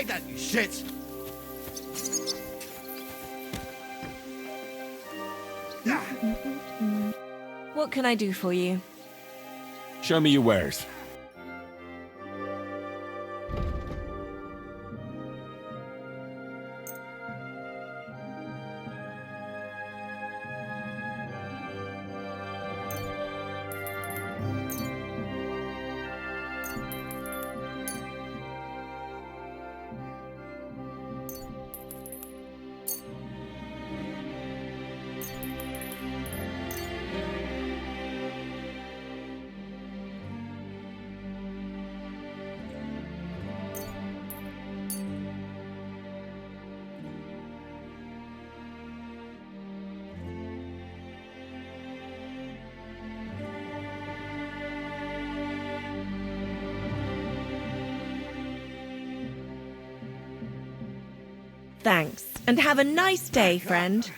Take that, you shit! What can I do for you? Show me your wares. Thanks. And have a nice day, friend.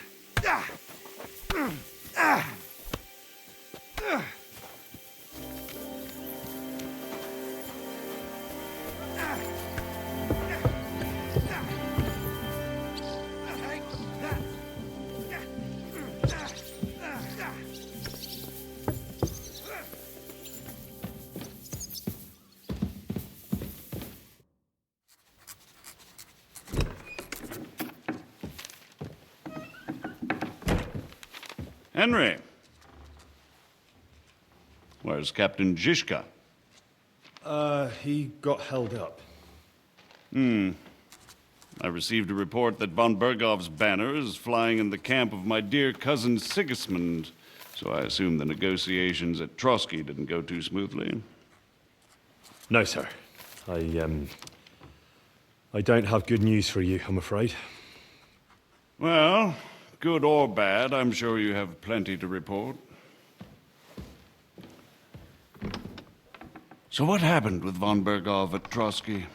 Henry. Where's Captain Zizka? He got held up. I received a report that von Bergov's banner is flying in the camp of my dear cousin Sigismund, so I assume the negotiations at Trotsky didn't go too smoothly. No, sir. I don't have good news for you, I'm afraid. Well, good or bad, I'm sure you have plenty to report. So what happened with von Bergov at Trotsky?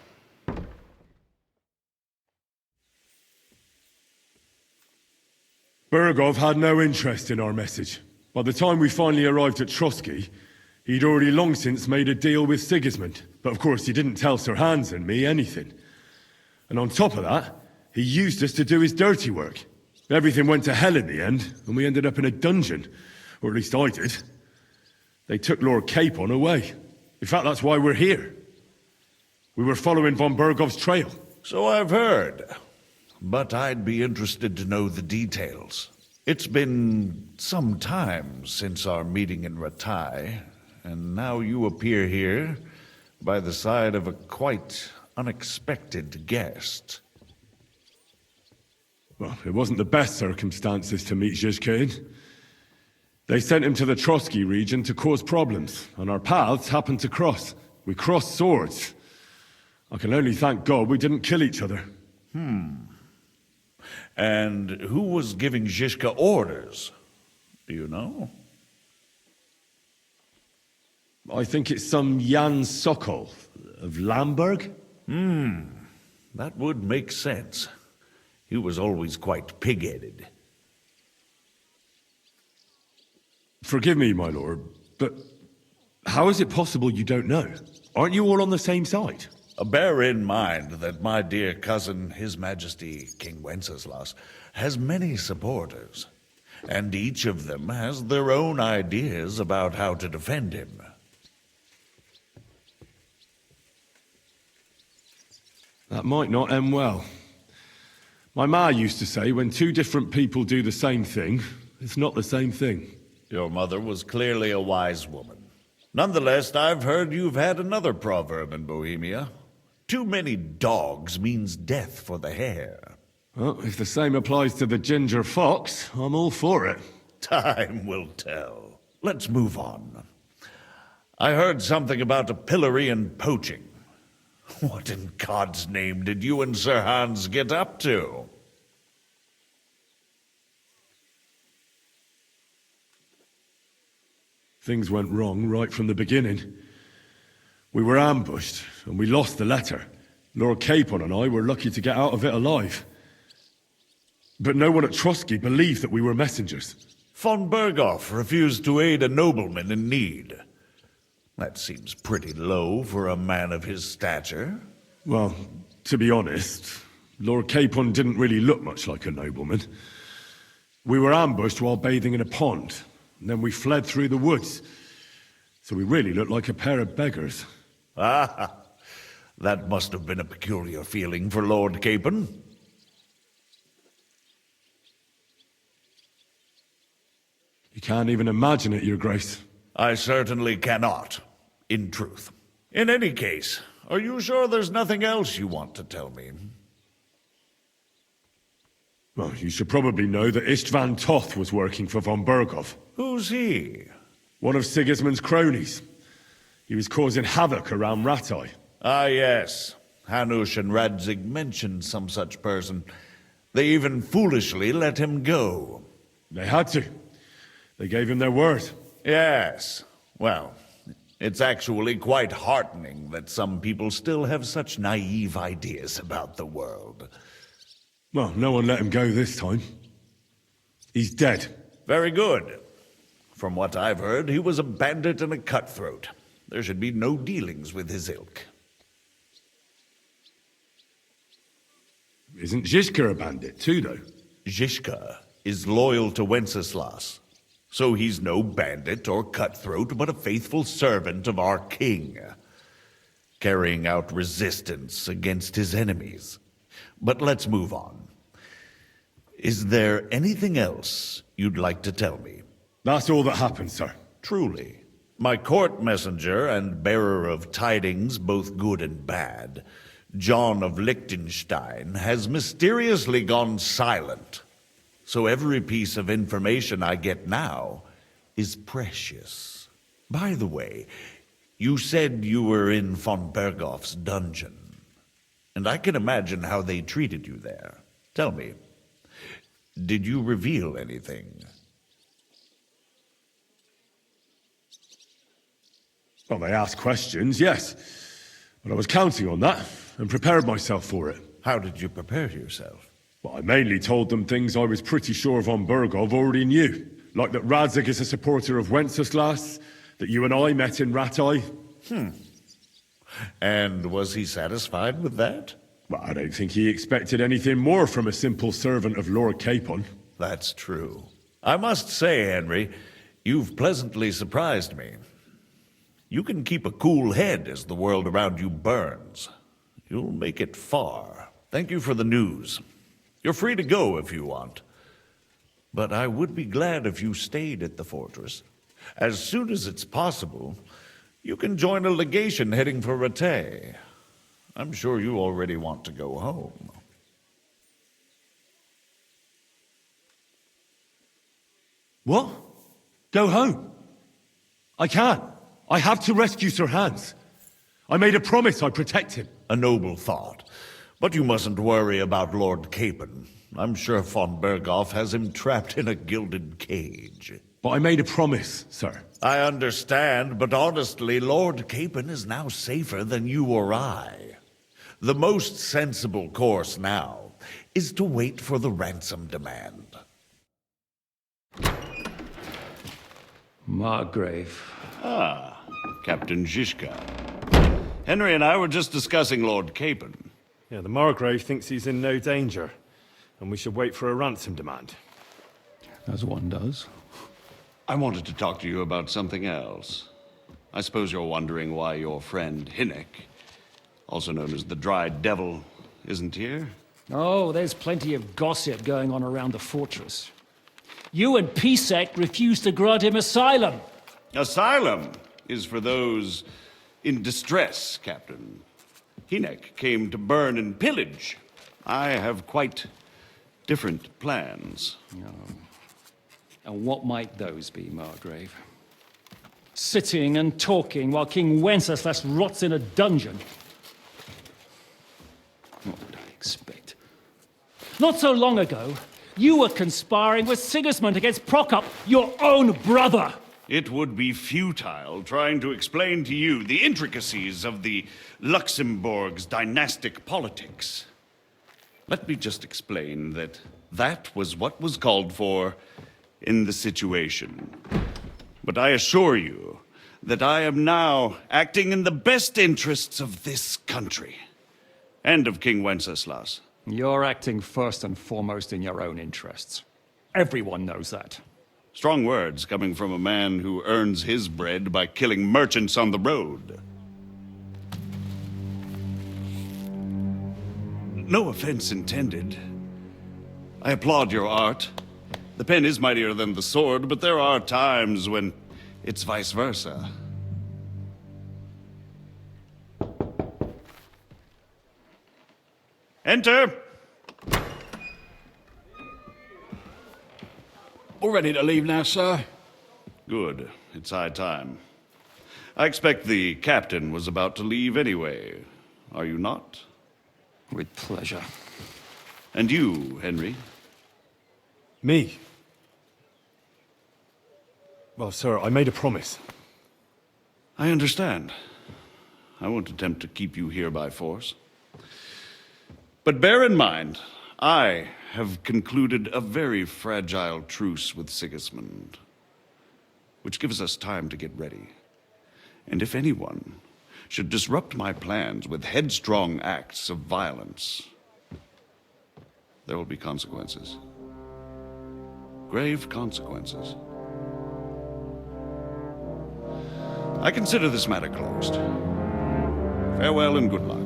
Bergov had no interest in our message. By the time we finally arrived at Trotsky, he'd already long since made a deal with Sigismund. But of course he didn't tell Sir Hans and me anything. And on top of that, he used us to do his dirty work. Everything went to hell in the end, and we ended up in a dungeon. Or at least I did. They took Lord Capon away. In fact, that's why we're here. We were following von Bergov's trail. So I've heard. But I'd be interested to know the details. It's been some time since our meeting in Ratai, and now you appear here by the side of a quite unexpected guest. Well, it wasn't the best circumstances to meet Zizka in. They sent him to the Trotsky region to cause problems, and our paths happened to cross. We crossed swords. I can only thank God we didn't kill each other. And who was giving Zizka orders? Do you know? I think it's some Jan Sokol of Lamberg. That would make sense. He was always quite pig-headed. Forgive me, my lord, but how is it possible you don't know? Aren't you all on the same side? Bear in mind that my dear cousin, His Majesty King Wenceslas, has many supporters, and each of them has their own ideas about how to defend him. That might not end well. My ma used to say when two different people do the same thing, it's not the same thing. Your mother was clearly a wise woman. Nonetheless, I've heard you've had another proverb in Bohemia. Too many dogs means death for the hare. Well, if the same applies to the ginger fox, I'm all for it. Time will tell. Let's move on. I heard something about a pillory and poaching. What in God's name did you and Sir Hans get up to? Things went wrong right from the beginning. We were ambushed, and we lost the letter. Lord Capon and I were lucky to get out of it alive. But no one at Trotsky believed that we were messengers. Von Bergov refused to aid a nobleman in need. That seems pretty low for a man of his stature. Well, to be honest, Lord Capon didn't really look much like a nobleman. We were ambushed while bathing in a pond, and then we fled through the woods. So we really looked like a pair of beggars. Ah, that must have been a peculiar feeling for Lord Capon. You can't even imagine it, Your Grace. I certainly cannot, in truth. In any case, are you sure there's nothing else you want to tell me? Well, you should probably know that Istvan Toth was working for von Berghoff, Who's he? one of Sigismund's cronies. He was causing havoc around Ratai. Ah, yes. Hanush and Radzig mentioned some such person. They even foolishly let him go. They had to. They gave him their word. Yes. Well, it's actually quite heartening that some people still have such naive ideas about the world. Well, no one let him go this time. He's dead. Very good. From what I've heard, he was a bandit and a cutthroat. There should be no dealings with his ilk. Isn't Zhishka a bandit too, though? Zhishka is loyal to Wenceslas, so he's no bandit or cutthroat, but a faithful servant of our king, carrying out resistance against his enemies. But let's move on. Is there anything else you'd like to tell me? That's all that happened, sir. Truly. My court messenger and bearer of tidings, both good and bad, John of Liechtenstein, has mysteriously gone silent. So every piece of information I get now is precious. By the way, you said you were in von Berghoff's dungeon, and I can imagine how they treated you there. Tell me, did you reveal anything? Well, they asked questions, yes. But I was counting on that and prepared myself for it. How did you prepare yourself? Well, I mainly told them things I was pretty sure von Berghoff already knew. Like that Radzig is a supporter of Wenceslas, that you and I met in Ratai. And was he satisfied with that? Well, I don't think he expected anything more from a simple servant of Lord Capon. That's true. I must say, Henry, you've pleasantly surprised me. You can keep a cool head as the world around you burns. You'll make it far. Thank you for the news. You're free to go if you want. But I would be glad if you stayed at the fortress. As soon as it's possible, you can join a legation heading for Rattay. I'm sure you already want to go home. What? Go home? I can't. I have to rescue Sir Hans. I made a promise I'd protect him. A noble thought. But you mustn't worry about Lord Capon. I'm sure von Berghoff has him trapped in a gilded cage. But I made a promise, sir. I understand, but honestly, Lord Capon is now safer than you or I. The most sensible course now is to wait for the ransom demand. Margrave. Ah, Captain Zhishka. Henry and I were just discussing Lord Capon. Yeah, the Margrave thinks he's in no danger, and we should wait for a ransom demand. As one does. I wanted to talk to you about something else. I suppose you're wondering why your friend Hinnek, also known as the Dried Devil, isn't here? Oh, there's plenty of gossip going on around the fortress. You and Pisek refused to grant him asylum. Asylum is for those in distress, Captain. Hinnek came to burn and pillage. I have quite different plans. And what might those be, Margrave? Sitting and talking while King Wenceslas rots in a dungeon. What would I expect? Not so long ago, you were conspiring with Sigismund against Prokop, your own brother. It would be futile trying to explain to you the intricacies of the Luxembourg's dynastic politics. Let me just explain that that was what was called for in the situation. But I assure you that I am now acting in the best interests of this country. and of King Wenceslas. You're acting first and foremost in your own interests. Everyone knows that. Strong words coming from a man who earns his bread by killing merchants on the road. No offense intended. I applaud your art. The pen is mightier than the sword, but there are times when it's vice versa. Enter! All ready to leave now, sir? Good. It's high time. I expect the captain was about to leave anyway. Are you not? With pleasure. And you, Henry? Me? Well, sir, I made a promise. I understand. I won't attempt to keep you here by force. But bear in mind, I have concluded a very fragile truce with Sigismund, which gives us time to get ready. And if anyone should disrupt my plans with headstrong acts of violence, there will be consequences. Grave consequences. I consider this matter closed. Farewell and good luck.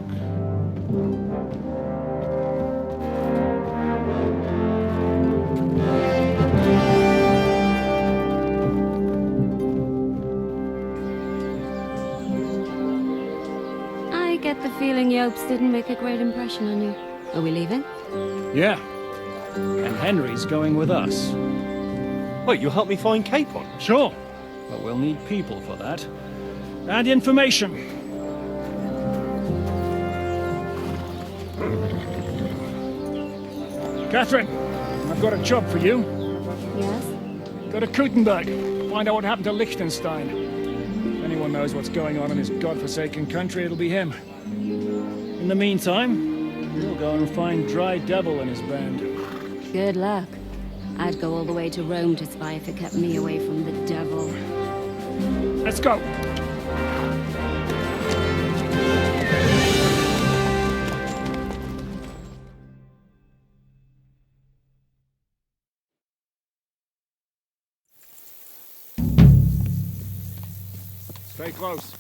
I get the feeling Yopes didn't make a great impression on you. Are we leaving? Yeah. And Henry's going with us. Wait, you'll help me find Capon? Sure. But we'll need people for that. And information. Catherine, I've got a job for you. Yes? Go to Kuttenberg. Find out what happened to Liechtenstein. If anyone knows what's going on in his godforsaken country, it'll be him. In the meantime, we'll go and find Dry Devil and his band. Good luck. I'd go all the way to Rome to spy if it kept me away from the devil. Let's go. Stay close.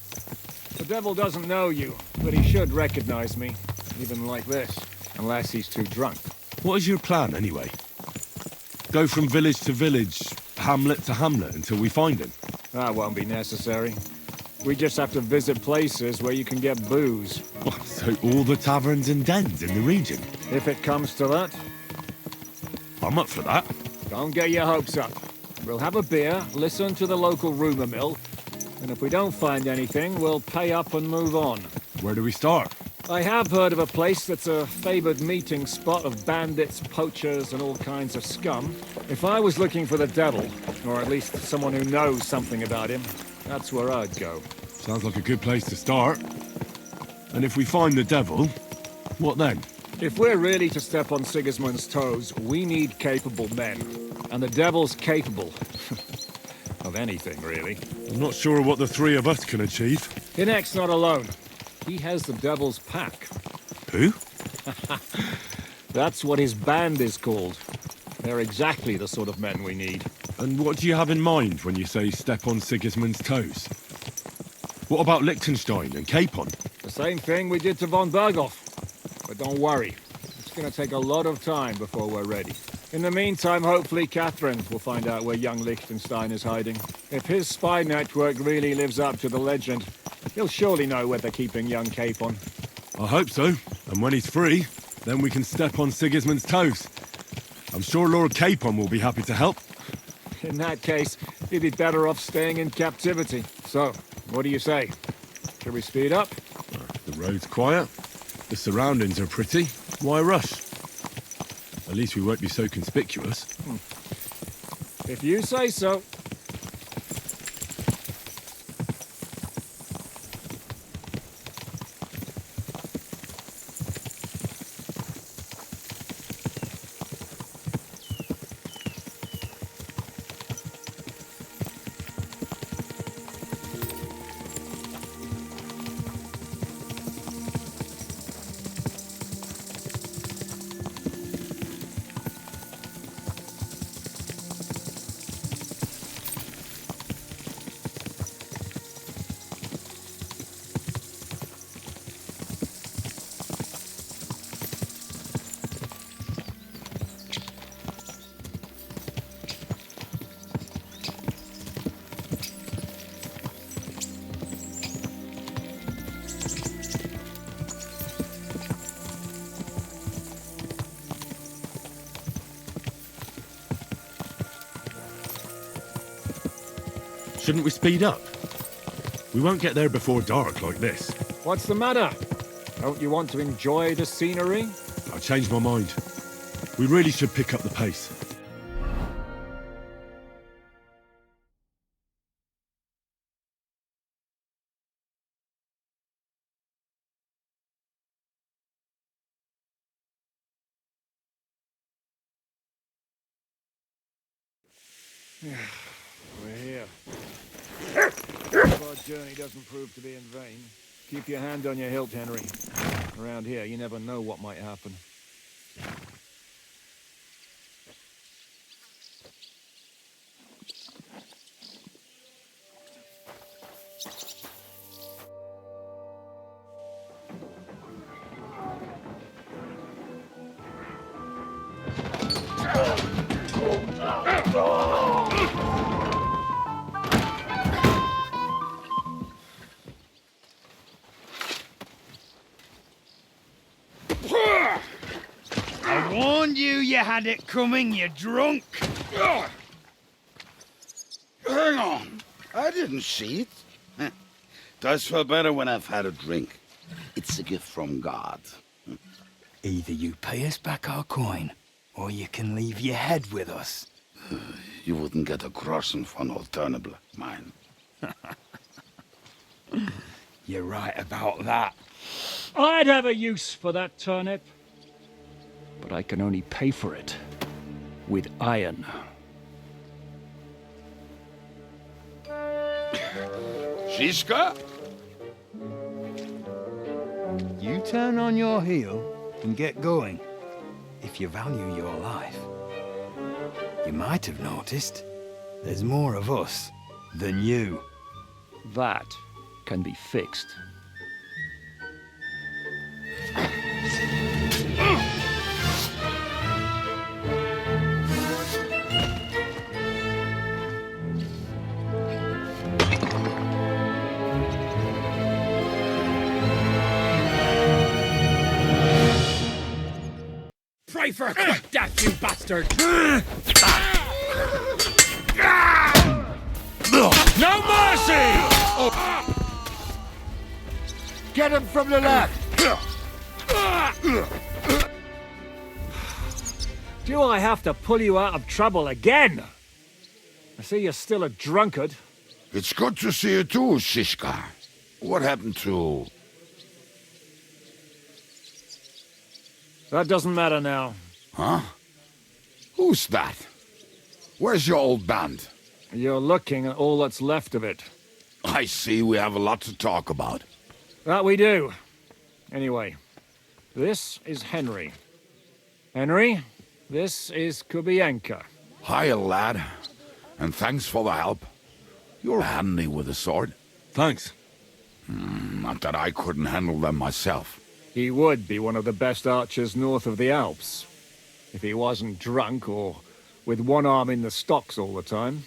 The devil doesn't know you, but he should recognize me, even like this, unless he's too drunk. What is your plan, anyway? Go from village to village, hamlet to hamlet, until we find him? That won't be necessary. We just have to visit places where you can get booze. What, so all the taverns and dens in the region? If it comes to that, I'm up for that. don't get your hopes up. We'll have a beer, listen to the local rumor mill, and if we don't find anything, we'll pay up and move on. Where do we start? I have heard of a place that's a favored meeting spot of bandits, poachers, and all kinds of scum. If I was looking for the devil, or at least someone who knows something about him, that's where I'd go. Sounds like a good place to start. And if we find the devil, what then? If we're really to step on Sigismund's toes, we need capable men. And the devil's capable. Of anything, really. I'm not sure what the three of us can achieve. Hinek's not alone. He has the devil's pack. Who? That's what his band is called. They're exactly the sort of men we need. And what do you have in mind when you say step on Sigismund's toes? What about Liechtenstein and Capon? The same thing we did to von Berghoff. But don't worry. It's going to take a lot of time before we're ready. In the meantime, hopefully Catherine will find out where young Liechtenstein is hiding. If his spy network really lives up to the legend, he'll surely know where they're keeping young Capon. I hope so. And when he's free, then we can step on Sigismund's toes. I'm sure Lord Capon will be happy to help. In that case, he'd be better off staying in captivity. So, what do you say? Shall we speed up? The road's quiet. The surroundings are pretty. Why rush? At least we won't be so conspicuous. If you say so. Shouldn't we speed up? We won't get there before dark like this. What's the matter? Don't you want to enjoy the scenery? I changed my mind. We really should pick up the pace. We're here. If our journey doesn't prove to be in vain, keep your hand on your hilt, Henry. Around here, you never know what might happen. I warned you you had it coming, you drunk! Hang on. I didn't see it. Does feel better when I've had a drink. It's a gift from God. Either you pay us back our coin, or you can leave your head with us. You wouldn't get a groschen for an alternative, mine. You're right about that. I'd have a use for that turnip. But I can only pay for it with iron. Shiska? You turn on your heel and get going. If you value your life. You might have noticed there's more of us than you. That can be fixed. Pray for a quick death, you bastard! No mercy! Get him from the left! Do I have to pull you out of trouble again? I see you're still a drunkard. It's good to see you too, Shishka. What happened to... That doesn't matter now. Huh? Who's that? Where's your old band? You're looking at all that's left of it. I see we have a lot to talk about. That we do. Anyway, this is Henry. Henry, this is Kubienka. Hiya, lad. And thanks for the help. You're handy with a sword. Thanks. Not that I couldn't handle them myself. He would be one of the best archers north of the Alps. If he wasn't drunk or with one arm in the stocks all the time.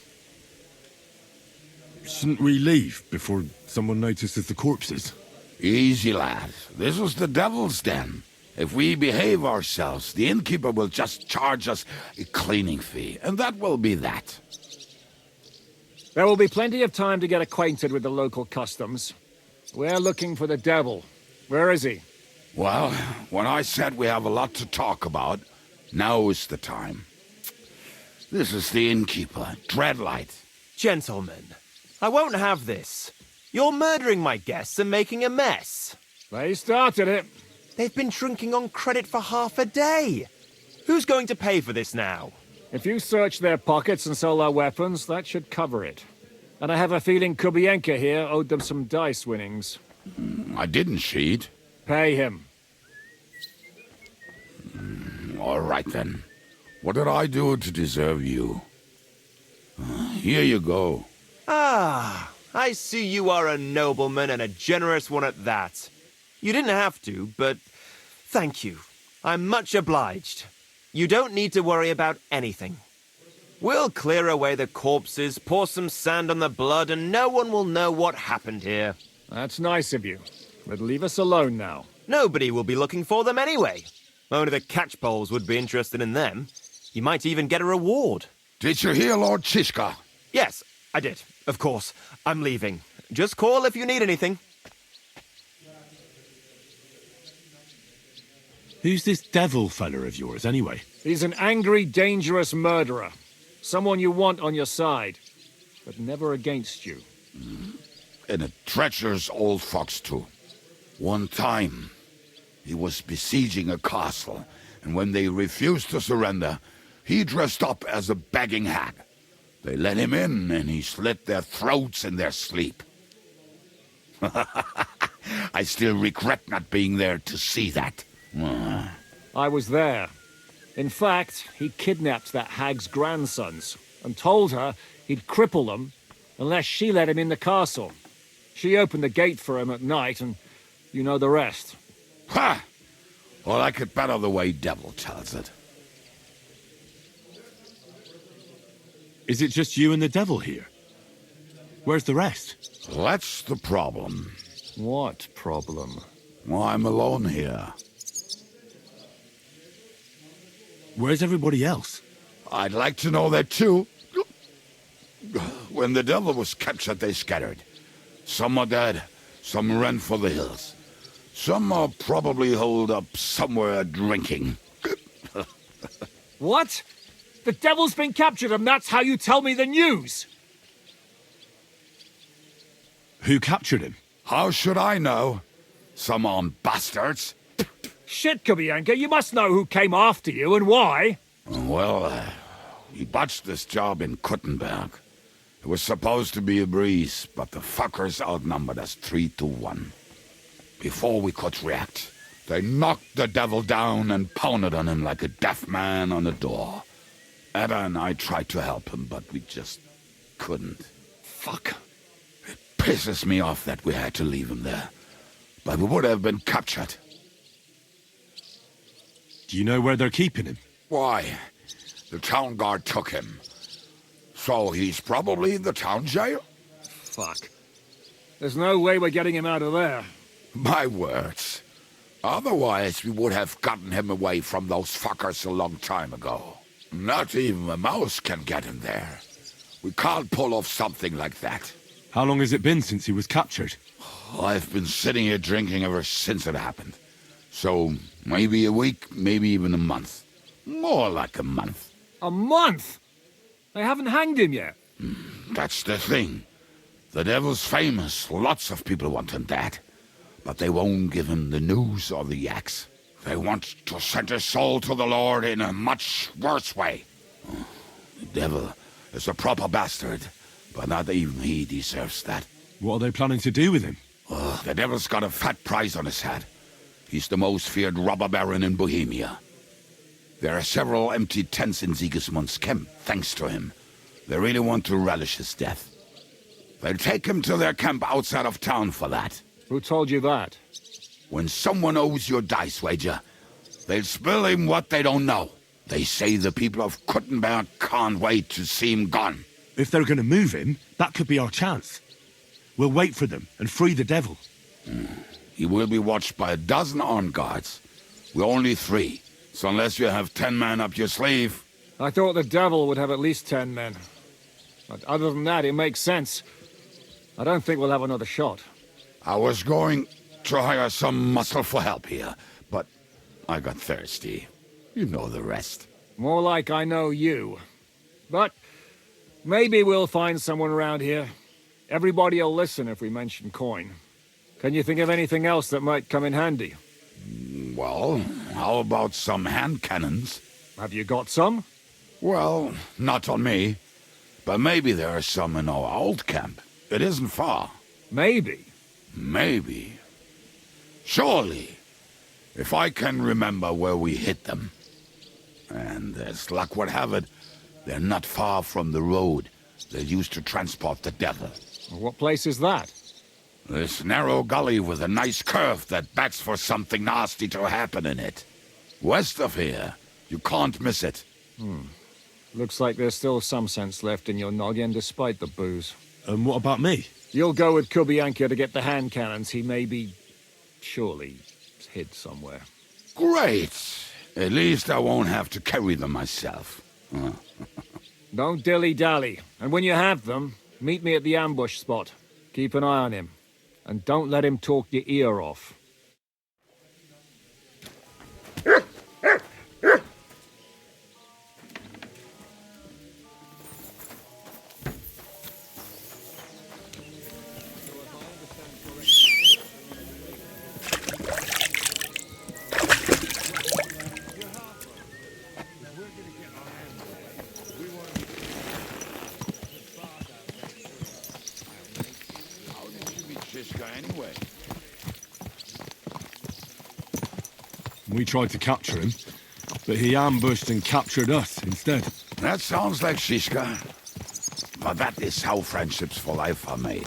Shouldn't we leave before someone notices the corpses? Easy, lad. This was the devil's den. If we behave ourselves, the innkeeper will just charge us a cleaning fee, and that will be that. There will be plenty of time to get acquainted with the local customs. We're looking for the devil. Where is he? Well, when I said we have a lot to talk about, now is the time. This is the innkeeper, Dreadlight. Gentlemen, I won't have this. You're murdering my guests and making a mess. They started it. They've been drinking on credit for half a day. Who's going to pay for this now? If you search their pockets and sell their weapons, that should cover it. And I have a feeling Kubienka here owed them some dice winnings. I didn't cheat. Pay him. All right, then. What did I do to deserve you? Here you go. Ah, I see you are a nobleman and a generous one at that. You didn't have to, but thank you. I'm much obliged. You don't need to worry about anything. We'll clear away the corpses, pour some sand on the blood, and no one will know what happened here. That's nice of you. But leave us alone now. Nobody will be looking for them anyway. Only the catchpoles would be interested in them. You might even get a reward. Did you hear Lord Chishka? Yes, I did, of course. I'm leaving. Just call if you need anything. Who's this devil fella of yours, anyway? He's an angry, dangerous murderer. Someone you want on your side, but never against you. And a treacherous old fox, too. One time, he was besieging a castle, and when they refused to surrender, he dressed up as a begging hag. They let him in, and he slit their throats in their sleep. I still regret not being there to see that. I was there. In fact, he kidnapped that hag's grandsons and told her he'd cripple them unless she let him in the castle. She opened the gate for him at night, and you know the rest. Ha! Well, I could better the way Devil tells it. Is it just you and the devil here? Where's the rest? That's the problem. What problem? Well, I'm alone here. Where's everybody else? I'd like to know that too. When the devil was captured, they scattered. Some are dead, some ran for the hills. Some are probably holed up somewhere drinking. What? The devil's been captured and that's how you tell me the news? Who captured him? How should I know? Some armed bastards. Shit, Kubianka, you must know who came after you and why. Well, he botched this job in Kuttenberg. It was supposed to be a breeze, but the fuckers outnumbered us 3-1. Before we could react, they knocked the devil down and pounded on him like a deaf man on a door. Ada and I tried to help him, but we just couldn't. Fuck. It pisses me off that we had to leave him there. But we would have been captured. Do you know where they're keeping him? Why? The town guard took him. So he's probably in the town jail? Fuck. There's no way we're getting him out of there. My words. Otherwise, we would have gotten him away from those fuckers a long time ago. Not even a mouse can get him there. We can't pull off something like that. How long has it been since he was captured? I've been sitting here drinking ever since it happened. So, maybe a week, maybe even a month. More like a month. A month? They haven't hanged him yet. That's the thing. The devil's famous. Lots of people want him dead. But they won't give him the news or the axe. They want to send his soul to the Lord in a much worse way. The devil is a proper bastard, but not even he deserves that. What are they planning to do with him? The devil's got a fat price on his head. He's the most feared robber baron in Bohemia. There are several empty tents in Sigismund's camp, thanks to him. They really want to relish his death. They'll take him to their camp outside of town for that. Who told you that? When someone owes you a dice wager, they'll spill him what they don't know. They say the people of Kuttenberg can't wait to see him gone. If they're going to move him, that could be our chance. We'll wait for them and free the devil. He will be watched by a dozen armed guards. We're only 3, so unless you have 10 men up your sleeve... I thought the devil would have at least 10 men. But other than that, it makes sense. I don't think we'll have another shot. I was going to hire some muscle for help here, but I got thirsty. You know the rest. More like I know you. But maybe we'll find someone around here. Everybody will listen if we mention coin. Can you think of anything else that might come in handy? Well, how about some hand cannons? Have you got some? Well, not on me. But maybe there are some in our old camp. It isn't far. Maybe? Maybe. Surely. If I can remember where we hid them. And as luck would have it, they're not far from the road they used to transport the devil. What place is that? This narrow gully with a nice curve that backs for something nasty to happen in it. West of here. You can't miss it. Looks like there's still some sense left in your noggin despite the booze. And what about me? You'll go with Kubianka to get the hand cannons. He may be... surely hid somewhere. Great! At least I won't have to carry them myself. Don't dilly-dally. And when you have them, Meet me at the ambush spot. Keep an eye on him. And don't let him talk your ear off. Anyway. We tried to capture him, but he ambushed and captured us instead. That sounds like Shishka. But that is how friendships for life are made.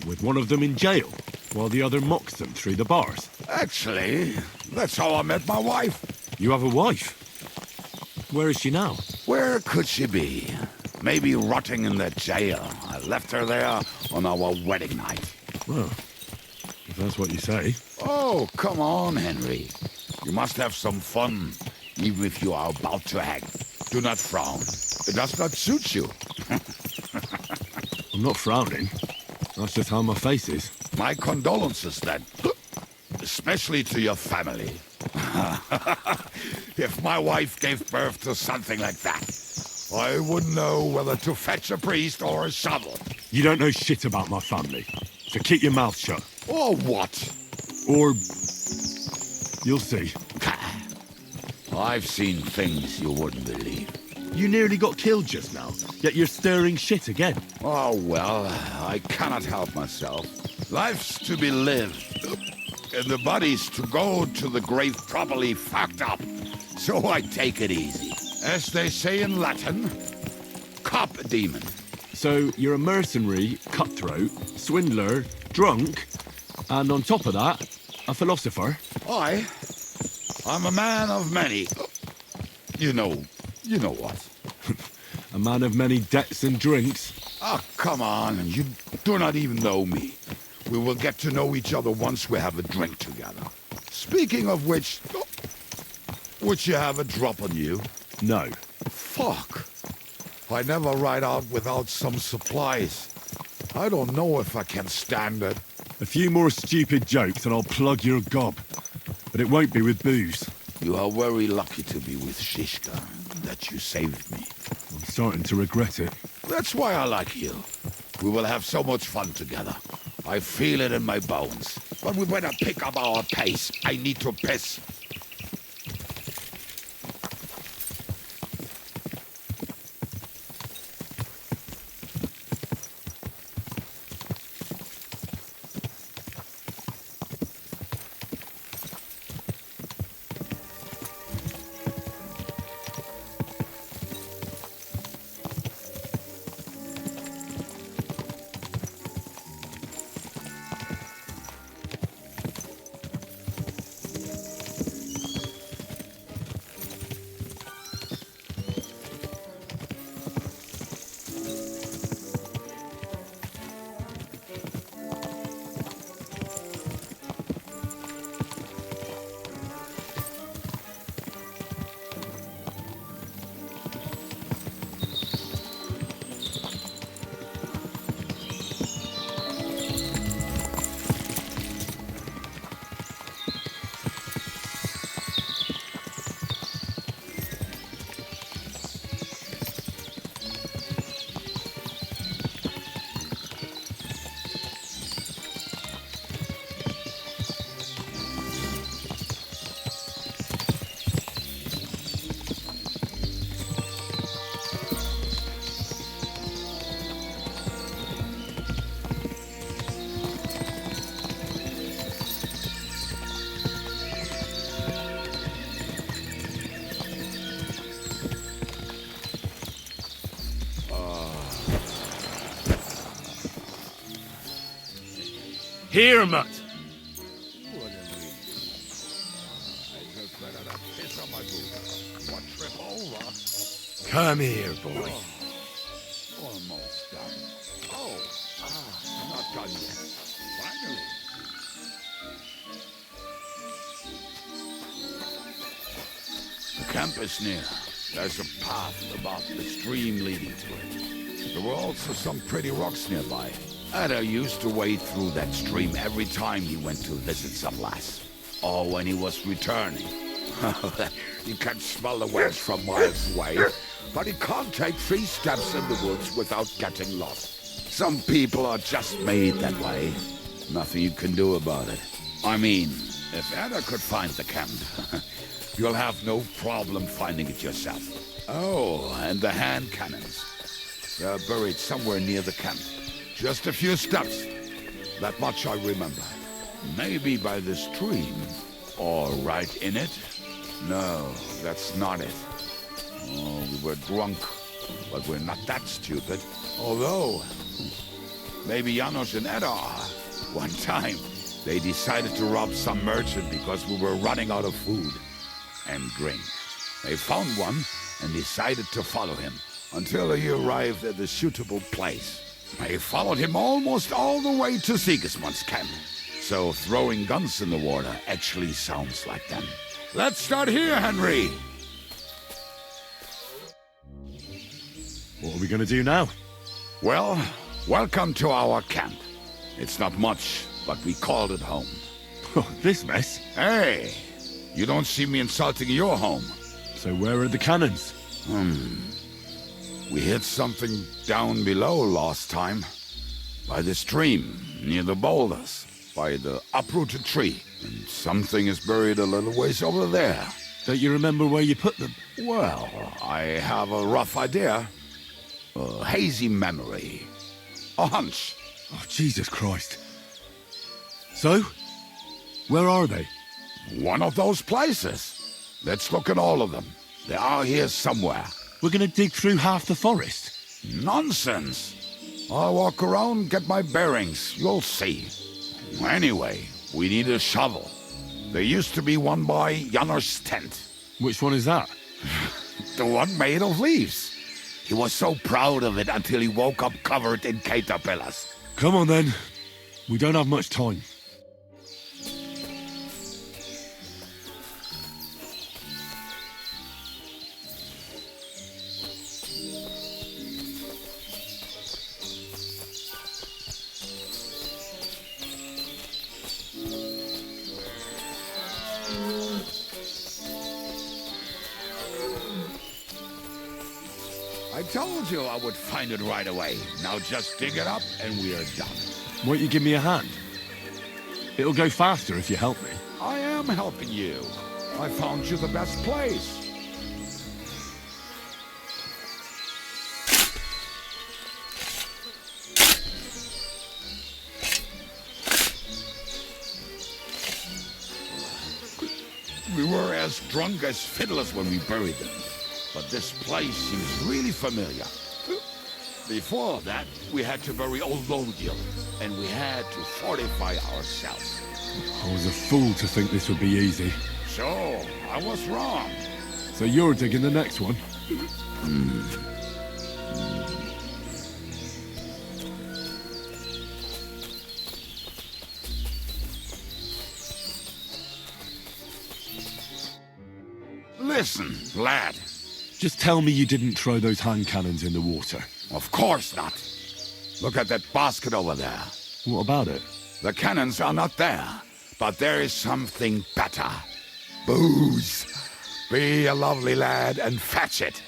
With one of them in jail, while the other mocks them through the bars. Actually, that's how I met my wife. You have a wife? Where is she now? Where could she be? Maybe rotting in the jail. I left her there on our wedding night. Well, if that's what you say. Oh, come on, Henry. You must have some fun, even if you are about to act. Do not frown. It does not suit you. I'm not frowning. That's just how my face is. My condolences, then. Especially to your family. If my wife gave birth to something like that, I wouldn't know whether to fetch a priest or a shovel. You don't know shit about my family, so keep your mouth shut. Or what? Or... you'll see. I've seen things you wouldn't believe. You nearly got killed just now, yet you're stirring shit again. Oh, well, I cannot help myself. Life's to be lived, and the body's to go to the grave properly fucked up. So I take it easy. As they say in Latin, cop demon. So you're a mercenary, cutthroat, swindler, drunk, and on top of that, a philosopher? I'm a man of many... You know what. A man of many debts and drinks? Oh, come on, you do not even know me. We will get to know each other once we have a drink together. Speaking of which, would you have a drop on you? No. Fuck. I never ride out without some supplies. I don't know if I can stand it. A few more stupid jokes and I'll plug your gob. But it won't be with booze. You are very lucky to be with Shishka, that you saved me. I'm starting to regret it. That's why I like you. We will have so much fun together. I feel it in my bones. But we better pick up our pace. I need to piss. Here, mutt! Come here, boy. Almost done. Not done yet. Finally. The camp is near. There's a path above the stream leading to it. There were also some pretty rocks nearby. Ada used to wade through that stream every time he went to visit some lass. Or when he was returning. You can smell the wedge from miles away, but he can't take 3 steps in the woods without getting lost. Some people are just made that way. Nothing you can do about it. I mean, if Ada could find the camp, you'll have no problem finding it yourself. Oh, and the hand cannons. They're buried somewhere near the camp. Just a few steps. That much I remember. Maybe by the stream. Or right in it? No, that's not it. Oh, we were drunk. But we're not that stupid. Although, maybe Janos and Edda are. One time, they decided to rob some merchant because we were running out of food and drink. They found one and decided to follow him until he arrived at a suitable place. They followed him almost all the way to Siguismund's camp. So throwing guns in the water actually sounds like them. Let's start here, Henry! What are we gonna do now? Well, welcome to our camp. It's not much, but we called it home. Oh, this mess? Hey! You don't see me insulting your home. So where are the cannons? We hit something down below last time. By the stream, near the boulders. By the uprooted tree. And something is buried a little ways over there. Don't you remember where you put them? Well, I have a rough idea. A hazy memory. A hunch. Oh, Jesus Christ. So? Where are they? One of those places. Let's look at all of them. They are here somewhere. We're gonna dig through half the forest. Nonsense. I'll walk around, get my bearings. You'll see. Anyway, we need a shovel. There used to be one by Janos' tent. Which one is that? The one made of leaves. He was so proud of it until he woke up covered in caterpillars. Come on then. We don't have much time. I told you I would find it right away. Now just dig it up and we are done. Won't you give me a hand? It'll go faster if you help me. I am helping you. I found you the best place. We were as drunk as fiddlers when we buried them. But this place seems really familiar. Before that, we had to bury old Lodil, and we had to fortify ourselves. I was a fool to think this would be easy. So, I was wrong. So you're digging the next one? Listen, lad. Just tell me you didn't throw those hand cannons in the water. Of course not. Look at that basket over there. What about it? The cannons are not there, but there is something better. Booze. Be a lovely lad and fetch it.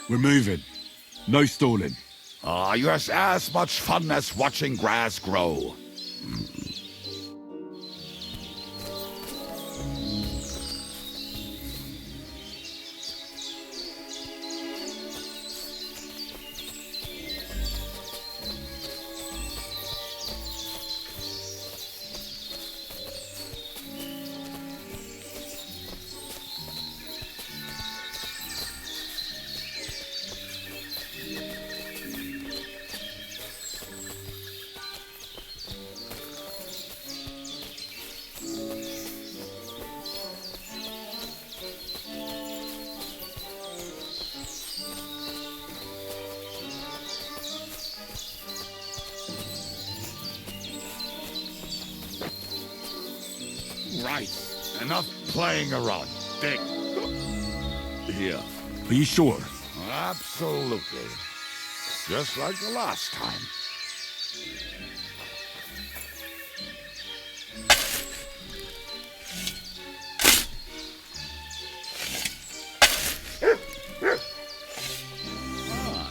We're moving. No stalling. Yours as much fun as watching grass grow. Right. Enough playing around. Dig. Here. Are you sure? Absolutely. Just like the last time.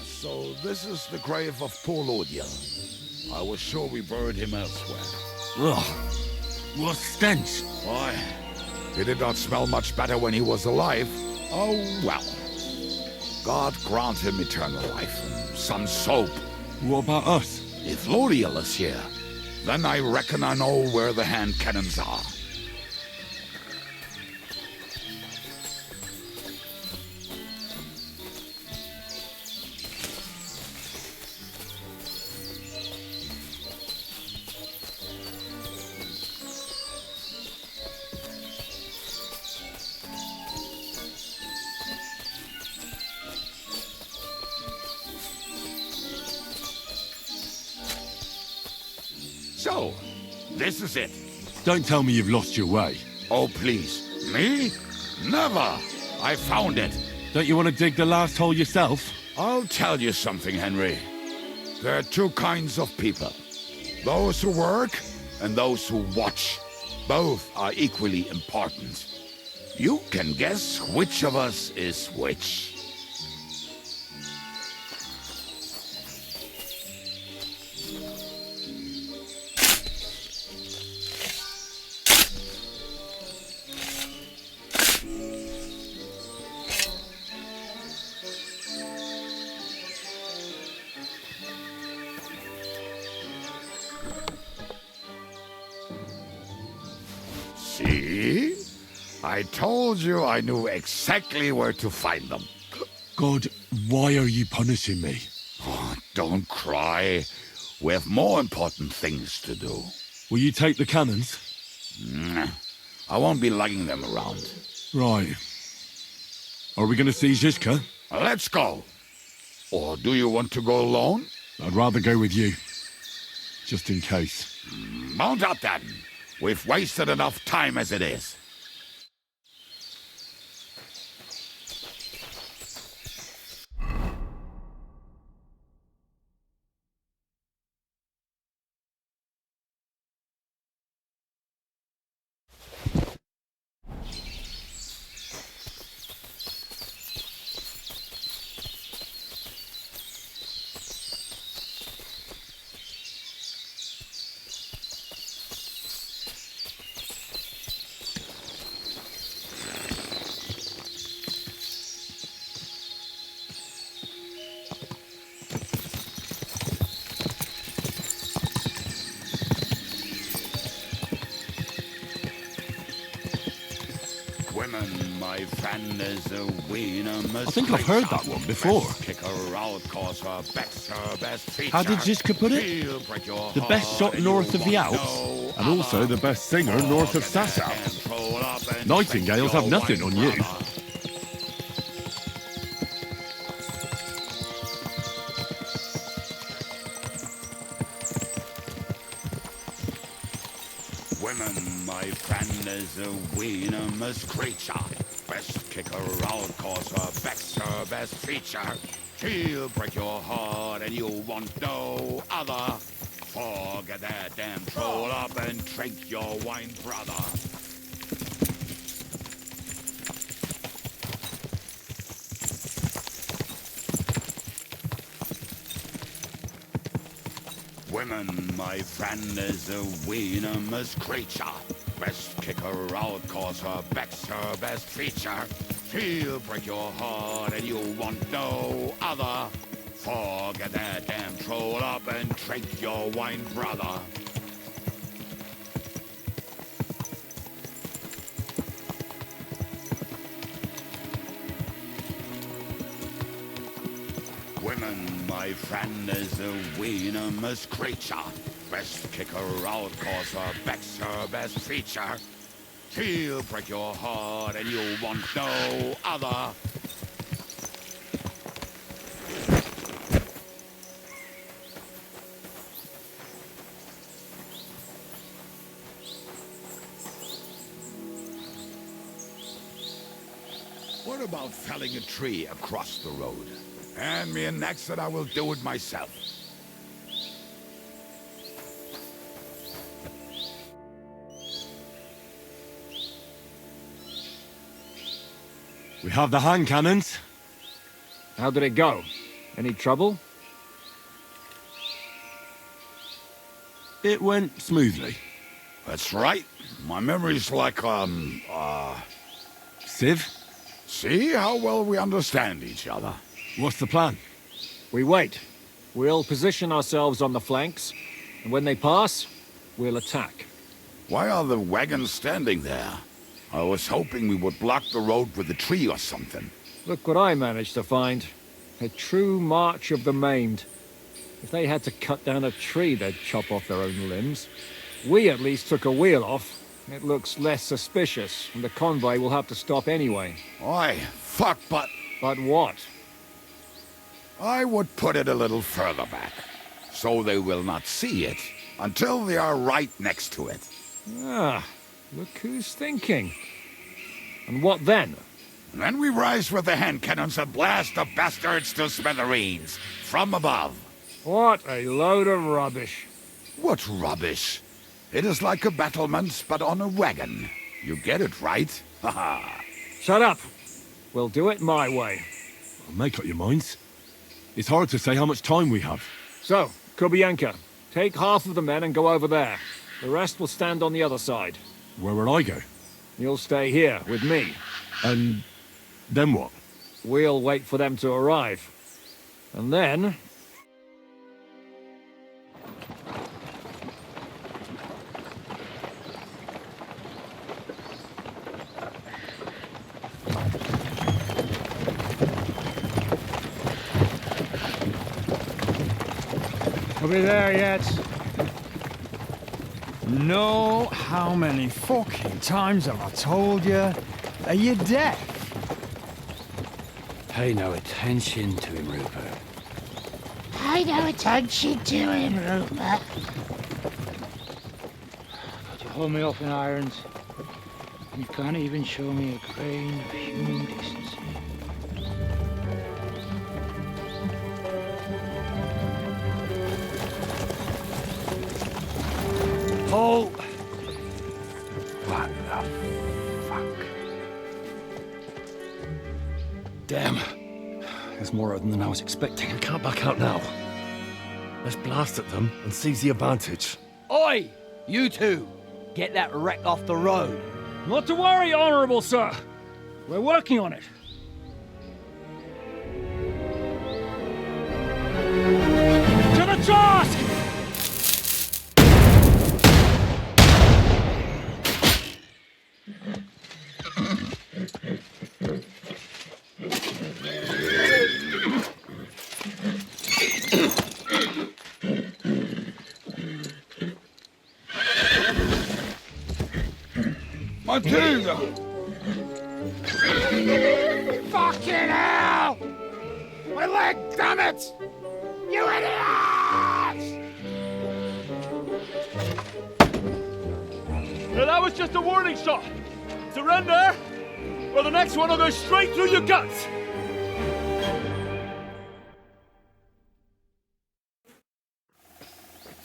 So this is the grave of poor Lord Yell. I was sure we buried him elsewhere. Ugh. What stench. Why? He did not smell much better when he was alive. Oh, well. God grant him eternal life and some soap. What about us? If Lodiel is here, then I reckon I know where the hand cannons are. So, this is it. Don't tell me you've lost your way. Oh, please. Me? Never! I found it. Don't you want to dig the last hole yourself? I'll tell you something, Henry. There are two kinds of people. Those who work and those who watch. Both are equally important. You can guess which of us is which. See? I told you I knew exactly where to find them. God, why are you punishing me? Oh, don't cry. We have more important things to do. Will you take the cannons? I won't be lugging them around. Right. Are we going to see Zizka? Let's go. Or do you want to go alone? I'd rather go with you. Just in case. Mount up then. We've wasted enough time as it is. Women, my friend, is a wiener. I think I've heard that one before. Kick her out, cause her back's her best feature. How did Zizka put it? The best shot north of the Alps, and also the best singer north of Sasau. Nightingales have nothing on you. Women, my friend, is a wiener creature. Best kick her out, cause her back's her best feature. She'll break your heart and you want no other. Forget that damn troll up and drink your wine, brother. Women, my friend, is a wiener creature. Best kick her out, cause her back's her best feature. She'll break your heart and you want no other. Forget that damn troll up and drink your wine, brother. Women, my friend, is a wiener creature. Best kick her out, cause her back's her best feature. She'll break your heart and you want no other. What about felling a tree across the road? Hand me an axe and I will do it myself. We have the hand cannons. How did it go? Any trouble? It went smoothly. That's right. My memory's like, Civ? See how well we understand each other. What's the plan? We wait. We'll position ourselves on the flanks, and when they pass, we'll attack. Why are the wagons standing there? I was hoping we would block the road with a tree or something. Look what I managed to find. A true march of the maimed. If they had to cut down a tree, they'd chop off their own limbs. We at least took a wheel off. It looks less suspicious, and the convoy will have to stop anyway. Oi, fuck, but... But what? I would put it a little further back, so they will not see it until they are right next to it. Ah, look who's thinking. And what then? Then we rise with the hand cannons and blast the bastards to smithereens, from above. What a load of rubbish. What rubbish? It is like a battlement, but on a wagon. You get it, right? Haha. Shut up. We'll do it my way. Make up your minds. It's hard to say how much time we have. So, Kubienka, take half of the men and go over there. The rest will stand on the other side. Where will I go? You'll stay here with me. And then what? We'll wait for them to arrive. And then... Are we there yet? No, how many fucking times have I told you? Are you deaf? Pay no attention to him, Rupert. Pay no attention to him, Rupert. Could you hold me up in irons? You can't even show me a grain of human decency. Halt! What the fuck? Damn. There's more of them than I was expecting. We can't back out now. Let's blast at them and seize the advantage. Oi! You two! Get that wreck off the road. Not to worry, Honourable Sir. We're working on it. To the task! Matilda! Fucking hell! My leg, damn it! You idiots! Now that was just a warning shot. Surrender, or the next one will go straight through your guts.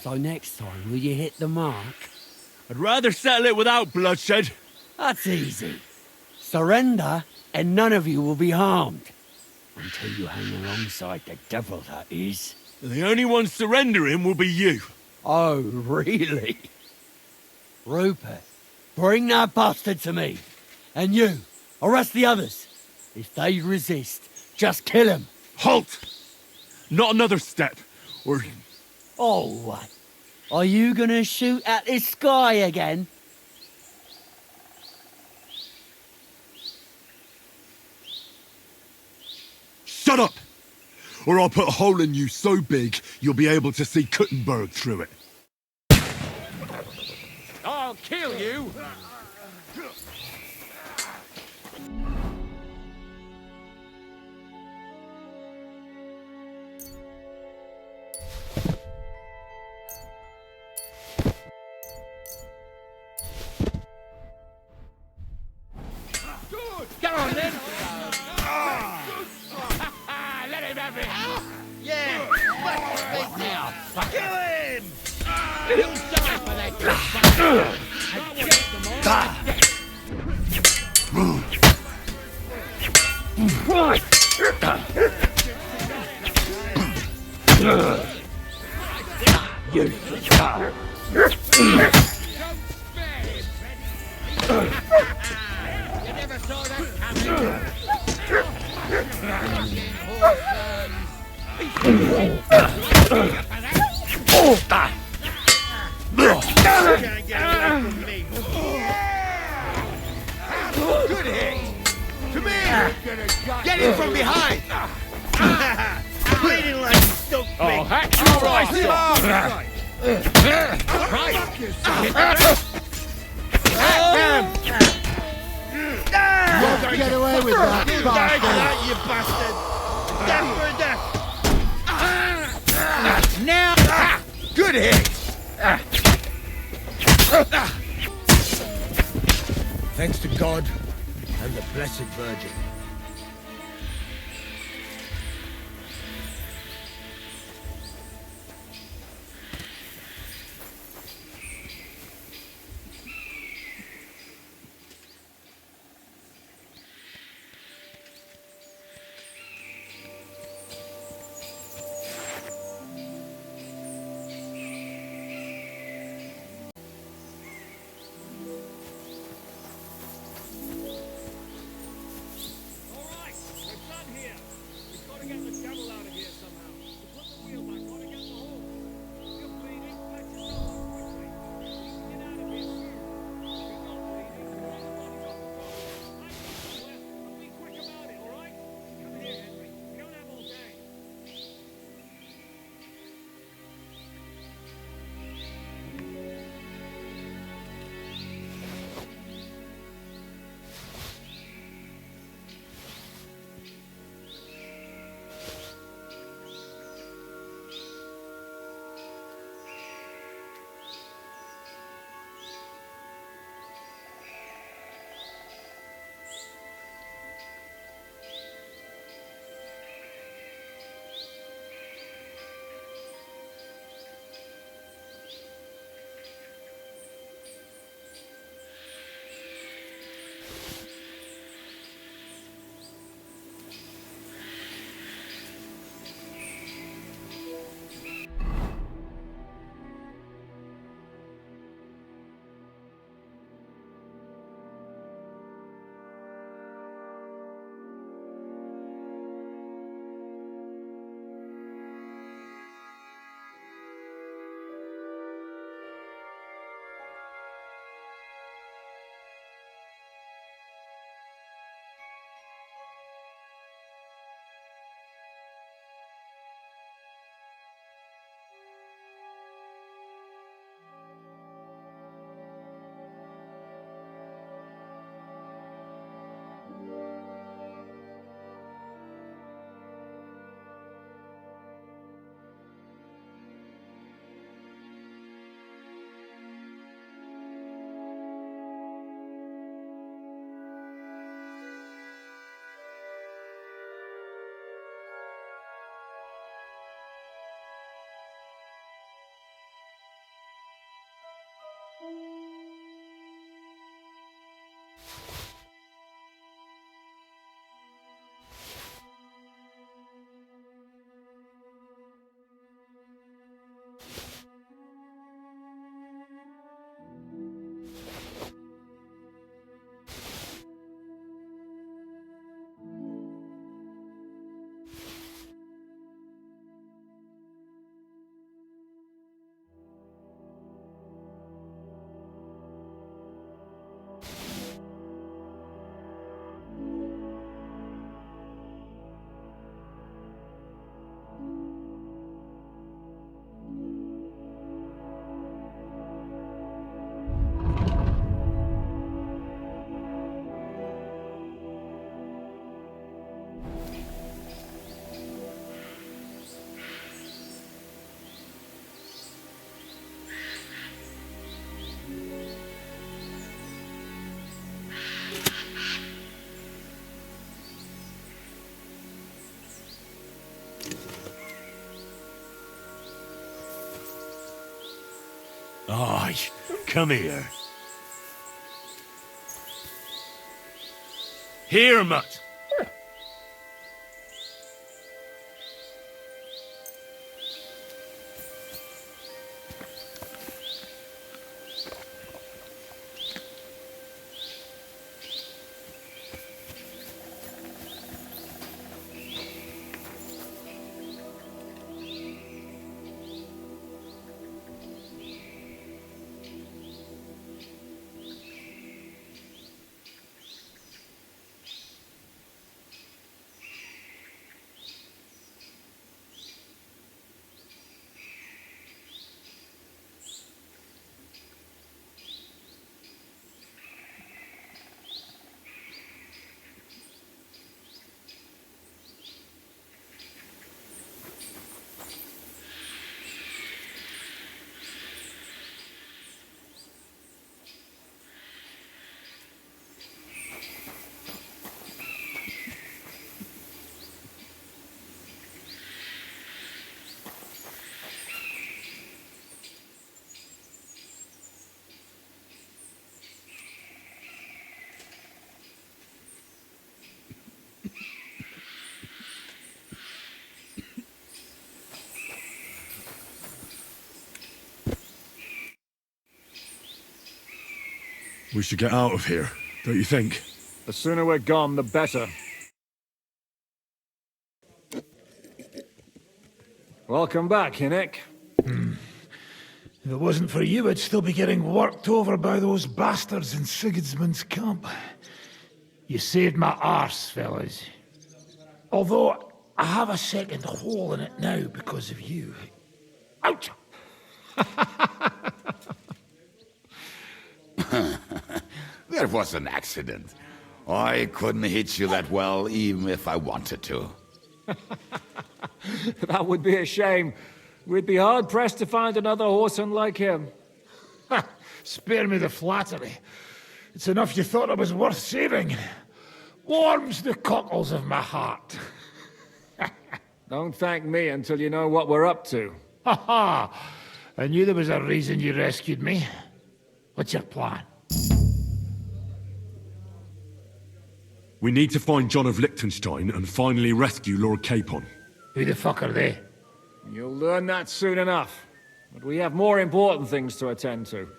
So next time, will you hit the mark? I'd rather settle it without bloodshed. That's easy. Surrender, and none of you will be harmed. Until you hang alongside the devil, that is. The only one surrendering will be you. Oh, really? Rupert, bring that bastard to me. And you, arrest the others. If they resist, just kill them. Halt! Not another step, or... Oh, what? Are you gonna shoot at the sky again? Shut up! Or I'll put a hole in you so big you'll be able to see Kuttenberg through it. I'll kill you! Come on, then! Let him have it! Good hit! Come in! Get him from behind! Bleeding like stoked pig! Oh, hack your right! You get away with that, bastard! You bastard! Death for death! Now! Good hit! Thanks to God and the Blessed Virgin. Come here. Here, mutt. We should get out of here, don't you think? The sooner we're gone, the better. Welcome back, Hinnick. If it wasn't for you, I'd still be getting worked over by those bastards in Sigismund's camp. You saved my arse, fellas. Although, I have a second hole in it now because of you. Ouch! That was an accident. I couldn't hit you that well, even if I wanted to. That would be a shame. We'd be hard-pressed to find another horseman like him. Spare me the flattery. It's enough you thought I was worth saving. Warms the cockles of my heart. Don't thank me until you know what we're up to. Ha ha! I knew there was a reason you rescued me. What's your plan? We need to find John of Liechtenstein and finally rescue Lord Capon. Who the fuck are they? You'll learn that soon enough. But we have more important things to attend to.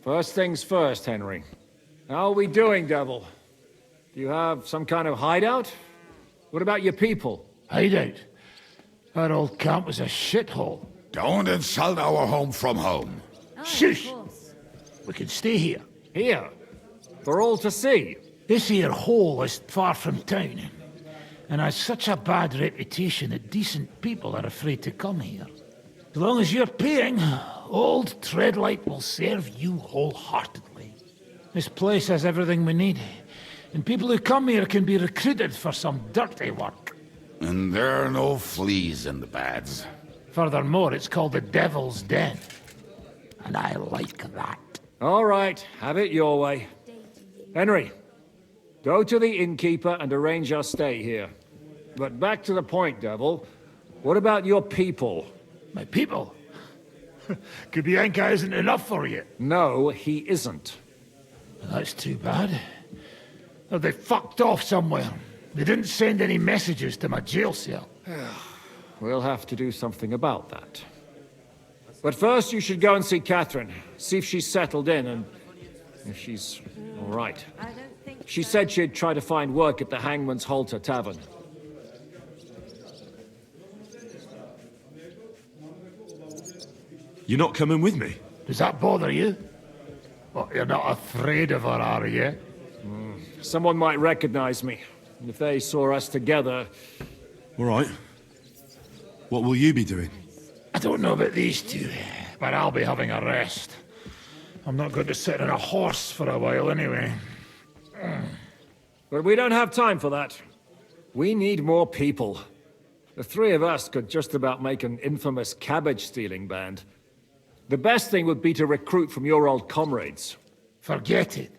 First things first, Henry. How are we doing, Devil? Do you have some kind of hideout? What about your people? Hideout? Our old camp was a shithole. Don't insult our home from home. Shush! We can stay here. Here? For all to see? This here hole is far from town, and has such a bad reputation that decent people are afraid to come here. As long as you're paying, old Treadlight will serve you wholeheartedly. This place has everything we need, and people who come here can be recruited for some dirty work. And there are no fleas in the beds. Furthermore, it's called the Devil's Den, and I like that. All right, have it your way. Henry, go to the innkeeper and arrange our stay here. But back to the point, Devil. What about your people? My people? Kubienka isn't enough for you. No, he isn't. That's too bad. Oh, they fucked off somewhere. They didn't send any messages to my jail cell. We'll have to do something about that. But first you should go and see Catherine. See if she's settled in and if she's all right. She said she'd try to find work at the Hangman's Halter Tavern. You're not coming with me? Does that bother you? What, you're not afraid of her, are you? Someone might recognize me. And if they saw us together... All right. What will you be doing? I don't know about these two, but I'll be having a rest. I'm not going to sit on a horse for a while anyway. But we don't have time for that. We need more people. The three of us could just about make an infamous cabbage-stealing band. The best thing would be to recruit from your old comrades. Forget it.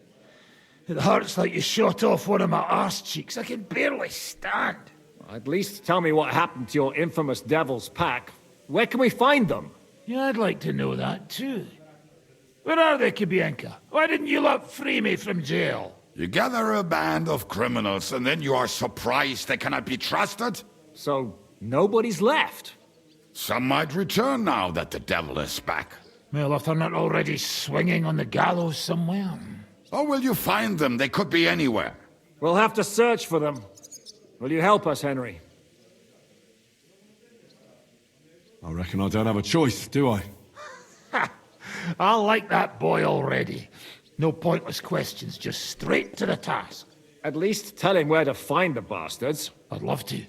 It hurts like you shot off one of my arse cheeks. I can barely stand. At least tell me what happened to your infamous Devil's Pack. Where can we find them? Yeah, I'd like to know that too. Where are they, Kubienka? Why didn't you lot free me from jail? You gather a band of criminals and then you are surprised they cannot be trusted? So, nobody's left? Some might return now that the devil is back. Well, if they're not already swinging on the gallows somewhere. Or will you find them? They could be anywhere. We'll have to search for them. Will you help us, Henry? I reckon I don't have a choice, do I? I like that boy already. No pointless questions, just straight to the task. At least tell him where to find the bastards. I'd love to.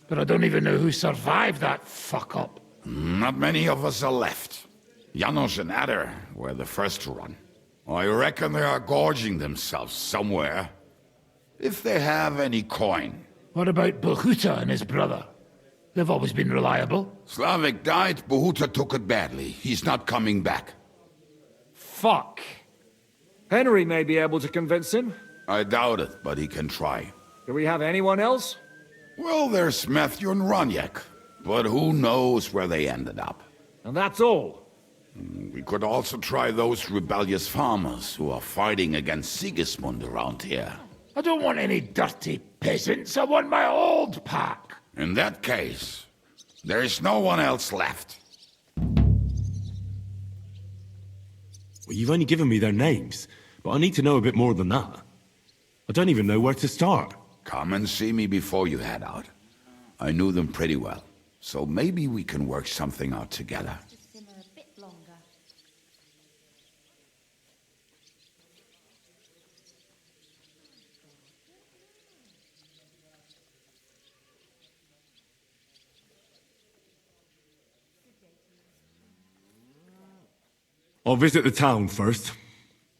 But I don't even know who survived that fuck-up. Not many of us are left. Janos and Adder were the first to run. I reckon they are gorging themselves somewhere. If they have any coin. What about Bohuta and his brother? They've always been reliable. Slavik died, Bohuta took it badly. He's not coming back. Fuck. Henry may be able to convince him. I doubt it, but he can try. Do we have anyone else? Well, there's Matthew and Roniak, but who knows where they ended up. And that's all. We could also try those rebellious farmers who are fighting against Sigizmund around here. I don't want any dirty peasants. I want my old pack. In that case, there is no one else left. Well, you've only given me their names, but I need to know a bit more than that. I don't even know where to start. Come and see me before you head out. I knew them pretty well, so maybe we can work something out together. I'll visit the town first.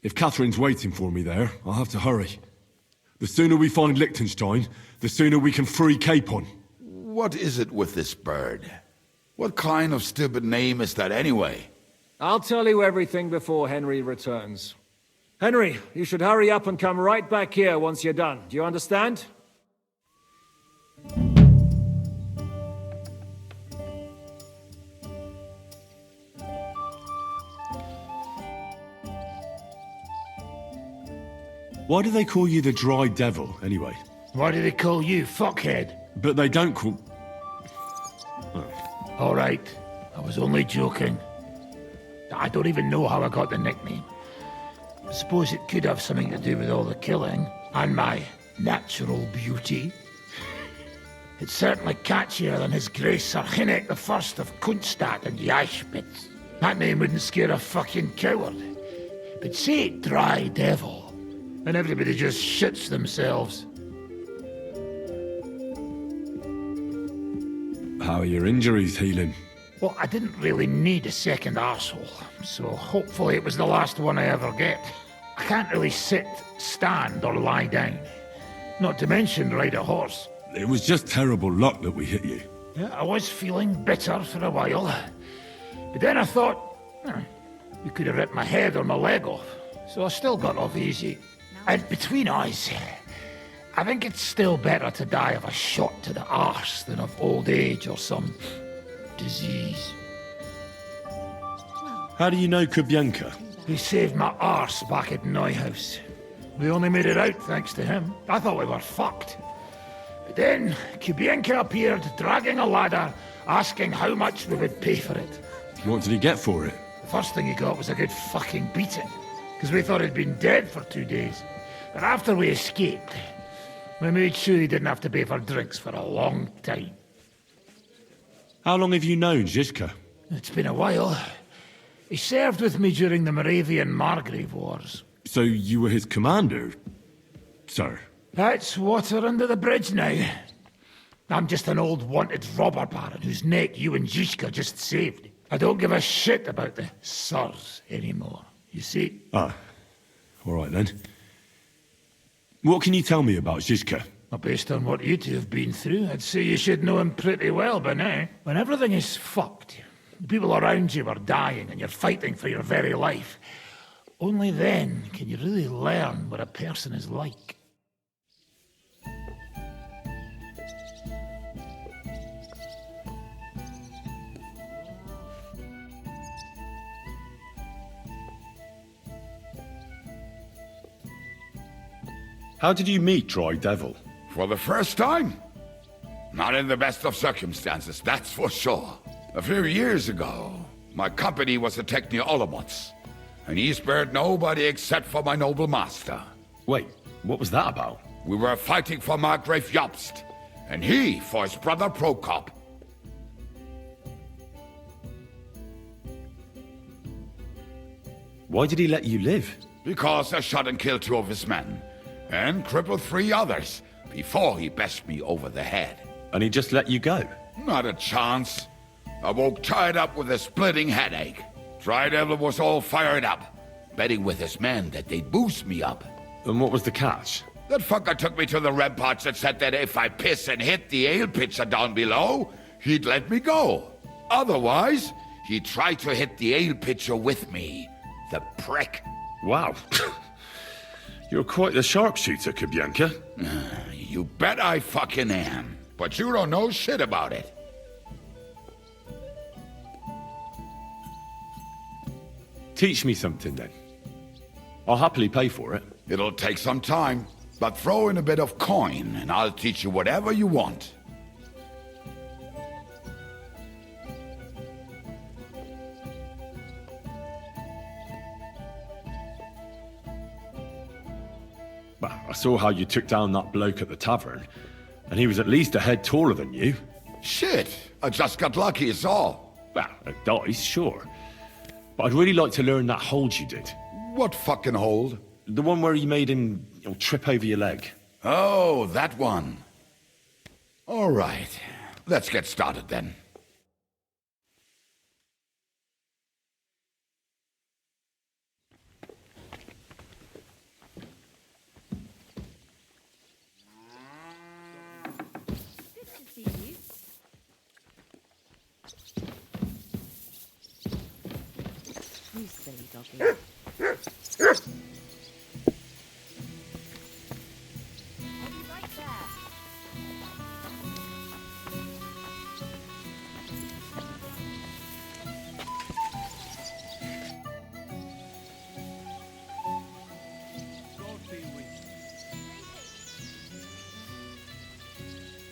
If Catherine's waiting for me there, I'll have to hurry. The sooner we find Liechtenstein, the sooner we can free Capon. What is it with this bird? What kind of stupid name is that anyway? I'll tell you everything before Henry returns. Henry, you should hurry up and come right back here once you're done. Do you understand? Why do they call you the Dry Devil, anyway? Why do they call you fuckhead? But they don't call... All right, I was only joking. I don't even know how I got the nickname. I suppose it could have something to do with all the killing and my natural beauty. It's certainly catchier than His Grace Sir Hinnek the First of Kunststadt and Yashpitz. That name wouldn't scare a fucking coward. But say Dry Devil, and everybody just shits themselves. How are your injuries healing? Well, I didn't really need a second arsehole, so hopefully it was the last one I ever get. I can't really sit, stand, or lie down. Not to mention ride a horse. It was just terrible luck that we hit you. Yeah, I was feeling bitter for a while. But then I thought, you could have ripped my head or my leg off, so I still got off easy. And between us, I think it's still better to die of a shot to the arse than of old age or some disease. How do you know Kubienka? He saved my arse back at Neuhaus. We only made it out thanks to him. I thought we were fucked. But then Kubienka appeared, dragging a ladder, asking how much we would pay for it. What did he get for it? The first thing he got was a good fucking beating, because we thought he'd been dead for 2 days. But after we escaped, we made sure he didn't have to pay for drinks for a long time. How long have you known Zizka? It's been a while. He served with me during the Moravian Margrave Wars. So you were his commander, sir? That's water under the bridge now. I'm just an old wanted robber baron whose neck you and Zizka just saved. I don't give a shit about the sirs anymore, you see? Ah, all right then. What can you tell me about Zizka? Well, based on what you two have been through, I'd say you should know him pretty well by now. When everything is fucked, the people around you are dying and you're fighting for your very life, only then can you really learn what a person is like. How did you meet Dry Devil? For the first time? Not in the best of circumstances, that's for sure. A few years ago, my company was attacked near Olomouc, and he spared nobody except for my noble master. Wait, what was that about? We were fighting for Margrave Jobst, and he for his brother Prokop. Why did he let you live? Because I shot and killed 2 of his men, and crippled 3 others, before he bashed me over the head. And he just let you go? Not a chance. I woke tied up with a splitting headache. Dry Devil was all fired up, betting with his men that they'd boost me up. And what was the catch? That fucker took me to the ramparts and said that if I piss and hit the ale pitcher down below, he'd let me go. Otherwise, he'd try to hit the ale pitcher with me. The prick. Wow. You're quite the sharpshooter, Kubyanka. You bet I fucking am. But you don't know shit about it. Teach me something then. I'll happily pay for it. It'll take some time, but throw in a bit of coin and I'll teach you whatever you want. Well, I saw how you took down that bloke at the tavern, and he was at least a head taller than you. Shit, I just got lucky, is all. Well, a dice, sure. But I'd really like to learn that hold you did. What fucking hold? The one where you made him trip over your leg. Oh, that one. All right, let's get started then. You silly doggy.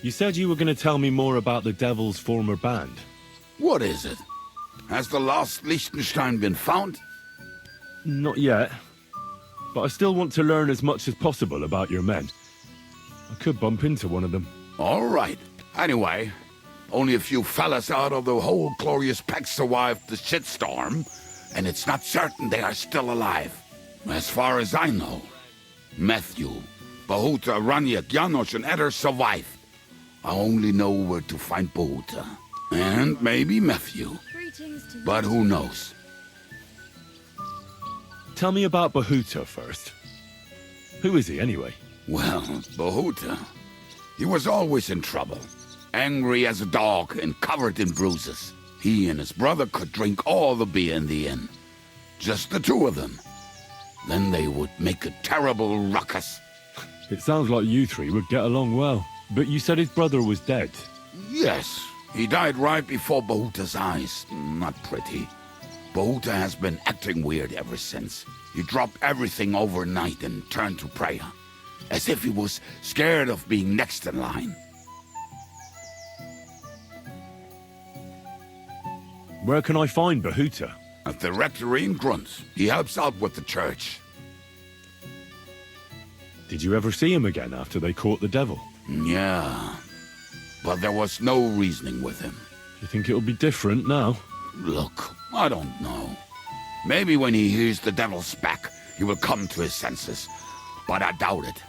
You said you were going to tell me more about the Devil's former band. What is it? Has the lost Liechtenstein been found? Not yet. But I still want to learn as much as possible about your men. I could bump into one of them. All right. Anyway, only a few fellas out of the whole glorious pack survived the shitstorm, and it's not certain they are still alive. As far as I know, Matthew, Bahuta, Raniak, Janosch, and Eder survived. I only know where to find Bahuta. And maybe Matthew. But who knows? Tell me about Bahuta first. Who is he, anyway? Well, Bahuta, he was always in trouble. Angry as a dog and covered in bruises. He and his brother could drink all the beer in the inn. Just the 2 of them. Then they would make a terrible ruckus. It sounds like you 3 would get along well. But you said his brother was dead. Yes, he died right before Bahuta's eyes. Not pretty. Bahuta has been acting weird ever since. He dropped everything overnight and turned to prayer. As if he was scared of being next in line. Where can I find Bahuta? At the rectory in Grunt. He helps out with the church. Did you ever see him again after they caught the devil? Yeah, but there was no reasoning with him. You think it'll be different now? Look, I don't know. Maybe when he hears the devil's back, he will come to his senses. But I doubt it.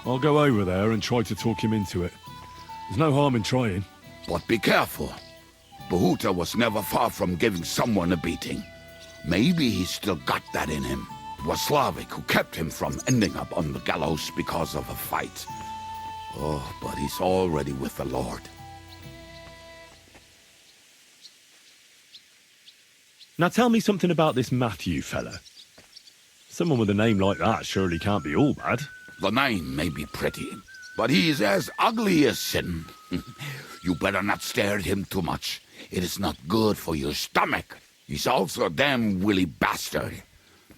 I'll go over there and try to talk him into it. There's no harm in trying. But be careful. Bahuta was never far from giving someone a beating. Maybe he's still got that in him. It was Slavic who kept him from ending up on the gallows because of a fight. Oh, but he's already with the Lord. Now tell me something about this Matthew fella. Someone with a name like that surely can't be all bad. The name may be pretty, but he's as ugly as sin. You better not stare at him too much. It is not good for your stomach. He's also a damn willy bastard.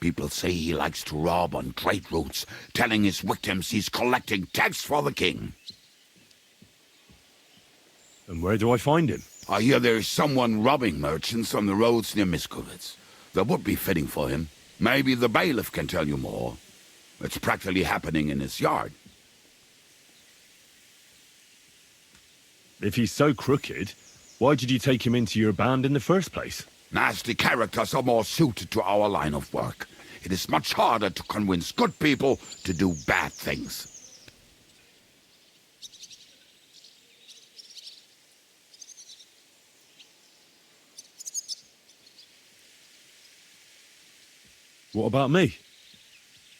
People say he likes to rob on trade routes, telling his victims he's collecting tax for the king. And where do I find him? I hear there's someone robbing merchants on the roads near Miskovitz. That would be fitting for him. Maybe the bailiff can tell you more. It's practically happening in his yard. If he's so crooked, why did you take him into your band in the first place? Nasty characters are more suited to our line of work. It is much harder to convince good people to do bad things. What about me?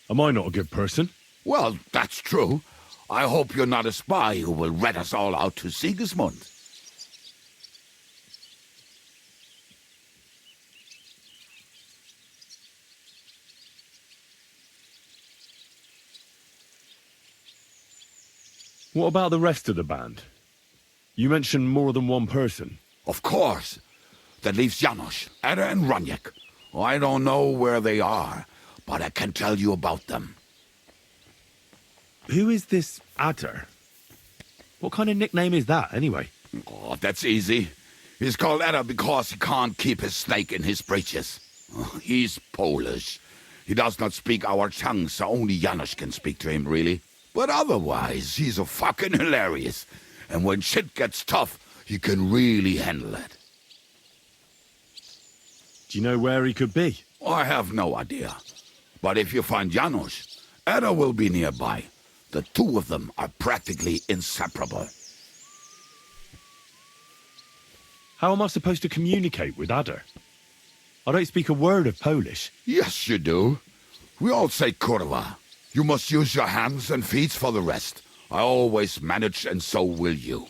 Am I not a good person? Well, that's true. I hope you're not a spy who will rat us all out to Sigizmund. What about the rest of the band? You mentioned more than one person. Of course. That leaves Janos, Ada and Raniek. I don't know where they are, but I can tell you about them. Who is this Adder? What kind of nickname is that, anyway? Oh, that's easy. He's called Ada because he can't keep his snake in his breeches. Oh, he's Polish. He does not speak our tongue, so only Janos can speak to him, really. But otherwise, he's a fucking hilarious. And when shit gets tough, he can really handle it. Do you know where he could be? I have no idea. But if you find Janos, Ada will be nearby. The two of them are practically inseparable. How am I supposed to communicate with Adder? I don't speak a word of Polish. Yes, you do. We all say kurwa. You must use your hands and feet for the rest. I always manage, and so will you.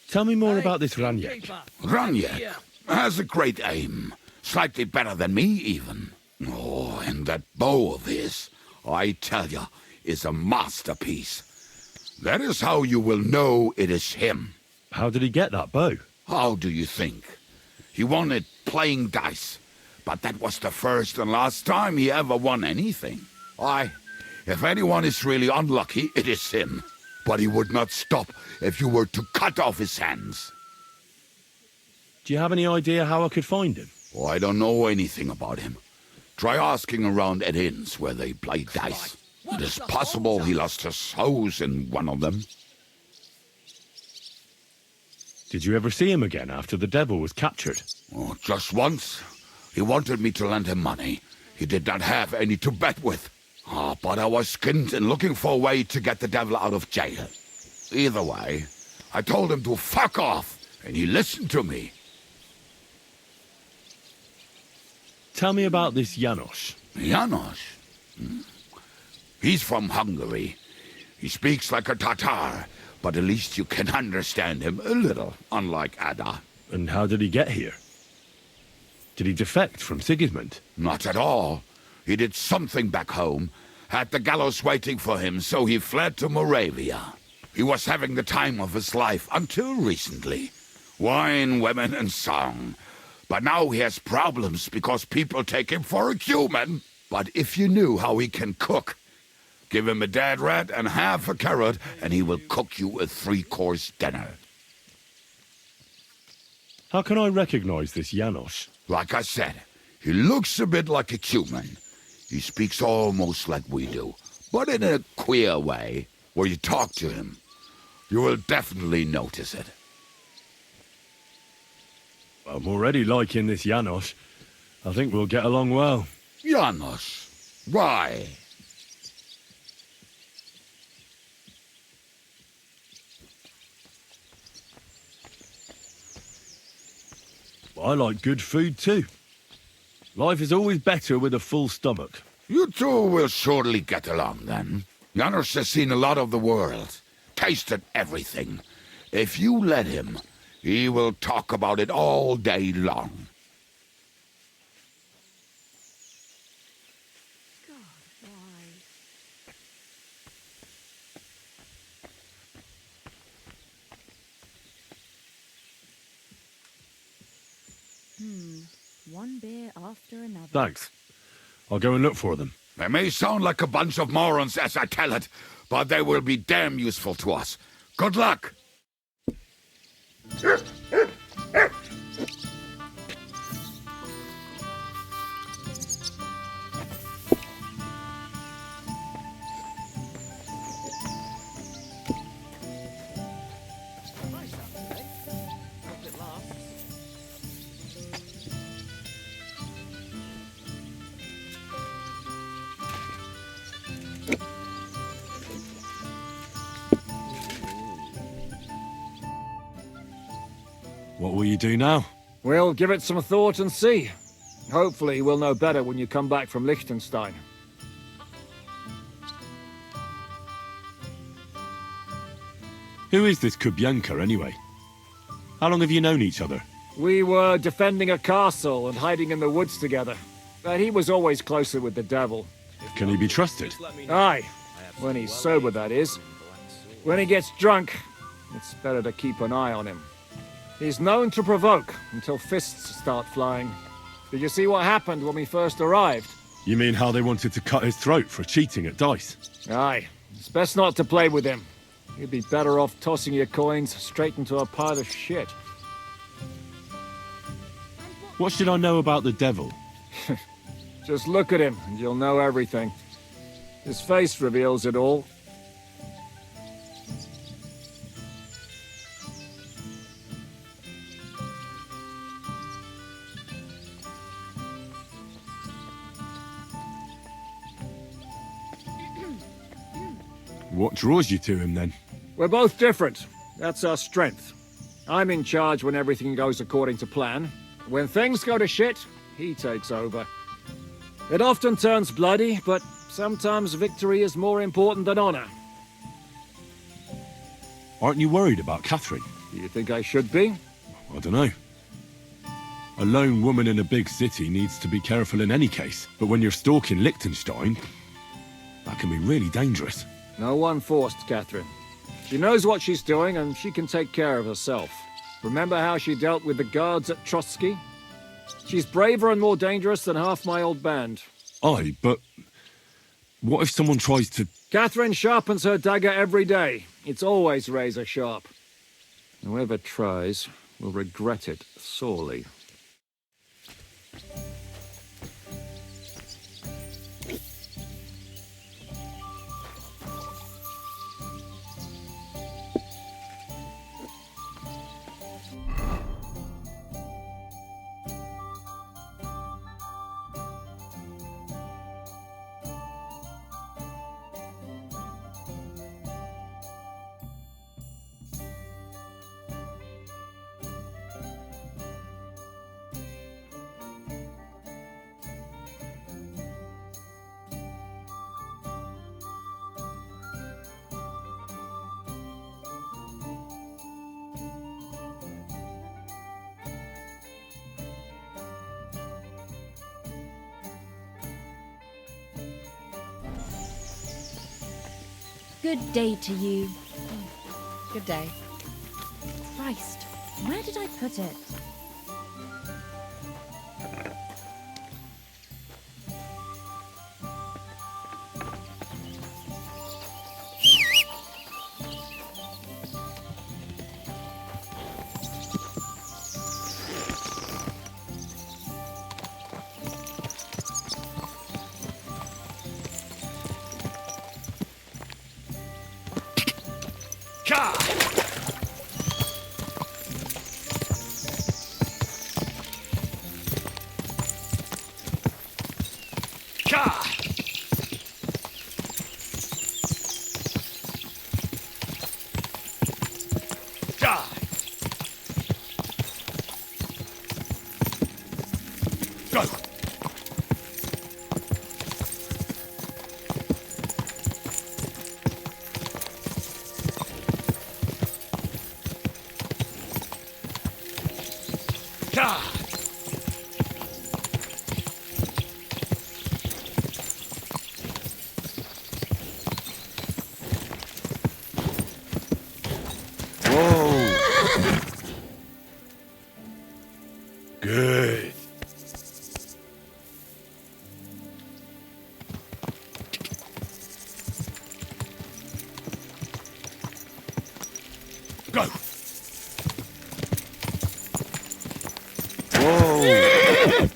Tell me more about this Raniek. Raniek has a great aim. Slightly better than me, even. Oh, and that bow of his, I tell ya, is a masterpiece. That is how you will know it is him. How did he get that bow? How do you think? He won it playing dice. But that was the first and last time he ever won anything. If anyone is really unlucky, it is him. But he would not stop if you were to cut off his hands. Do you have any idea how I could find him? Oh, I don't know anything about him. Try asking around at inns where they play dice. It is possible he lost his hose in one of them. Did you ever see him again after the devil was captured? Oh, just once. He wanted me to lend him money. He did not have any to bet with. But I was skinned and looking for a way to get the devil out of jail. Either way, I told him to fuck off, and he listened to me. Tell me about this Janos. Janos? He's from Hungary. He speaks like a Tatar, but at least you can understand him a little, unlike Ada. And how did he get here? Did he defect from Sigismund? Not at all. He did something back home, had the gallows waiting for him, so he fled to Moravia. He was having the time of his life until recently. Wine, women, and song. But now he has problems because people take him for a human. But if you knew how he can cook, give him a dead rat and half a carrot, and he will cook you a 3-course dinner. How can I recognize this Janos? Like I said, he looks a bit like a human. He speaks almost like we do, but in a queer way, where you talk to him. You will definitely notice it. I'm already liking this Janos. I think we'll get along well. Janos? Why? I like good food too. Life is always better with a full stomach. You two will surely get along then. Janos has seen a lot of the world, tasted everything. If you let him, he will talk about it all day long. One beer after another. Thanks. I'll go and look for them. They may sound like a bunch of morons as I tell it, but they will be damn useful to us. Good luck! What will you do now? We'll give it some thought and see. Hopefully we'll know better when you come back from Liechtenstein. Who is this Kubyanka, anyway? How long have you known each other? We were defending a castle and hiding in the woods together. But he was always closer with the devil. Can he be trusted? Aye. When he's sober, that is. When he gets drunk, it's better to keep an eye on him. He's known to provoke until fists start flying. Did you see what happened when we first arrived? You mean how they wanted to cut his throat for cheating at dice? Aye. It's best not to play with him. You'd be better off tossing your coins straight into a pile of shit. What should I know about the devil? Just look at him and you'll know everything. His face reveals it all. What draws you to him, then? We're both different. That's our strength. I'm in charge when everything goes according to plan. When things go to shit, he takes over. It often turns bloody, but sometimes victory is more important than honor. Aren't you worried about Catherine? Do you think I should be? I don't know. A lone woman in a big city needs to be careful in any case. But when you're stalking Liechtenstein, that can be really dangerous. No one forced Catherine. She knows what she's doing and she can take care of herself. Remember how she dealt with the guards at Trotsky? She's braver and more dangerous than half my old band. Aye, but what if someone tries to... Catherine sharpens her dagger every day. It's always razor sharp. Whoever tries will regret it sorely. Good day to you. Good day. Christ, where did I put it? Good. Go. Whoa.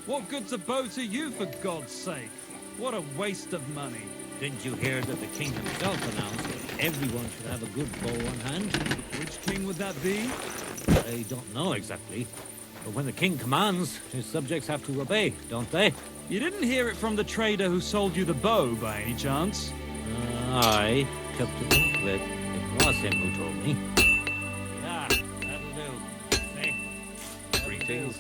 What good's a bow to you, for God's sake? What a waste of money. Didn't you hear that the king himself announced that everyone should have a good bow on hand? Which king would that be? I don't know exactly. But when the king commands, his subjects have to obey, don't they? You didn't hear it from the trader who sold you the bow, by any chance? I come to think of it, it was him who told me. Yeah, that'll do. Hey, Greetings.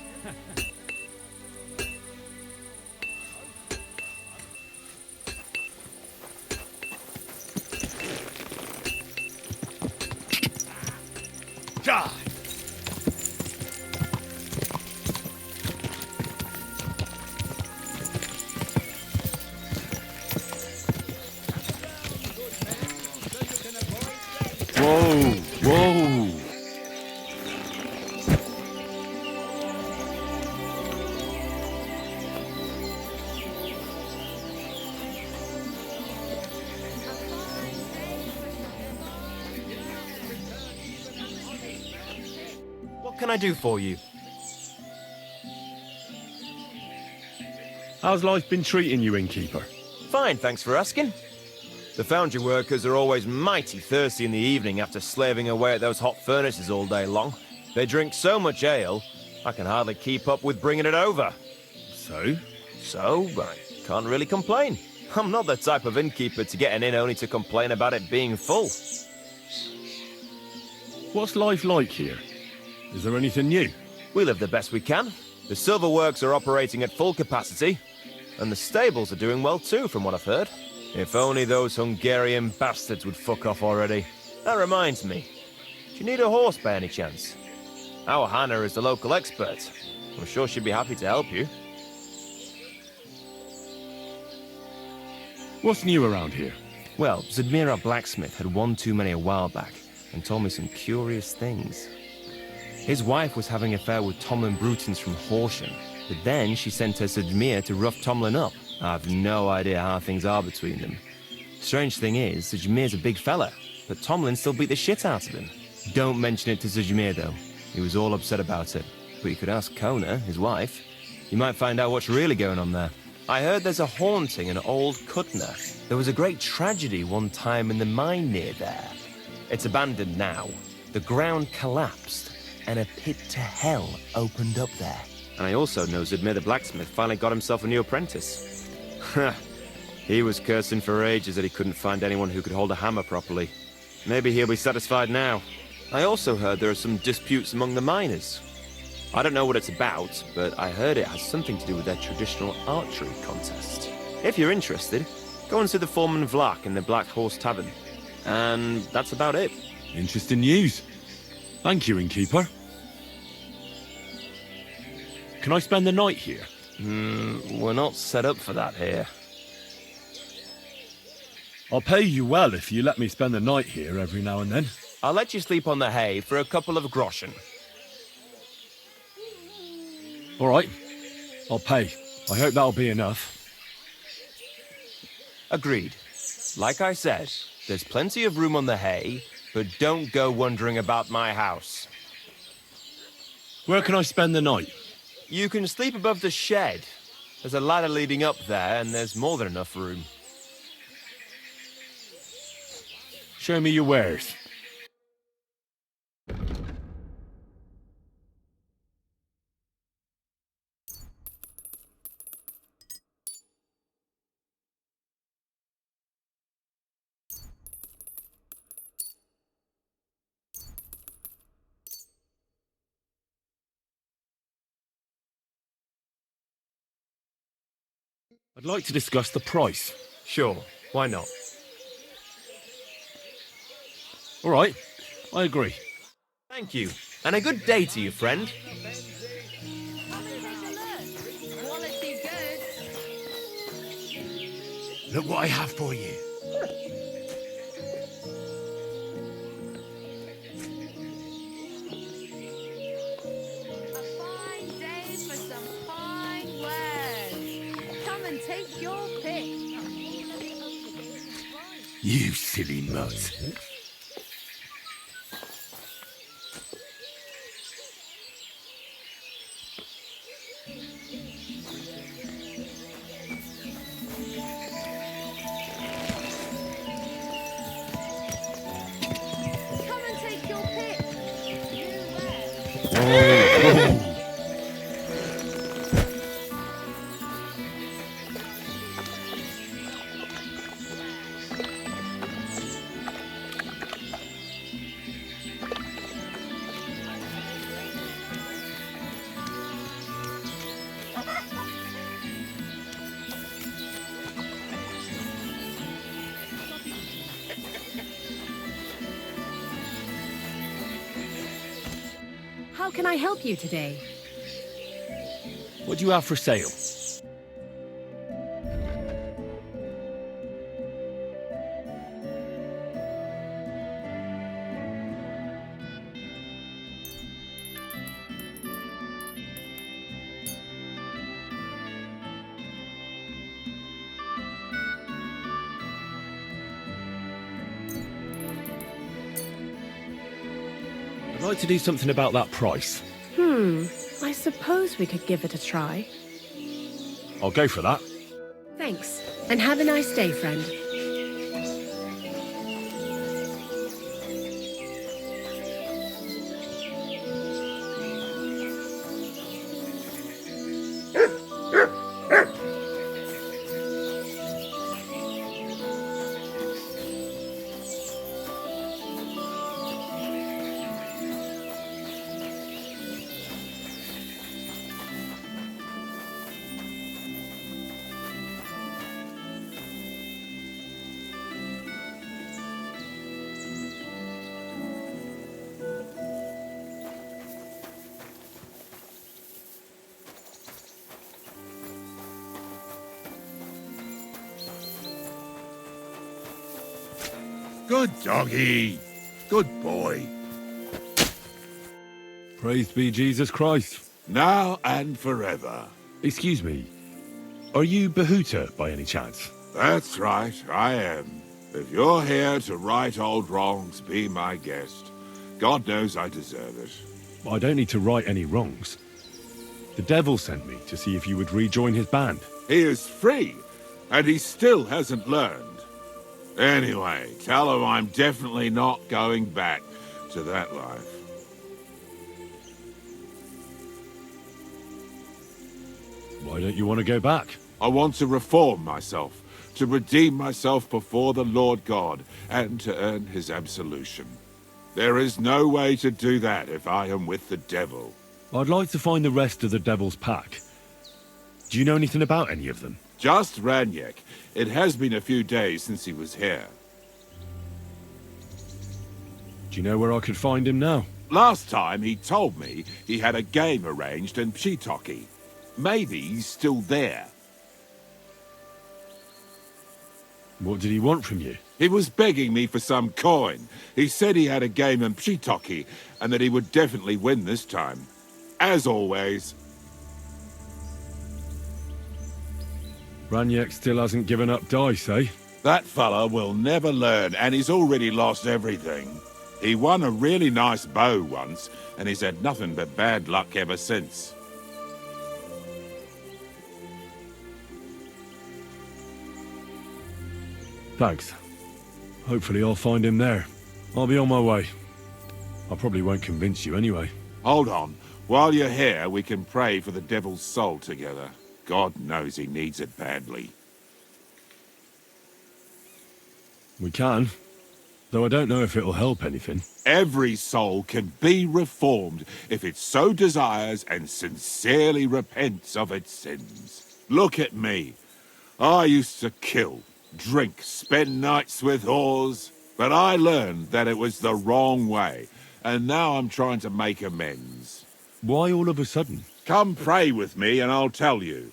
Die! Whoa, whoa. What can I do for you? How's life been treating you, innkeeper? Fine, thanks for asking. The foundry workers are always mighty thirsty in the evening after slaving away at those hot furnaces all day long. They drink so much ale, I can hardly keep up with bringing it over. So? So, I can't really complain. I'm not the type of innkeeper to get an inn only to complain about it being full. What's life like here? Is there anything new? We live the best we can. The silver works are operating at full capacity, and the stables are doing well too, from what I've heard. If only those Hungarian bastards would fuck off already. That reminds me. Do you need a horse by any chance? Our Hannah is the local expert. I'm sure she'd be happy to help you. What's new around here? Well, Zadmir, our blacksmith, had one too many a while back, and told me some curious things. His wife was having an affair with Tomlin Brutons from Horsham, but then she sent her Zadmir to rough Tomlin up. I've no idea how things are between them. Strange thing is, Zadmir's a big fella, but Tomlin still beat the shit out of him. Don't mention it to Zadmir, though. He was all upset about it. But you could ask Kona, his wife. You might find out what's really going on there. I heard there's a haunting in old Kutna. There was a great tragedy one time in the mine near there. It's abandoned now. The ground collapsed, and a pit to hell opened up there. And I also know Zadmir the blacksmith finally got himself a new apprentice. He was cursing for ages that he couldn't find anyone who could hold a hammer properly. Maybe he'll be satisfied now. I also heard there are some disputes among the miners. I don't know what it's about, but I heard it has something to do with their traditional archery contest. If you're interested, go and see the foreman Vlak in the Black Horse Tavern. And that's about it. Interesting news. Thank you, innkeeper. Can I spend the night here? We're not set up for that here. I'll pay you well if you let me spend the night here every now and then. I'll let you sleep on the hay for a couple of groschen. All right. I'll pay. I hope that'll be enough. Agreed. Like I said, there's plenty of room on the hay, but don't go wondering about my house. Where can I spend the night? You can sleep above the shed. There's a ladder leading up there, and there's more than enough room. Show me your wares. I'd like to discuss the price. Sure, why not? All right, I agree. Thank you. And a good day to you, friend. Look what I have for you. Take your pick. You silly mutt. Come and take your pick. How can I help you today? What do you have for sale? I'd like to do something about that price. I suppose we could give it a try. I'll go for that. Thanks, and have a nice day, friend. Good doggy. Good boy. Praised be Jesus Christ. Now and forever. Excuse me. Are you Bahuta by any chance? That's right, I am. If you're here to right old wrongs, be my guest. God knows I deserve it. I don't need to right any wrongs. The devil sent me to see if you would rejoin his band. He is free, and he still hasn't learned. Anyway, tell him I'm definitely not going back to that life. Why don't you want to go back? I want to reform myself, to redeem myself before the Lord God, and to earn his absolution. There is no way to do that if I am with the devil. I'd like to find the rest of the devil's pack. Do you know anything about any of them? Just Ranyek. It has been a few days since he was here. Do you know where I could find him now? Last time he told me he had a game arranged in Pshitoki. Maybe he's still there. What did he want from you? He was begging me for some coin. He said he had a game in Pshitoki and that he would definitely win this time. As always. Ranyek still hasn't given up dice, eh? That fella will never learn, and he's already lost everything. He won a really nice bow once, and he's had nothing but bad luck ever since. Thanks. Hopefully I'll find him there. I'll be on my way. I probably won't convince you anyway. Hold on. While you're here, we can pray for the devil's soul together. God knows he needs it badly. We can, though I don't know if it'll help anything. Every soul can be reformed if it so desires and sincerely repents of its sins. Look at me. I used to kill, drink, spend nights with whores. But I learned that it was the wrong way, and now I'm trying to make amends. Why all of a sudden? Come pray with me and I'll tell you.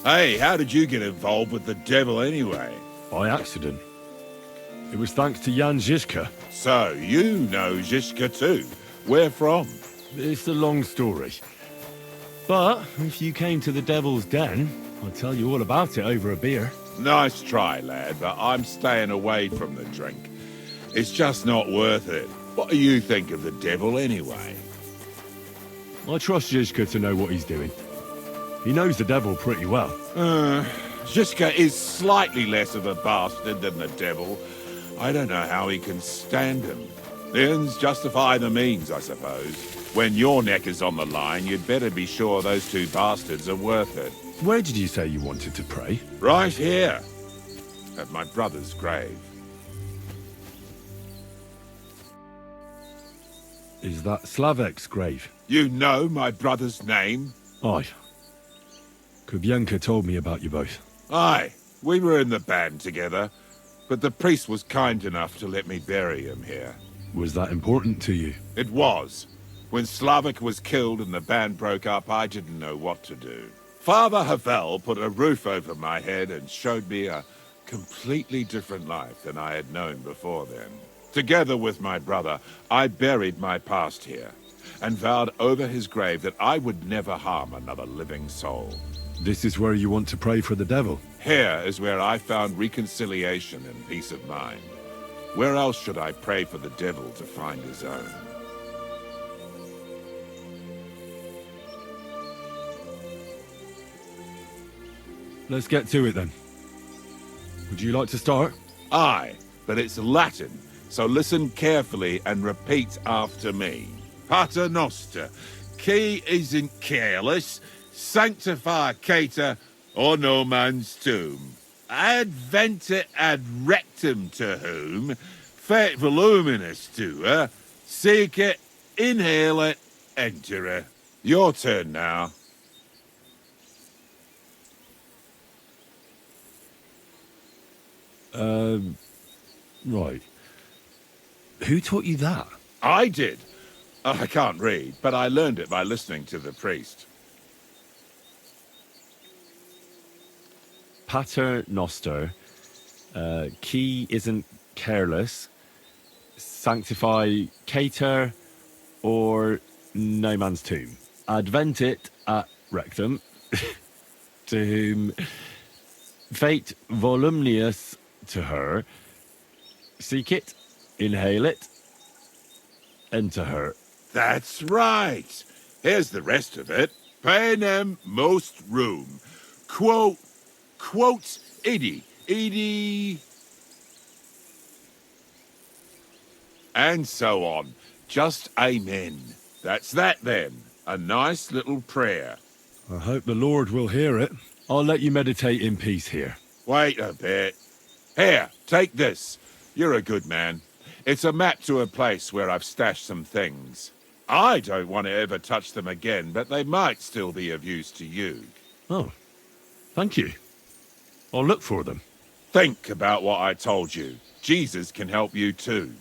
Hey, how did you get involved with the devil anyway? By accident. It was thanks to Jan Žižka. So, you know Žižka too. Where from? It's a long story. But if you came to the Devil's Den, I'll tell you all about it over a beer. Nice try, lad, but I'm staying away from the drink. It's just not worth it. What do you think of the devil anyway? I trust Žižka to know what he's doing. He knows the devil pretty well. Žižka is slightly less of a bastard than the devil. I don't know how he can stand him. The ends justify the means, I suppose. When your neck is on the line, you'd better be sure those two bastards are worth it. Where did you say you wanted to pray? Right here, at my brother's grave. Is that Slavek's grave? You know my brother's name? Aye. Kubyenka told me about you both. Aye, we were in the band together, but the priest was kind enough to let me bury him here. Was that important to you? It was. When Slavek was killed and the band broke up, I didn't know what to do. Father Havel put a roof over my head and showed me a completely different life than I had known before then. Together with my brother, I buried my past here and vowed over his grave that I would never harm another living soul. This is where you want to pray for the devil? Here is where I found reconciliation and peace of mind. Where else should I pray for the devil to find his own? Let's get to it then. Would you like to start? Aye, but it's Latin, so listen carefully and repeat after me. Pater Noster, qui isn't careless, sanctify cater, or no man's tomb. Adventure ad rectum to whom, fet voluminous to her, seek it, inhale it, enter her. Your turn now. Right. Who taught you that? I did. I can't read, but I learned it by listening to the priest. Pater Noster, qui isn't careless, sanctify cater, or no man's tomb. Adventit at rectum, to whom fate volumnius to her, seek it, inhale it, enter her. That's right. Here's the rest of it. Panem most room. Quote idi, and so on. Just amen. That's that then. A nice little prayer. I hope the Lord will hear it. I'll let you meditate in peace here. Wait a bit. Here, take this. You're a good man. It's a map to a place where I've stashed some things. I don't want to ever touch them again, but they might still be of use to you. Oh, thank you. I'll look for them. Think about what I told you. Jesus can help you too.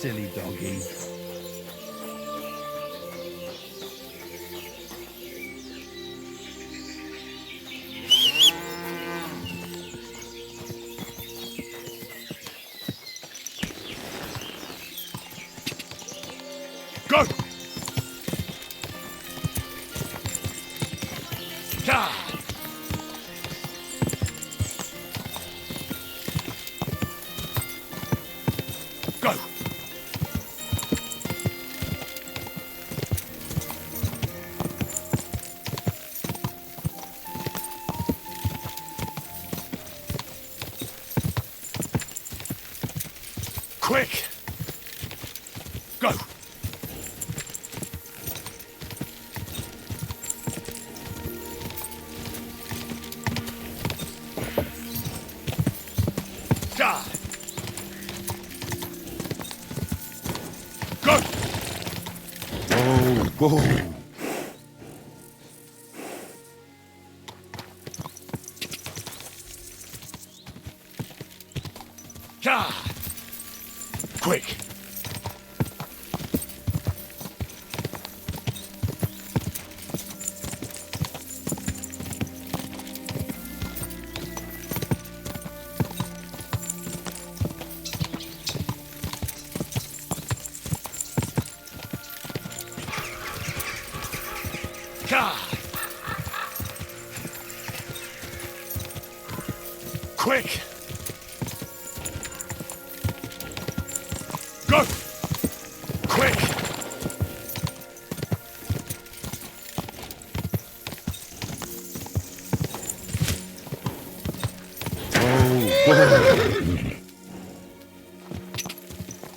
silly doggy. Go! Yeah! Go! Quick! Go! Die! Go! Whoa, whoa. Yeah! Quick! Yeah! Quick! Go! Quick!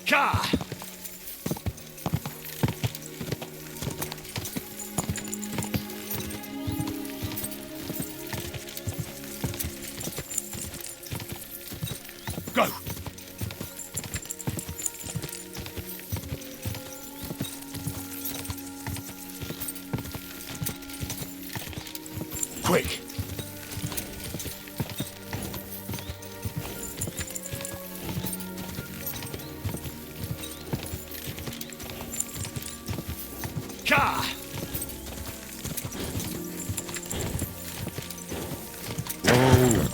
Ka! Go! Quick! Ka!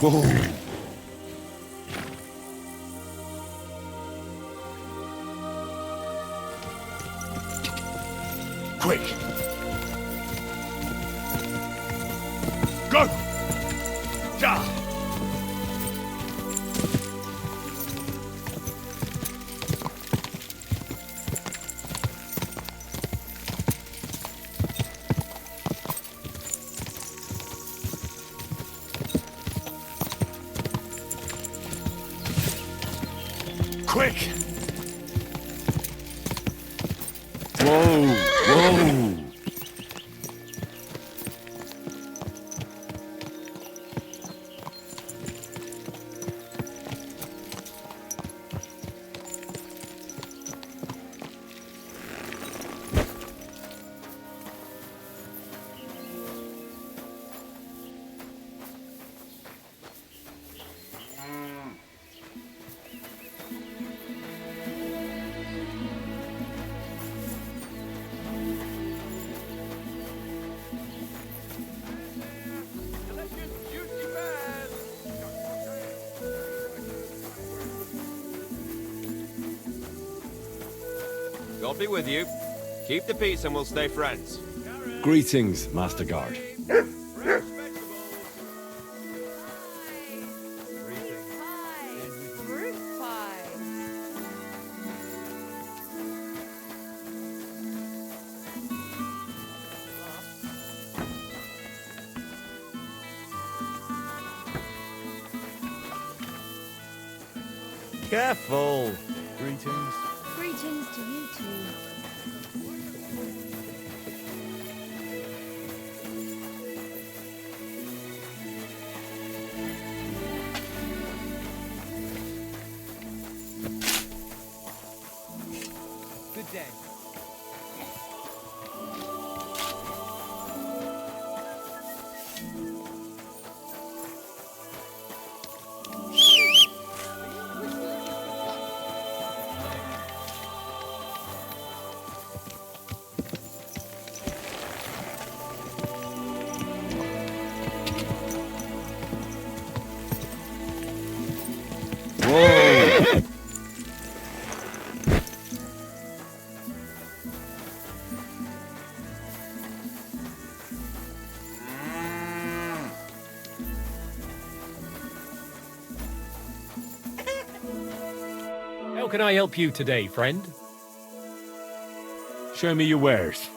Whoa, whoa. Quick! Go! Ja! Quick! Whoa, whoa. God be with you. Keep the peace and we'll stay friends. Greetings, Master Guard. Careful. Greetings. Greetings to you too. Good day. can I help you today, friend? Show me your wares.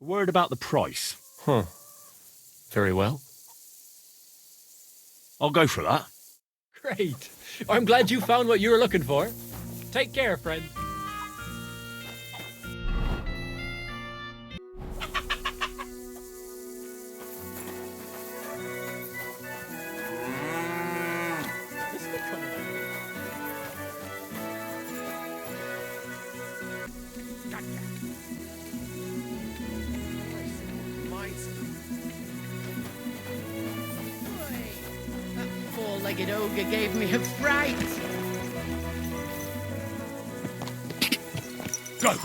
A word about the price. Huh. Very well. I'll go for that. Great. I'm glad you found what you were looking for. Take care, friend. Four-legged ogre gave me a fright. Go!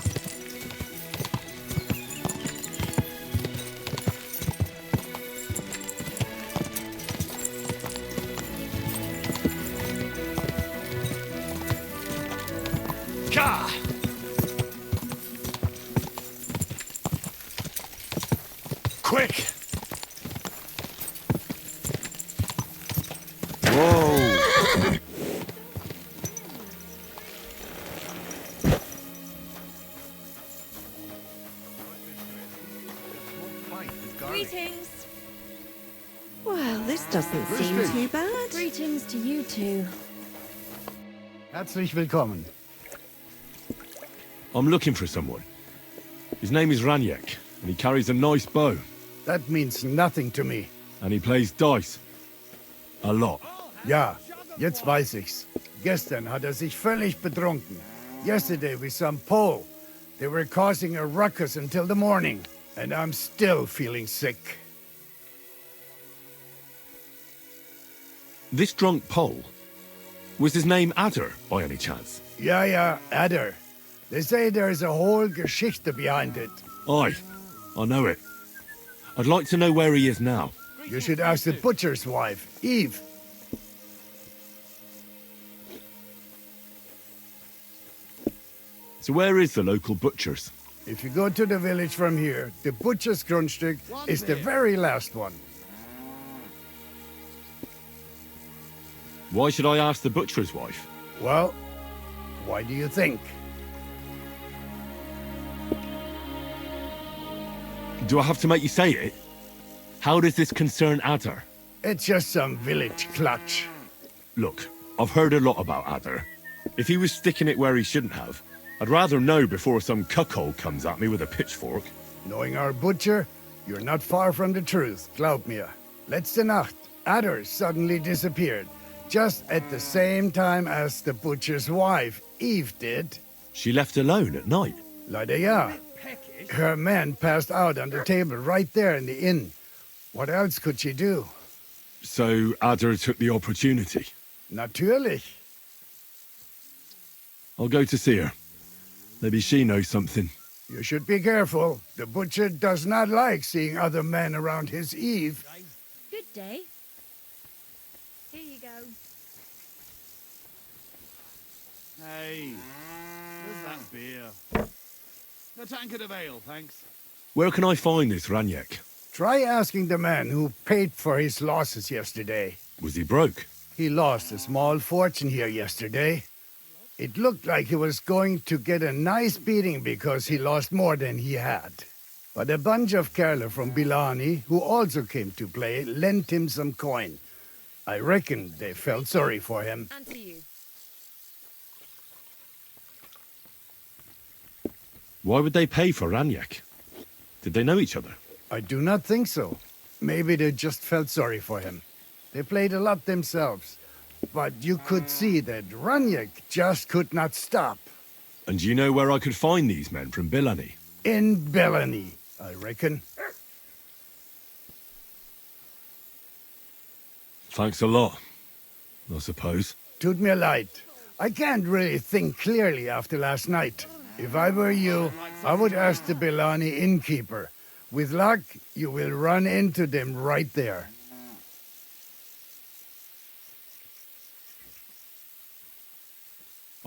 Ka! Quick! Greetings. Well, this doesn't seem too bad. Greetings to you two. Herzlich willkommen. I'm looking for someone. His name is Raniek, and he carries a nice bow. That means nothing to me. And he plays dice. A lot. Ja, jetzt weiß ich's. Gestern hat sich völlig betrunken. Yesterday with some Pole. They were causing a ruckus until the morning. And I'm still feeling sick. This drunk Pole, was his name Adder, by any chance? Ja, Adder. They say there's a whole Geschichte behind it. Aye, I know it. I'd like to know where he is now. You should ask the butcher's wife, Eve. So where is the local butcher's? If you go to the village from here, the butcher's Grundstück is the very last one. Why should I ask the butcher's wife? Well, why do you think? Do I have to make you say it? How does this concern Adder? It's just some village clutch. Look, I've heard a lot about Adder. If he was sticking it where he shouldn't have, I'd rather know before some cuckold comes at me with a pitchfork. Knowing our butcher, you're not far from the truth, glaub mir. Letzte Nacht, Adder suddenly disappeared, just at the same time as the butcher's wife, Eve, did. She left alone at night? Leider ja. Her man passed out on the table right there in the inn. What else could she do? So Adder took the opportunity? Natürlich. I'll go to see her. Maybe she knows something. You should be careful. The butcher does not like seeing other men around his Eve. Good day. Here you go. Hey, where's that beer? A tankard of ale, thanks. Where can I find this Ranyek? Try asking the man who paid for his losses yesterday. Was he broke? He lost a small fortune here yesterday. It looked like he was going to get a nice beating because he lost more than he had. But a bunch of Kerala from Bilani, who also came to play, lent him some coin. I reckon they felt sorry for him. And to you. Why would they pay for Ranyek? Did they know each other? I do not think so. Maybe they just felt sorry for him. They played a lot themselves. But you could see that Ranyek just could not stop. And do you know where I could find these men from Bilani? In Bilani, I reckon. Thanks a lot, I suppose. Tut mir leid. I can't really think clearly after last night. If I were you, I would ask the Bilani innkeeper. With luck, you will run into them right there.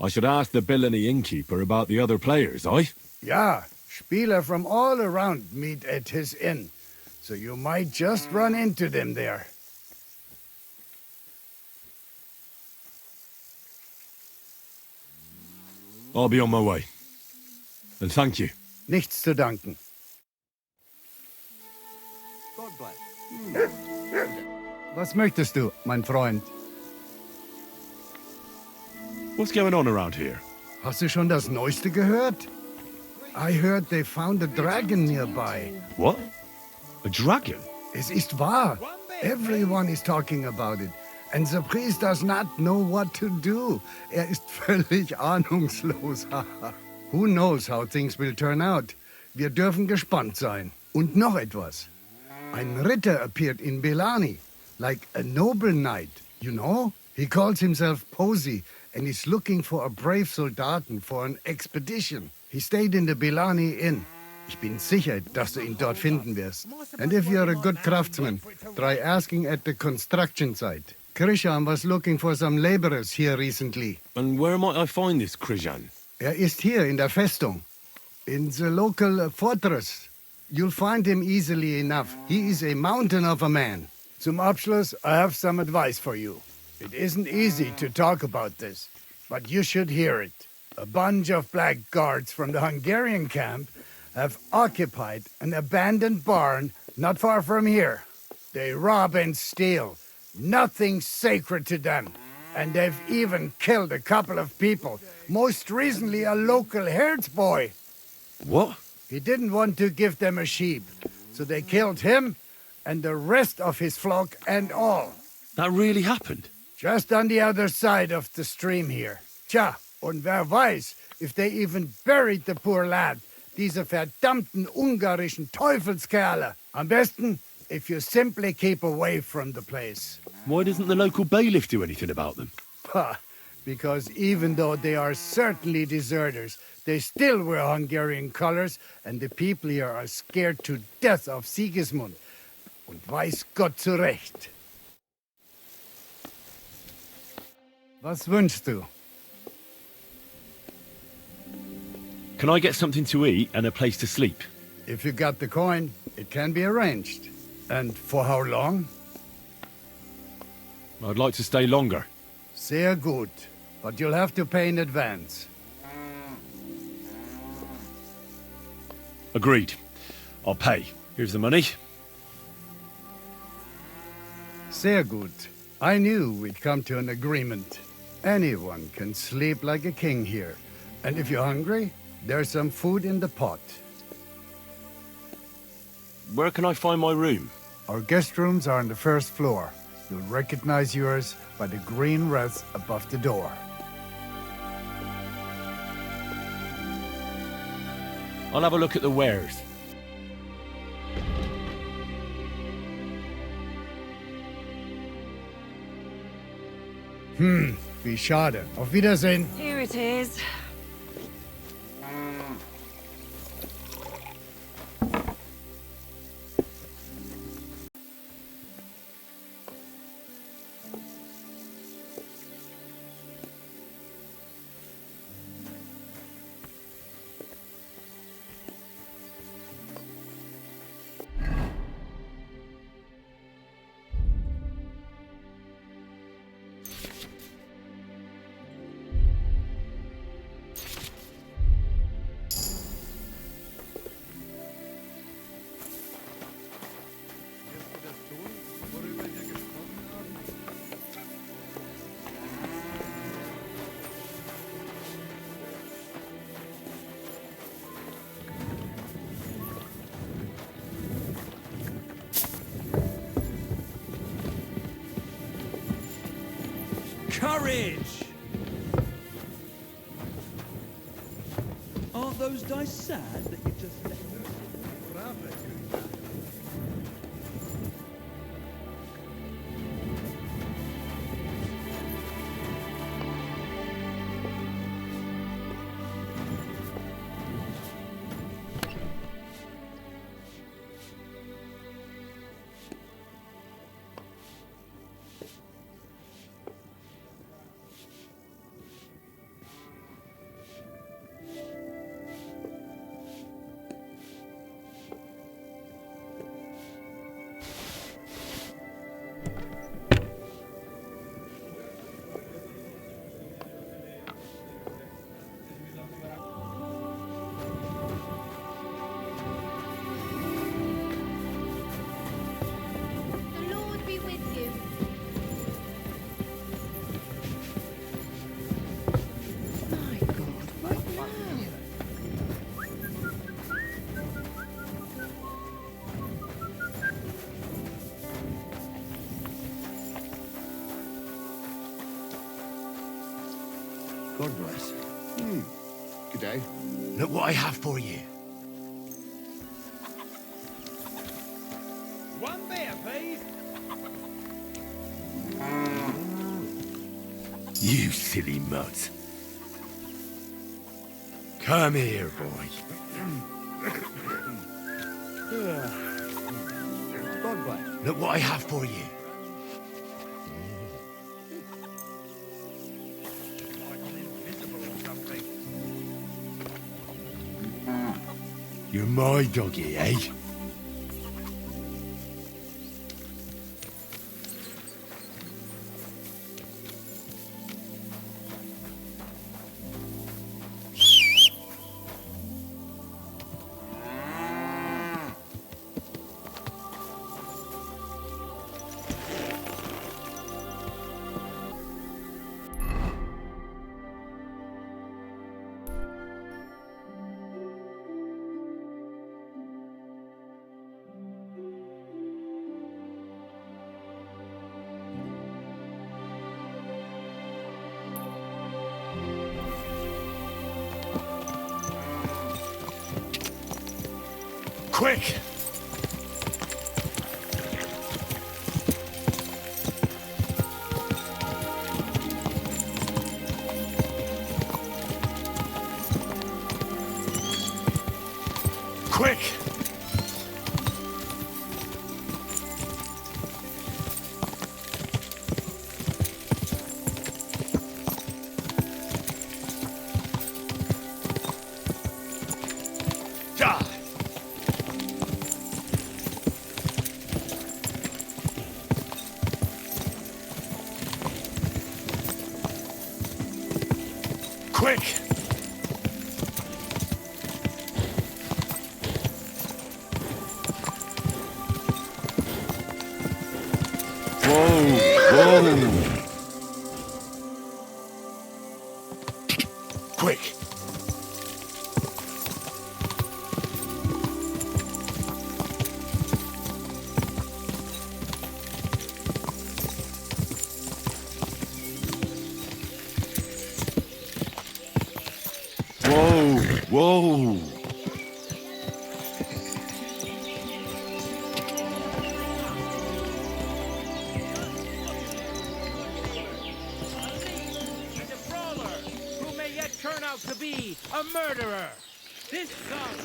I should ask the Bilani innkeeper about the other players, aye? Yeah, Spieler from all around meet at his inn, so you might just run into them there. I'll be on my way. And thank you. Nichts zu danken. Was möchtest du, mein Freund? What's going on around here? Hast du schon das Neueste gehört? I heard they found a dragon nearby. What? A dragon? Es ist wahr. Everyone is talking about it. And the priest does not know what to do. Ist völlig ahnungslos. Who knows how things will turn out? Wir dürfen gespannt sein. Und noch etwas. Ein Ritter appeared in Bilani, like a noble knight, you know? He calls himself Posey, and is looking for a brave Soldaten for an expedition. He stayed in the Bilani Inn. Ich bin sicher, dass du ihn dort finden wirst. And if you're a good craftsman, try asking at the construction site. Krishan was looking for some laborers here recently. And where might I find this Krishan? Ist hier in der Festung. In the local fortress. You'll find him easily enough. He is a mountain of a man. Zum Abschluss, I have some advice for you. It isn't easy to talk about this, but you should hear it. A bunch of black guards from the Hungarian camp have occupied an abandoned barn not far from here. They rob and steal. Nothing sacred to them. And they've even killed a couple of people, most recently a local herdsboy. What? He didn't want to give them a sheep, so they killed him and the rest of his flock and all. That really happened? Just on the other side of the stream here. Tja, und wer weiß, if they even buried the poor lad. Diese verdammten ungarischen Teufelskerle. Am besten, if you simply keep away from the place. Why doesn't the local bailiff do anything about them? Because even though they are certainly deserters, they still wear Hungarian colors, and the people here are scared to death of Sigizmund. Und weiß Gott zu Recht. Was wünschst du? Can I get something to eat and a place to sleep? If you got the coin, it can be arranged. And for how long? I'd like to stay longer. Sehr gut. But you'll have to pay in advance. Agreed. I'll pay. Here's the money. Sehr gut. I knew we'd come to an agreement. Anyone can sleep like a king here. And if you're hungry, there's some food in the pot. Where can I find my room? Our guest rooms are on the first floor. You'll recognize yours by the green wreath above the door. I'll have a look at the wares. Wie schade. Auf Wiedersehen. Here it is. Courage! Aren't those dice sad that you just let them? God bless. Good day. Look what I have for you. One beer, please. You silly mutt. Come here, boy. God bless. Look what I have for you. You're my doggy, eh? Quick! Quick! Quick! Whoa! Quick! Whoa! To be a murderer. This son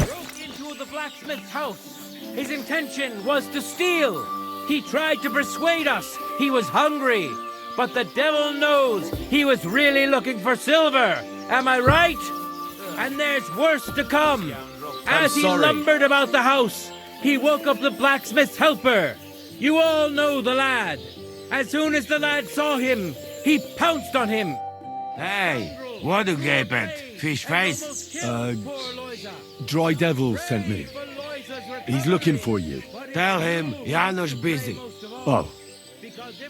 broke into the blacksmith's house. His intention was to steal. He tried to persuade us he was hungry, but the devil knows he was really looking for silver. Am I right? And there's worse to come. As he lumbered about the house, he woke up the blacksmith's helper. You all know the lad. As soon as the lad saw him, he pounced on him. Hey! What do you gape at? Fish face? Dry Devil sent me. He's looking for you. Tell him Janos busy. Oh.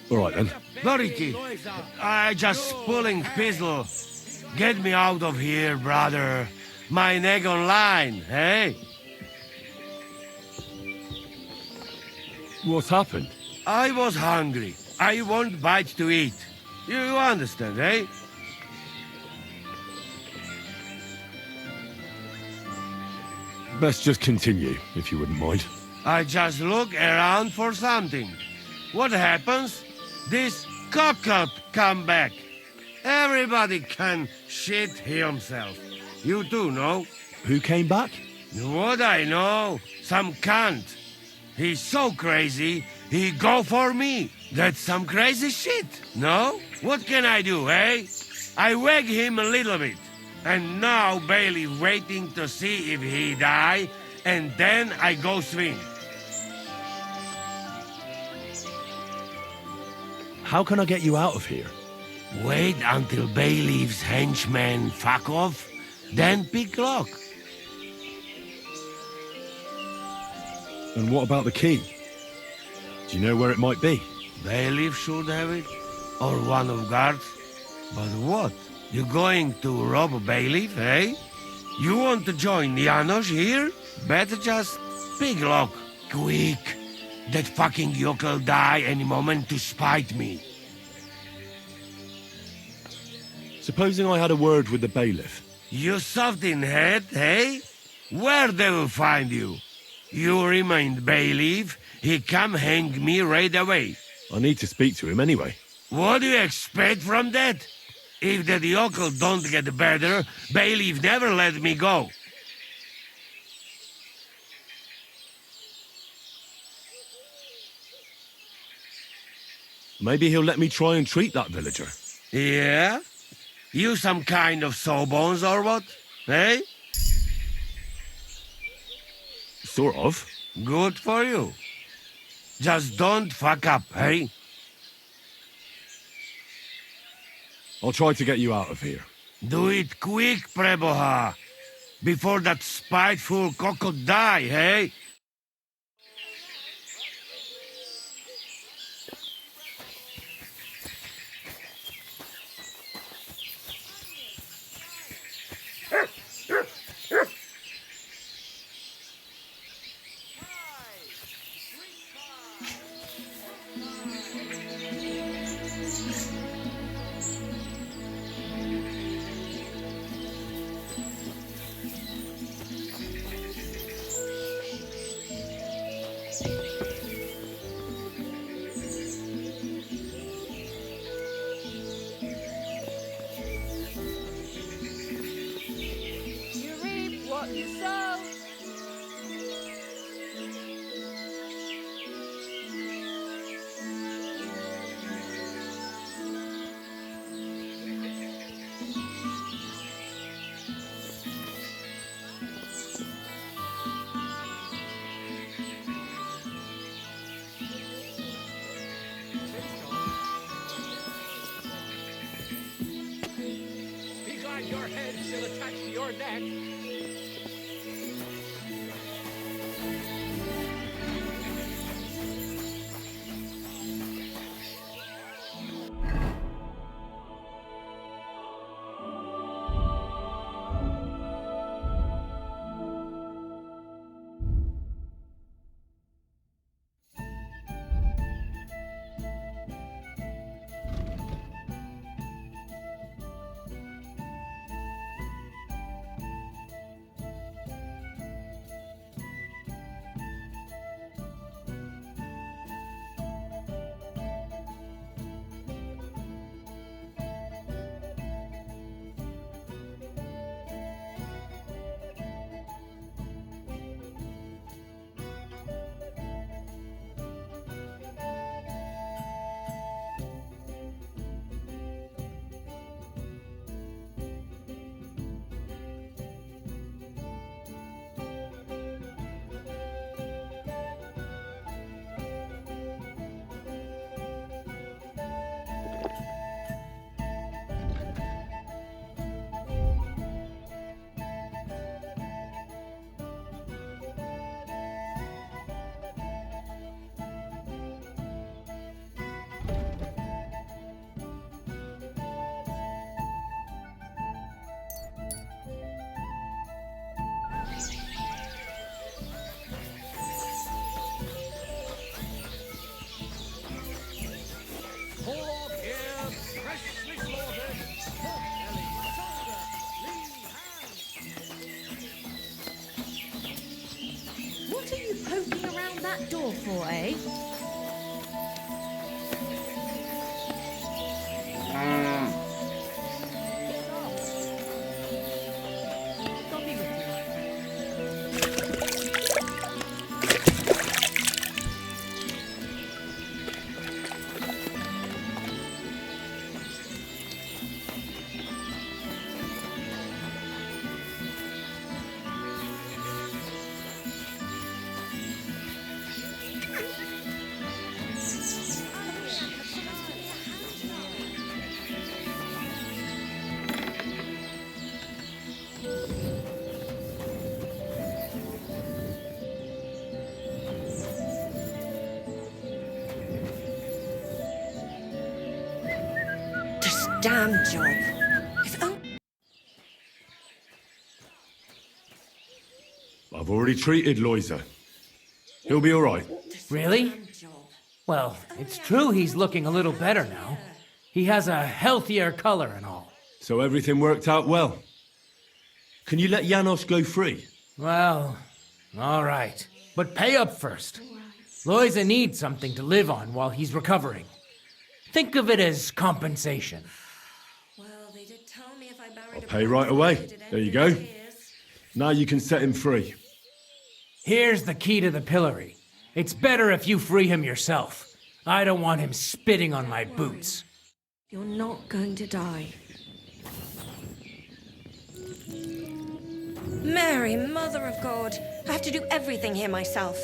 All right then. Doriki, I just pulling pizzle. Get me out of here, brother. My neck on line, hey? What's happened? I was hungry. I want bite to eat. You understand, eh? Best just continue, if you wouldn't mind. I just look around for something. What happens? This cock-up come back. Everybody can shit himself. You do know? Who came back? What I know? Some cunt. He's so crazy, he go for me. That's some crazy shit, no? What can I do, eh? I wag him a little bit. And now Bailey waiting to see if he die, and then I go swing. How can I get you out of here? Wait until Bailey's henchmen fuck off, then pick lock. And what about the key? Do you know where it might be? Bailey should have it, or one of guards. But what? You going to rob Bailey, eh? You want to join Janos here? Better just pick lock, quick. That fucking yokel die any moment to spite me. Supposing I had a word with the bailiff. You soft in head, eh? Where they will find you? You remind bailiff, he come hang me right away. I need to speak to him anyway. What do you expect from that? If that yokel don't get better, bailiff never let me go. Maybe he'll let me try and treat that villager. Yeah? You some kind of sawbones or what? Eh? Sort of. Good for you. Just don't fuck up, eh? I'll try to get you out of here. Do it quick, Preboha. Before that spiteful cockle die, eh? Your head still attached to your neck. poking around that door for, eh? Damn job. I've already treated Loiser. He'll be all right. Really? Well, it's true he's looking a little better now. He has a healthier color and all. So everything worked out well. Can you let Janos go free? Well, all right. But pay up first. Loisa needs something to live on while he's recovering. Think of it as compensation. I'll pay right away. There you go. Now you can set him free. Here's the key to the pillory. It's better if you free him yourself. I don't want him spitting on my boots. You're not going to die. Mary, Mother of God. I have to do everything here myself.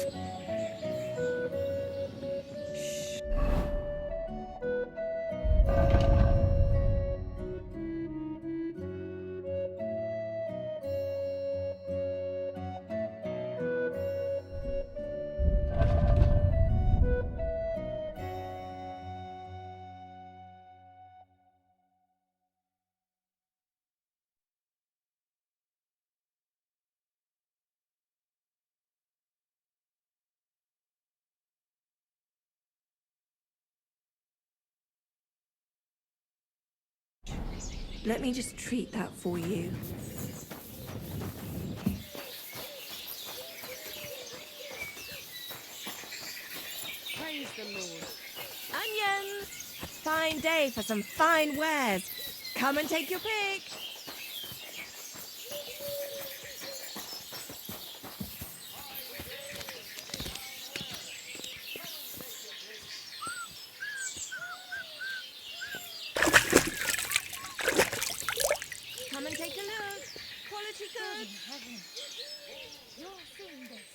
Let me just treat that for you. Praise the Lord. Onions! Fine day for some fine wares. Come and take your pick. Come and take a look. Quality good. You're seeing this.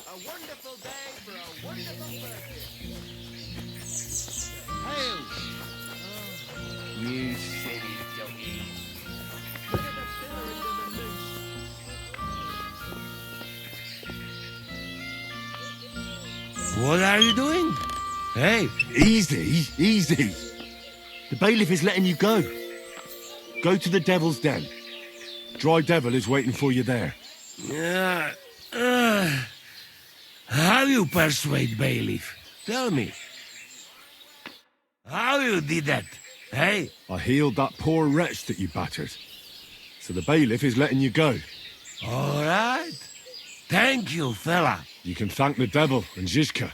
A wonderful day for a wonderful birthday. Hail! You silly doggy. What are you doing? Hey. Easy, easy. The bailiff is letting you go. Go to the Devil's Den. Dry Devil is waiting for you there. How you persuade bailiff? Tell me. How you did that? Hey? I healed that poor wretch that you battered. So the bailiff is letting you go. All right. Thank you, fella. You can thank the devil and Zizka.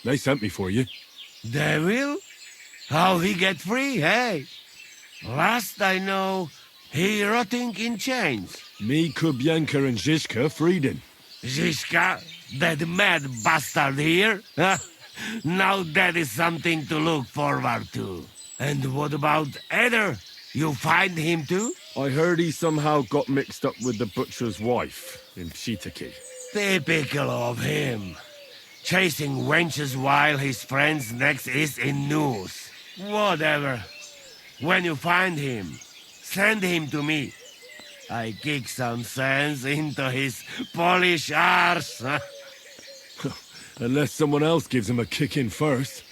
They sent me for you. Devil? How he get free, hey? Last I know, he rotting in chains. Me, Kubienka, and Zizka freed him. Zizka? That mad bastard here? Now that is something to look forward to. And what about Eder? You find him too? I heard he somehow got mixed up with the butcher's wife in Pshitaki. Typical of him. Chasing wenches while his friend's neck is in noose. Whatever. When you find him, send him to me. I kick some sense into his Polish arse. Unless someone else gives him a kick in first.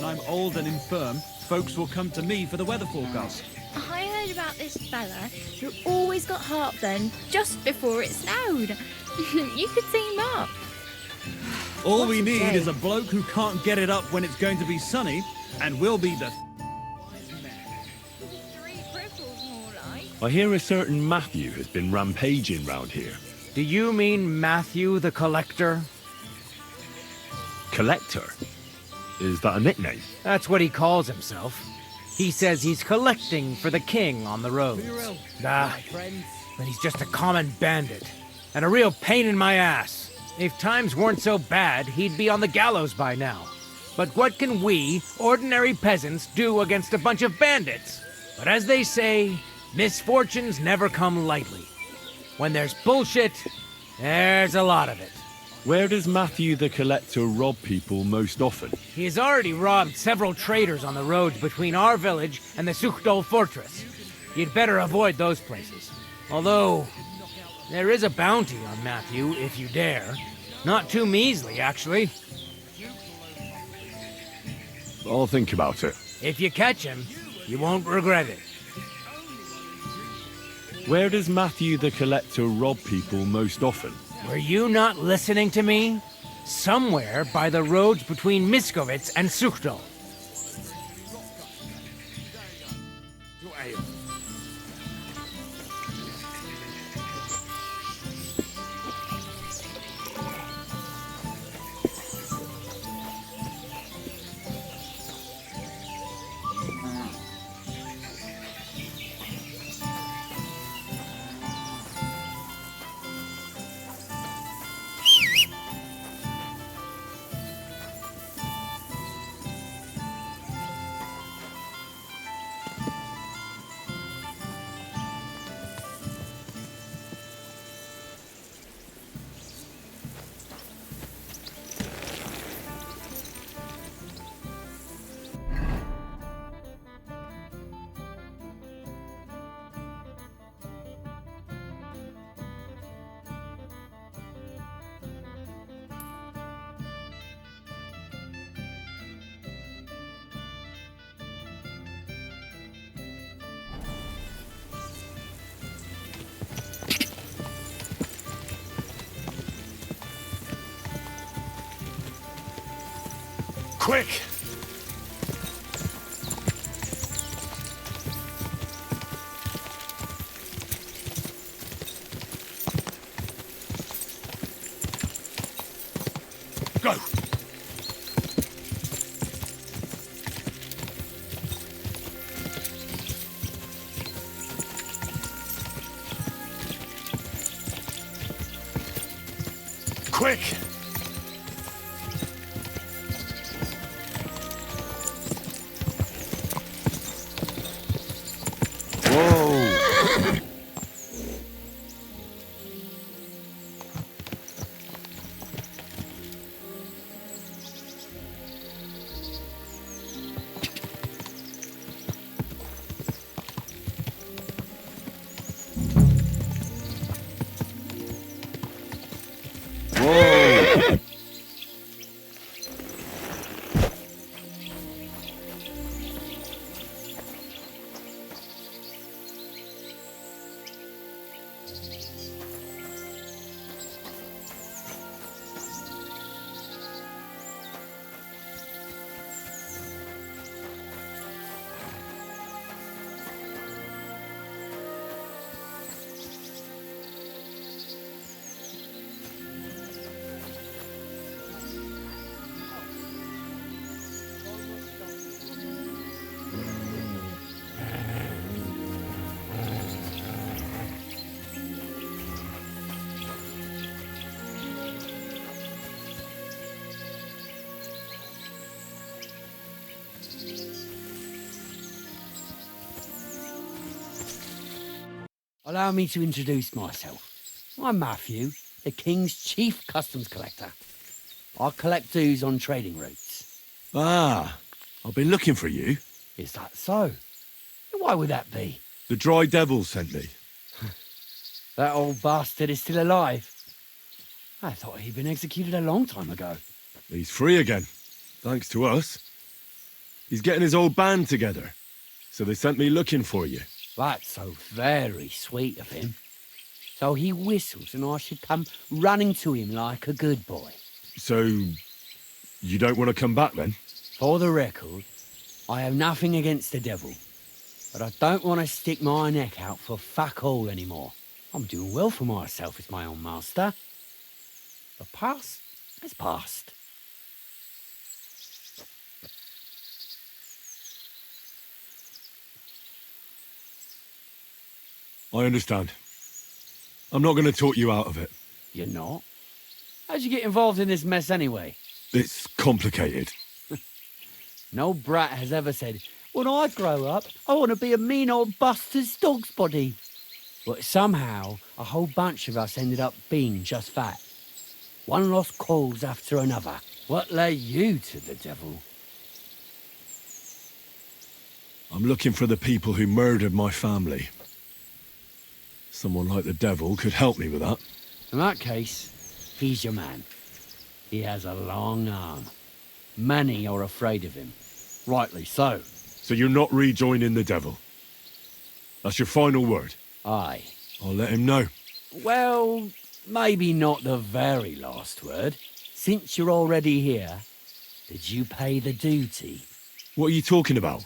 I'm old and infirm, folks will come to me for the weather forecast. I heard about this fella who always got heartburn just before it snowed. You could see him up. All What we a need day. is a bloke who can't get it up when it's going to be sunny, and we'll be the... I hear a certain Matthew has been rampaging round here. Do you mean Matthew the Collector? Collector? Is that a nickname? That's what he calls himself. He says he's collecting for the king on the roads. Nah, but he's just a common bandit. And a real pain in my ass. If times weren't so bad, he'd be on the gallows by now. But what can we, ordinary peasants, do against a bunch of bandits? But as they say, misfortunes never come lightly. When there's bullshit, there's a lot of it. Where does Matthew the Collector rob people most often? He has already robbed several traders on the roads between our village and the Suchdol fortress. You'd better avoid those places. Although, there is a bounty on Matthew, if you dare. Not too measly, actually. I'll think about it. If you catch him, you won't regret it. Where does Matthew the Collector rob people most often? Were you not listening to me? Somewhere by the roads between Miskovitz and Suchdol. Quick! Go! Quick! Allow me to introduce myself. I'm Matthew, the King's chief customs collector. I collect dues on trading routes. Ah, I've been looking for you. Is that so? Why would that be? The Dry Devil sent me. That old bastard is still alive. I thought he'd been executed a long time ago. He's free again, thanks to us. He's getting his old band together. So they sent me looking for you. That's so very sweet of him. So he whistles and I should come running to him like a good boy. So, you don't want to come back then? For the record, I have nothing against the devil. But I don't want to stick my neck out for fuck all anymore. I'm doing well for myself as my own master. The past is past. I understand. I'm not going to talk you out of it. You're not? How'd you get involved in this mess anyway? It's complicated. No brat has ever said, when I grow up, I want to be a mean old buster's dog's body. But somehow, a whole bunch of us ended up being just that. One lost cause after another. What led you to the devil? I'm looking for the people who murdered my family. Someone like the devil could help me with that. In that case, he's your man. He has a long arm. Many are afraid of him. Rightly so. So you're not rejoining the devil? That's your final word? Aye. I'll let him know. Well, maybe not the very last word. Since you're already here, did you pay the duty? What are you talking about?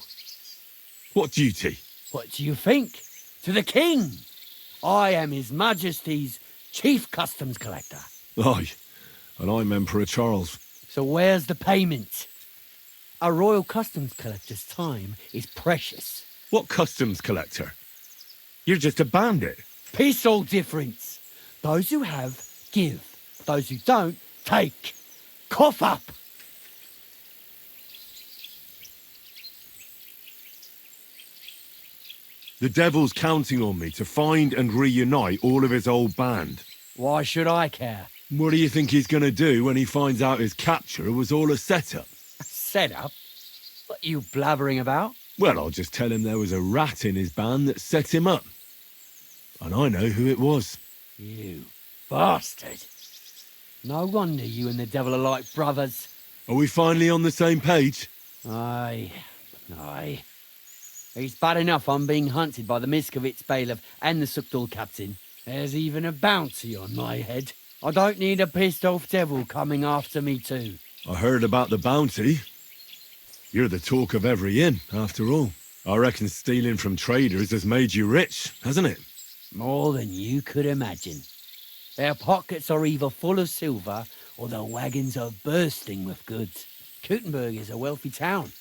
What duty? What do you think? To the king! I am His Majesty's Chief Customs Collector. Aye, and I'm Emperor Charles. So where's the payment? A royal customs collector's time is precious. What customs collector? You're just a bandit. Peace all difference. Those who have, give. Those who don't, take. Cough up! The devil's counting on me to find and reunite all of his old band. Why should I care? What do you think he's going to do when he finds out his capture was all a setup? A setup? What are you blabbering about? Well, I'll just tell him there was a rat in his band that set him up. And I know who it was. You bastard. No wonder you and the devil are like brothers. Are we finally on the same page? Aye. It's bad enough I'm being hunted by the Miskovitz bailiff and the Sukdal captain. There's even a bounty on my head. I don't need a pissed-off devil coming after me too. I heard about the bounty. You're the talk of every inn, after all. I reckon stealing from traders has made you rich, hasn't it? More than you could imagine. Their pockets are either full of silver or their wagons are bursting with goods. Kuttenberg is a wealthy town,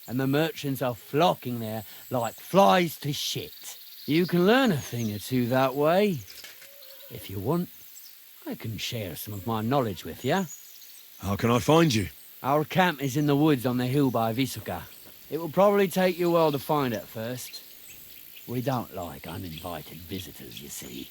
and the merchants are flocking there like flies to shit. You can learn a thing or two that way. If you want, I can share some of my knowledge with you. How can I find you? Our camp is in the woods on the hill by Visuka. It will probably take you a while to find it first. We don't like uninvited visitors, you see.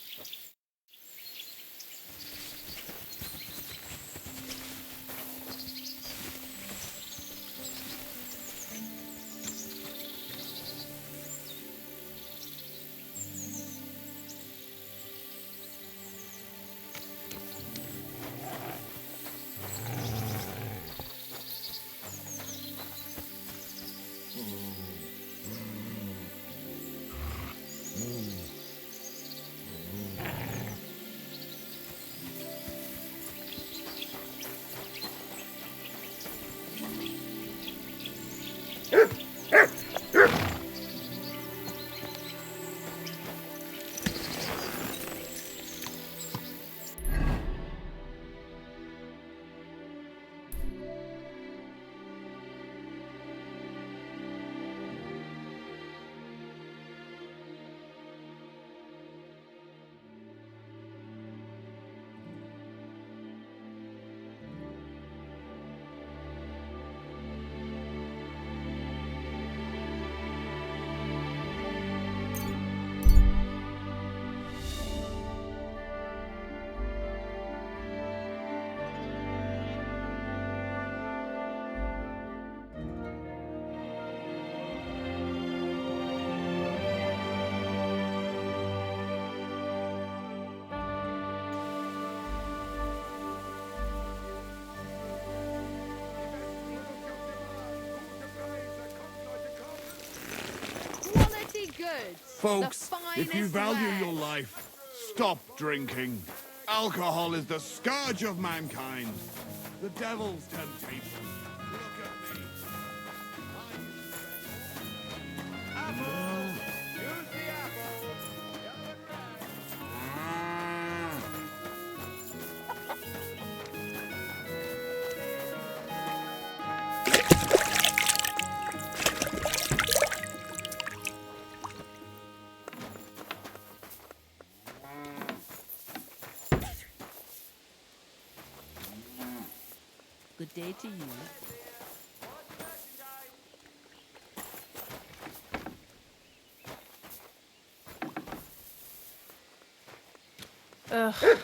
goods. Folks, if you value your life, stop drinking. Alcohol is the scourge of mankind. The devil's temptation. Look at me. Apple! Use the apple! Good day to you. Ugh.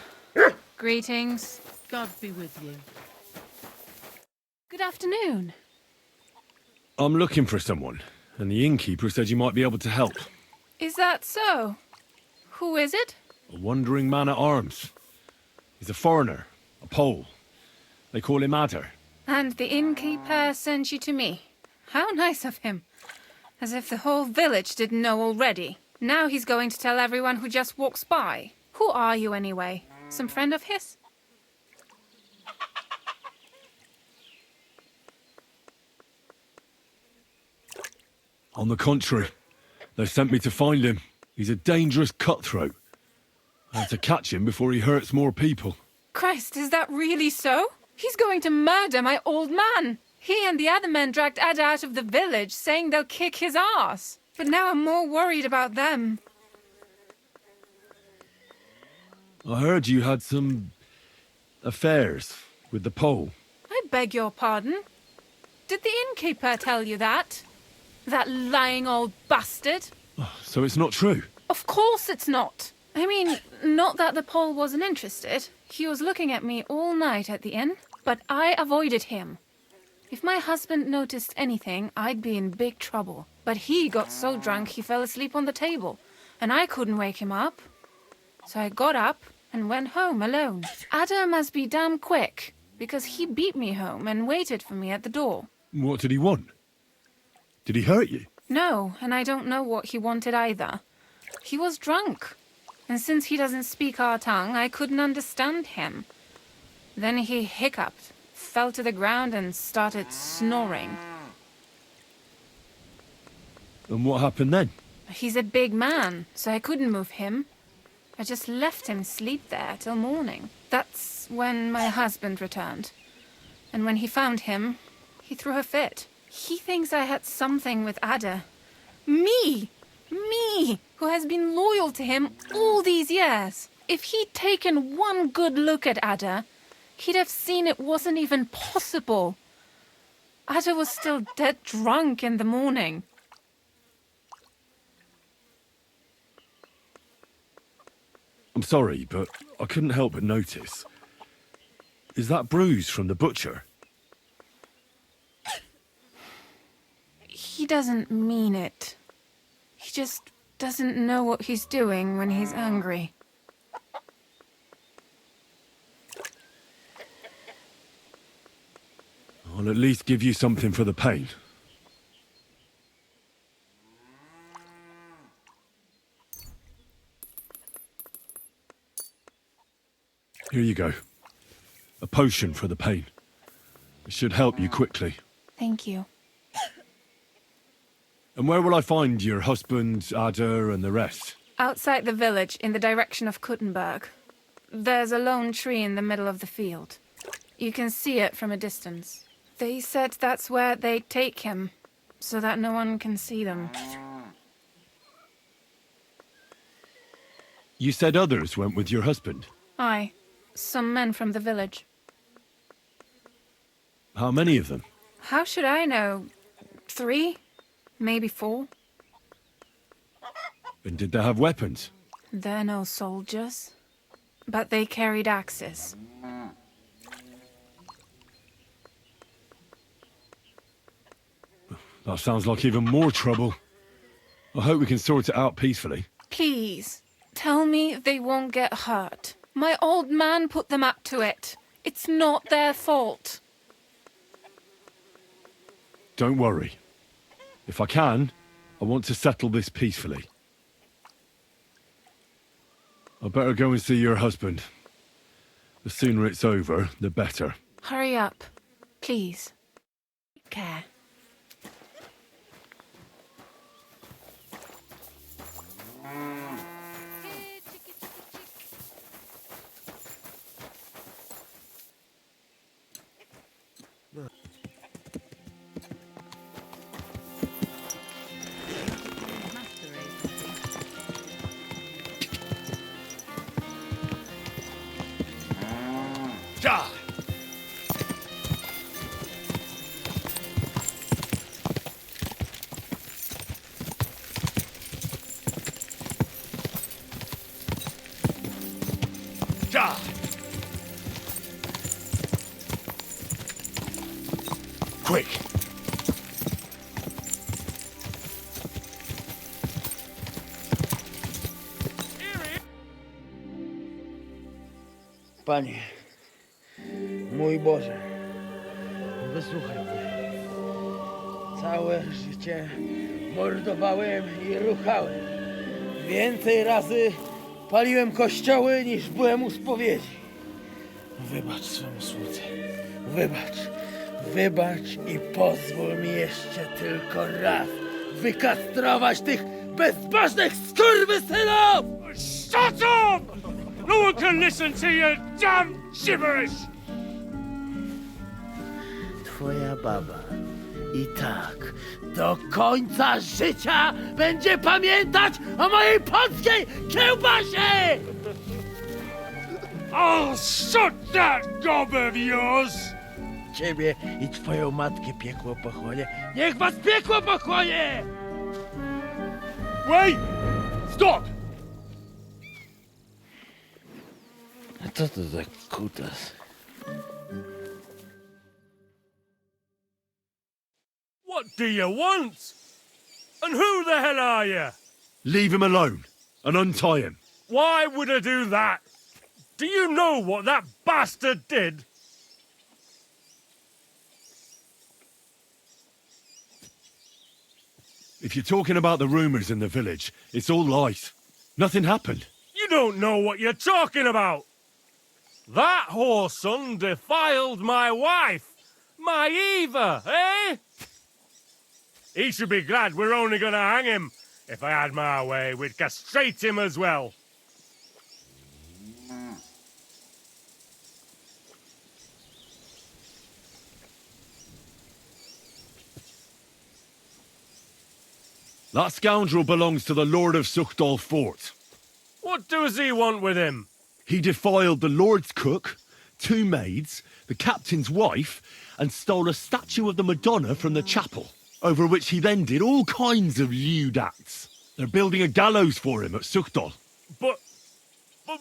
Greetings. God be with you. Good afternoon. I'm looking for someone, and the innkeeper said you might be able to help. Is that so? Who is it? A wandering man at arms. He's a foreigner, a Pole. They call him Adder. And the innkeeper sent you to me. How nice of him. As if the whole village didn't know already. Now he's going to tell everyone who just walks by. Who are you anyway? Some friend of his? On the contrary, they sent me to find him. He's a dangerous cutthroat. I had to catch him before he hurts more people. Christ, is that really so? He's going to murder my old man. He and the other men dragged Ada out of the village, saying they'll kick his ass. But now I'm more worried about them. I heard you had some affairs with the Pole. I beg your pardon? Did the innkeeper tell you that? That lying old bastard? So it's not true? Of course it's not. I mean, not that the Pole wasn't interested. He was looking at me all night at the inn, but I avoided him. If my husband noticed anything, I'd be in big trouble. But he got so drunk he fell asleep on the table, and I couldn't wake him up. So I got up and went home alone. Ada must be damn quick, because he beat me home and waited for me at the door. What did he want? Did he hurt you? No, and I don't know what he wanted either. He was drunk. And since he doesn't speak our tongue, I couldn't understand him. Then he hiccuped, fell to the ground and started snoring. And what happened then? He's a big man, so I couldn't move him. I just left him sleep there till morning. That's when my husband returned. And when he found him, he threw a fit. He thinks I had something with Ada. Me! Me, who has been loyal to him all these years. If he'd taken one good look at Ada, he'd have seen it wasn't even possible. Ada was still dead drunk in the morning. I'm sorry, but I couldn't help but notice. Is that bruise from the butcher? He doesn't mean it. He just doesn't know what he's doing when he's angry. I'll at least give you something for the pain. Here you go. A potion for the pain. It should help you quickly. Thank you. And where will I find your husband, Ada, and the rest? Outside the village, in the direction of Kuttenberg. There's a lone tree in the middle of the field. You can see it from a distance. They said that's where they'd take him, so that no one can see them. You said others went with your husband. Aye, some men from the village. How many of them? How should I know? 3? Maybe 4? And did they have weapons? They're no soldiers, but they carried axes. That sounds like even more trouble. I hope we can sort it out peacefully. Please, tell me they won't get hurt. My old man put them up to it. It's not their fault. Don't worry. If I can, I want to settle this peacefully. I better go and see your husband. The sooner it's over, the better. Hurry up, please. Take care. Quick! Panie, mój Boże, wysłuchaj mnie. Całe życie mordowałem i ruchałem. Więcej razy paliłem kościoły, niż byłem u spowiedzi. Wybacz swemu słudze. Wybacz i pozwól mi jeszcze tylko raz wykastrować tych bezbożnych skurwysynów! Shut up! No one can listen to your damn gibberish! Twoja baba i tak do końca życia będzie pamiętać o mojej polskiej kiełbasie! I'll shut that gob of yours! Ciebie i twoją matkę piekło pochłonie. Niech was piekło pochłonie! Wait! Stop! A co to za kutas? What do you want? And who the hell are you? Leave him alone and untie him. Why would I do that? Do you know what that bastard did? If you're talking about the rumours in the village, it's all lies. Nothing happened. You don't know what you're talking about. That whoreson defiled my wife, my Eva, eh? He should be glad we're only gonna hang him. If I had my way, we'd castrate him as well. That scoundrel belongs to the Lord of Suchdal Fort. What does he want with him? He defiled the Lord's cook, 2 maids, the captain's wife, and stole a statue of the Madonna from the chapel, over which he then did all kinds of lewd acts. They're building a gallows for him at Suchdal. But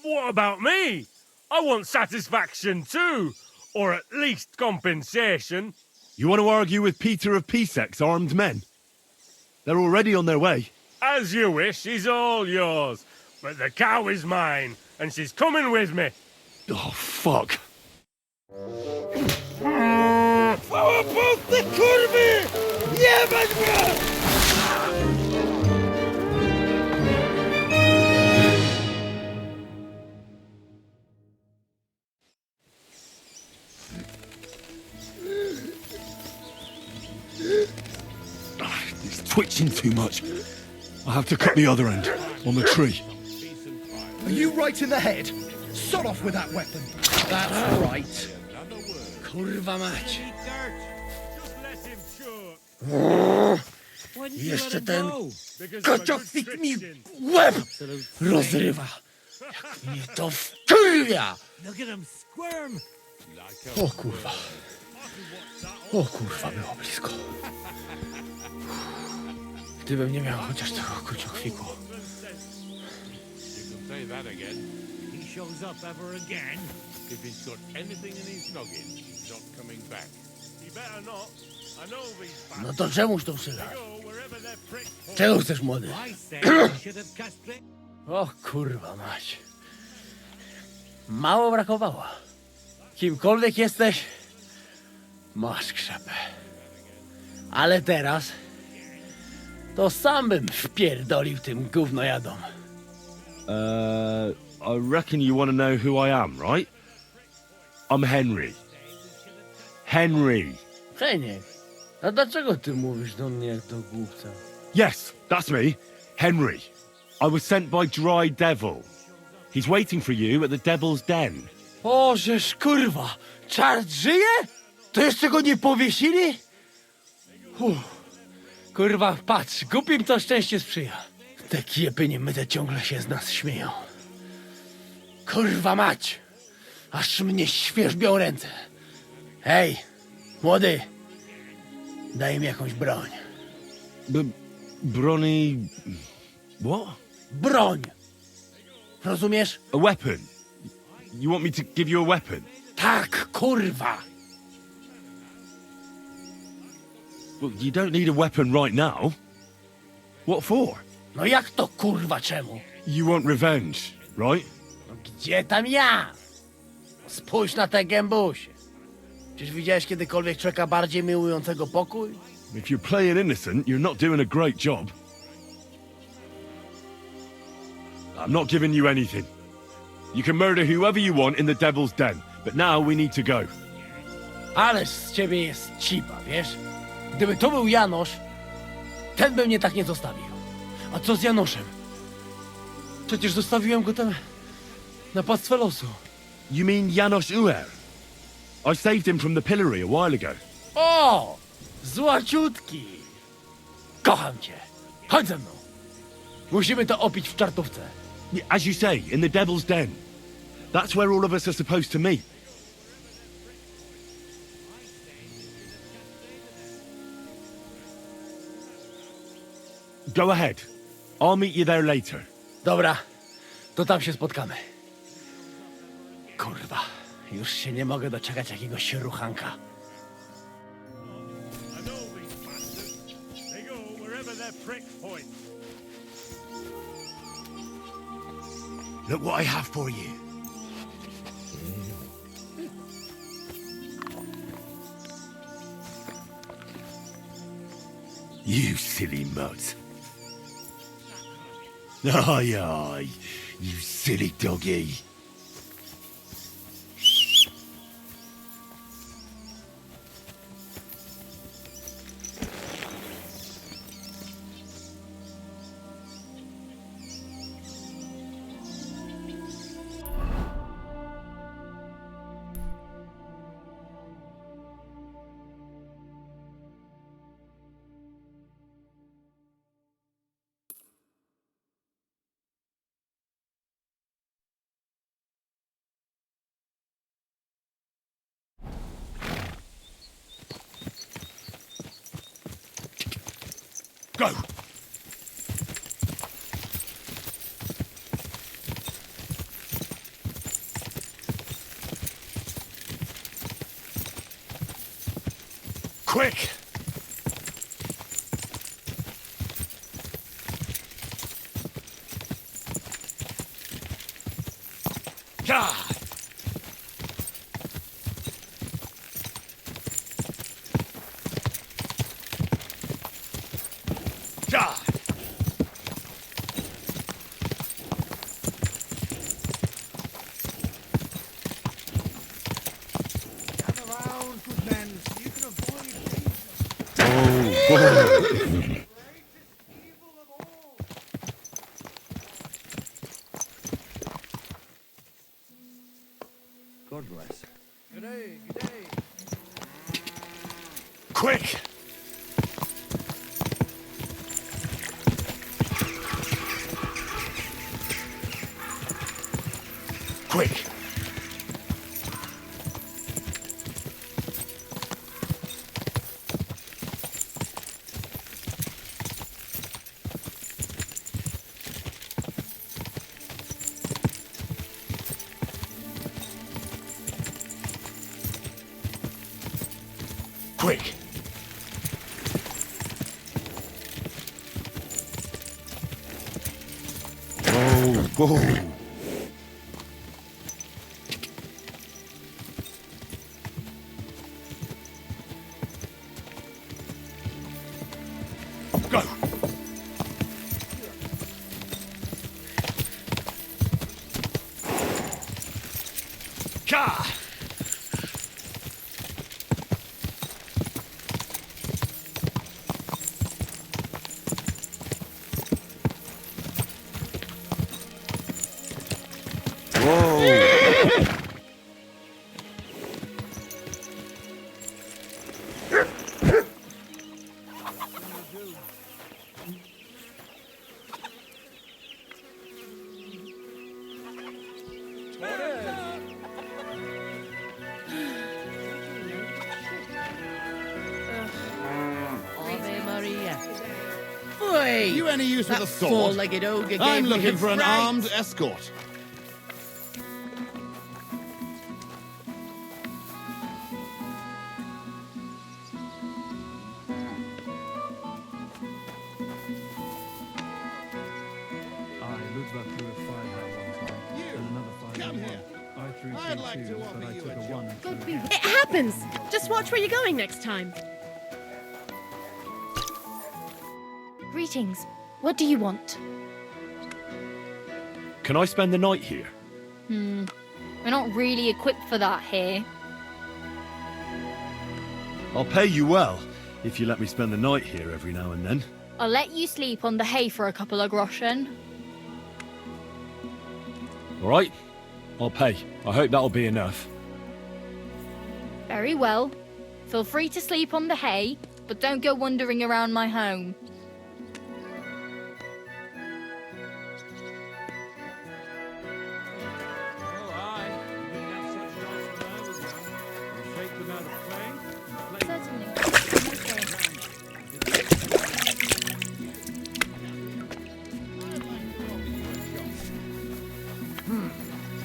what about me? I want satisfaction too, or at least compensation. You want to argue with Peter of Pisek's armed men? They're already on their way. As you wish, he's all yours. But the cow is mine, and she's coming with me. Oh, fuck. Połopowcy kurwy! Jebać mnie! It's twitching too much. I have to cut the other end, on the tree. Are you right in the head? Sod off with that weapon. That's right. Kurwa mać. Jeszcze ten kocioknik mi łeb rozrywa. Jak mnie to wkurwia! O kurwa. O kurwa, było blisko. Gdybym nie miał chociaż tego kociokwiku. Say that again. He shows up ever again. If he's got anything in his noggin, he's not coming back. He better not. I know these. No to czemuż to szylasz? Czego chcesz, młody? O kurwa mać. Mało brakowało. Kimkolwiek jesteś, masz krzepę. Ale teraz to sam bym wpierdolił tym gównojadom. I reckon you want to know who I am, right? I'm Henry. Henry. Heniek, a dlaczego ty mówisz do mnie jak do głupca? Yes, that's me. Henry. I was sent by Dry Devil. He's waiting for you at the Devil's Den. O, żeż kurwa, czart żyje? To jeszcze go nie powiesili? Kurwa, patrz, głupim to szczęście sprzyja. Te kiepy myte ciągle się z nas śmieją. Kurwa mać, aż mnie świerzbią ręce. Hej, młody, daj mi jakąś broń. Brony... What? Broń! Rozumiesz? A weapon? You want me to give you a weapon? Tak, kurwa! Well, you don't need a weapon right now. What for? No jak to kurwa czemu? You want revenge, right? No gdzie tam ja? Spójrz na te gębusie. Czyż widziałeś kiedykolwiek człowieka bardziej miłującego pokój? If you're playing innocent, you're not doing a great job. I'm not giving you anything. You can murder whoever you want in the Devil's Den, but now we need to go. Ależ z ciebie jest cipa, wiesz? Gdyby to był Janosz, ten by mnie tak nie zostawił. A co z Janoszem? Przecież zostawiłem go tam na pastwę losu. You mean Janos Uer? I saved him from the pillory a while ago. O! Złaciutki! Kocham cię. Chodź ze mną. Musimy to opić w czartówce. As you say, in the Devil's Den. That's where all of us are supposed to meet. Go ahead. I'll meet you there later. Dobra, to tam się spotkamy. Kurwa, już się nie mogę doczekać jakiegoś ruchanka. Look what I have for you. You silly mutt. Aye, aye, you silly doggy. Go! Quick! God! God! Gather round, good men, so you can avoid danger. God bless. Good day, good day. Quick! Quick! Quick! Oh, Go! Ka! You any use with a sword? Four-legged ogre gave I'm me looking his for an fright. armed escort. It happens! Just watch where you're going next time. Greetings. What do you want? Can I spend the night here? We're not really equipped for that here. I'll pay you well, if you let me spend the night here every now and then. I'll let you sleep on the hay for a couple of groschen. All right? I'll pay. I hope that'll be enough. Very well. Feel free to sleep on the hay, but don't go wandering around my home.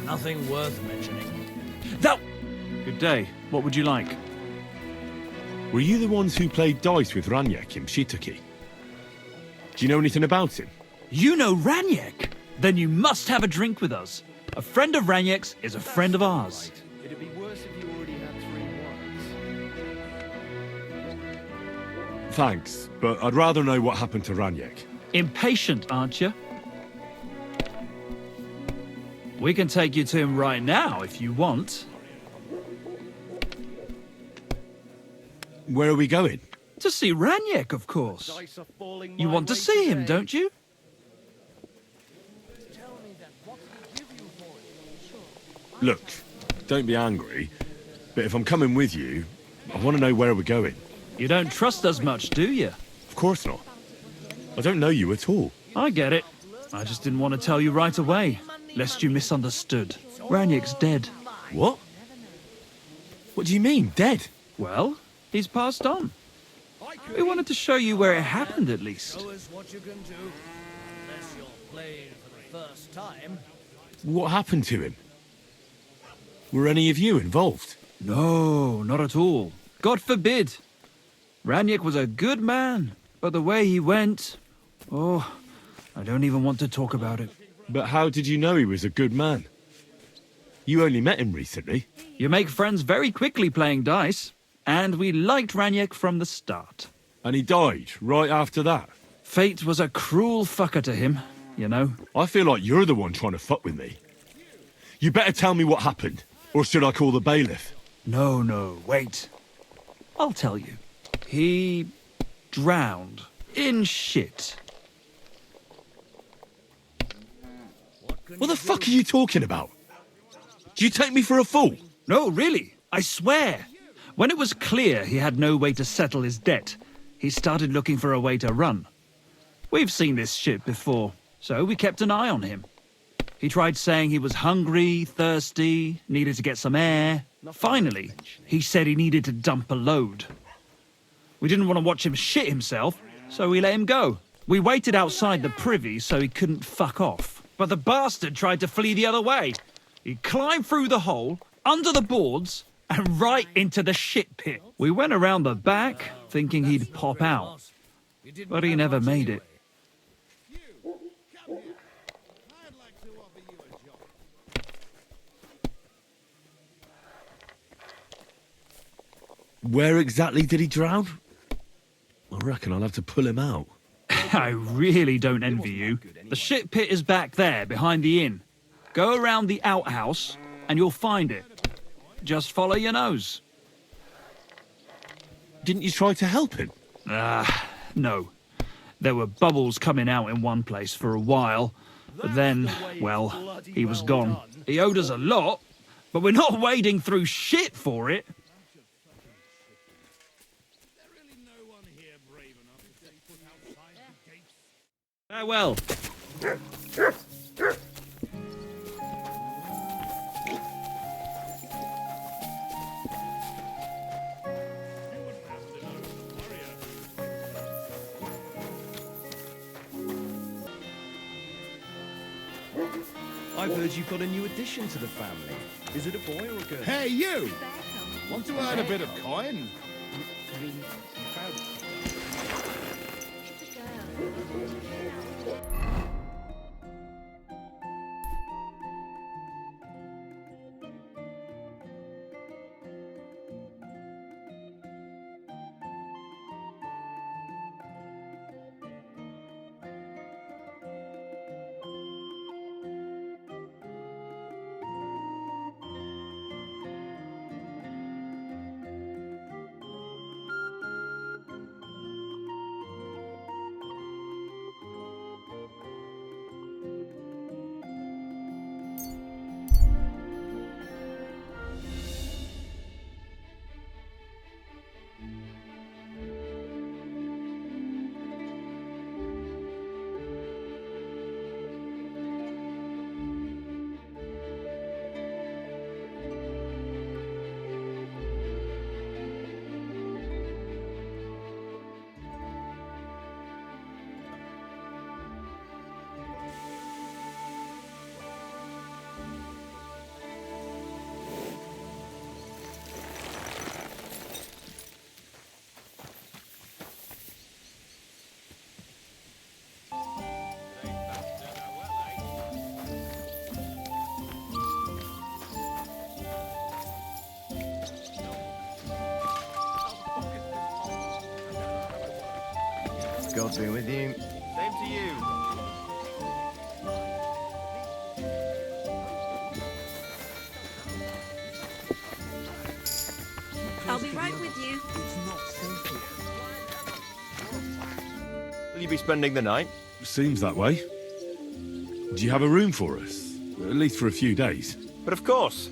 Nothing worth mentioning. That... Good day. What would you like? Were you the ones who played dice with Raniek in Pshituki? Do you know anything about him? You know Raniek? Then you must have a drink with us. A friend of Raniek's is a friend of ours. It'd be worse if you already had 3 wives. Thanks, but I'd rather know what happened to Raniek. Impatient, aren't you? We can take you to him right now if you want. Where are we going? To see Raniek, of course. You want to see him, don't you? Look, don't be angry, but if I'm coming with you, I want to know where we're going. You don't trust us much, do you? Of course not. I don't know you at all. I get it. I just didn't want to tell you right away, lest you misunderstood. Raniek's dead. What? What do you mean, dead? Well, he's passed on. We wanted to show you where it happened, at least. What you can do, unless you're playing for the first time. What happened to him? Were any of you involved? No, not at all. God forbid. Raniek was a good man, but the way he went... Oh, I don't even want to talk about it. But how did you know he was a good man? You only met him recently. You make friends very quickly playing dice, and we liked Raniek from the start. And he died right after that? Fate was a cruel fucker to him, you know. I feel like you're the one trying to fuck with me. You better tell me what happened, or should I call the bailiff? No, wait. I'll tell you. He drowned in shit. What the fuck are you talking about? Do you take me for a fool? No, really, I swear. When it was clear he had no way to settle his debt, he started looking for a way to run. We've seen this shit before, so we kept an eye on him. He tried saying he was hungry, thirsty, needed to get some air. Finally, he said he needed to dump a load. We didn't want to watch him shit himself, so we let him go. We waited outside the privy so he couldn't fuck off. But the bastard tried to flee the other way. He climbed through the hole, under the boards, and right into the shit pit. We went around the back, thinking he'd pop out. But he never made it. Where exactly did he drown? I reckon I'll have to pull him out. I really don't envy you. The shit pit is back there, behind the inn. Go around the outhouse, and you'll find it. Just follow your nose. Didn't you try to help him? No. There were bubbles coming out in one place for a while, but then, well, he was gone. He owed us a lot, but we're not wading through shit for it. Farewell. I've heard you've got a new addition to the family. Is it a boy or a girl? Hey, you! Want to earn a bit of coin? God be with you. Same to you. I'll be right with you. Will you be spending the night? Seems that way. Do you have a room for us? At least for a few days. But of course.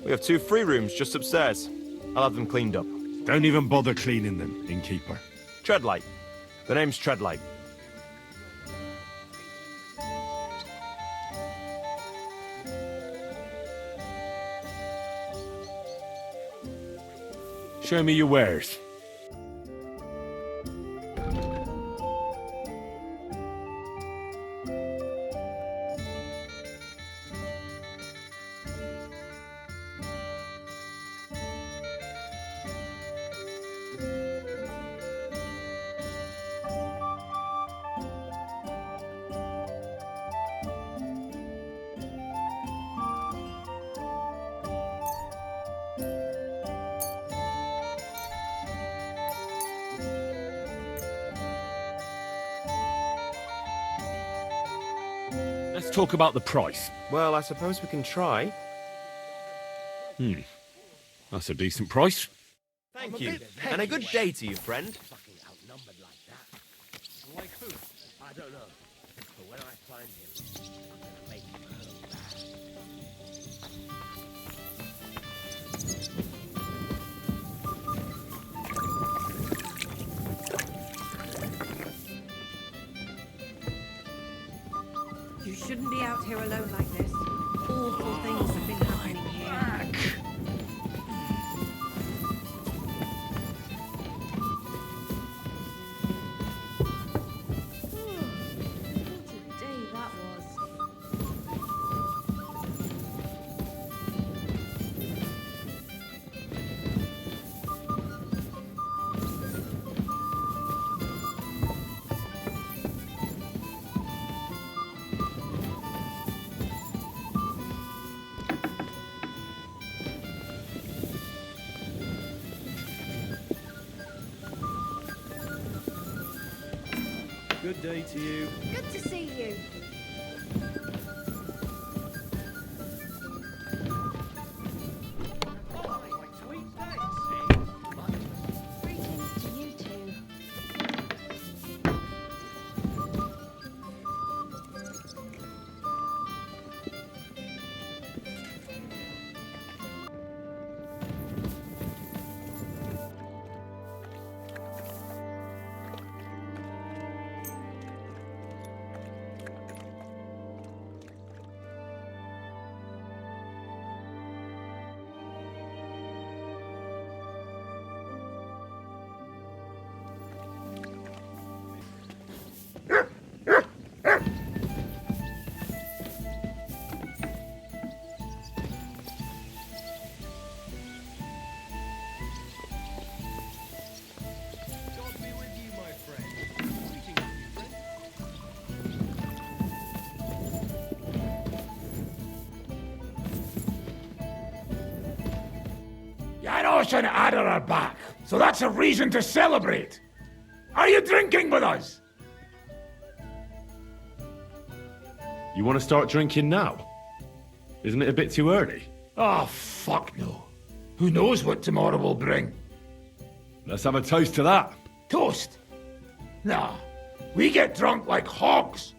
We have 2 free rooms just upstairs. I'll have them cleaned up. Don't even bother cleaning them, innkeeper. Treadlight. The name's Treadlight. Show me your wares. Let's talk about the price. Well, I suppose we can try. That's a decent price. Thank you. And a good day to you, friend. Like who? I don't know. But when I find him, I'm gonna make him hurt bad. You shouldn't be out here alone like this. Awful things have been happening here. What a day that was. Good day to you. Good to see you. Janos and Ada are back, so that's a reason to celebrate. Are you drinking with us? You want to start drinking now? Isn't it a bit too early? Oh, fuck no. Who knows what tomorrow will bring? Let's have a toast to that. Toast? Nah, we get drunk like hogs.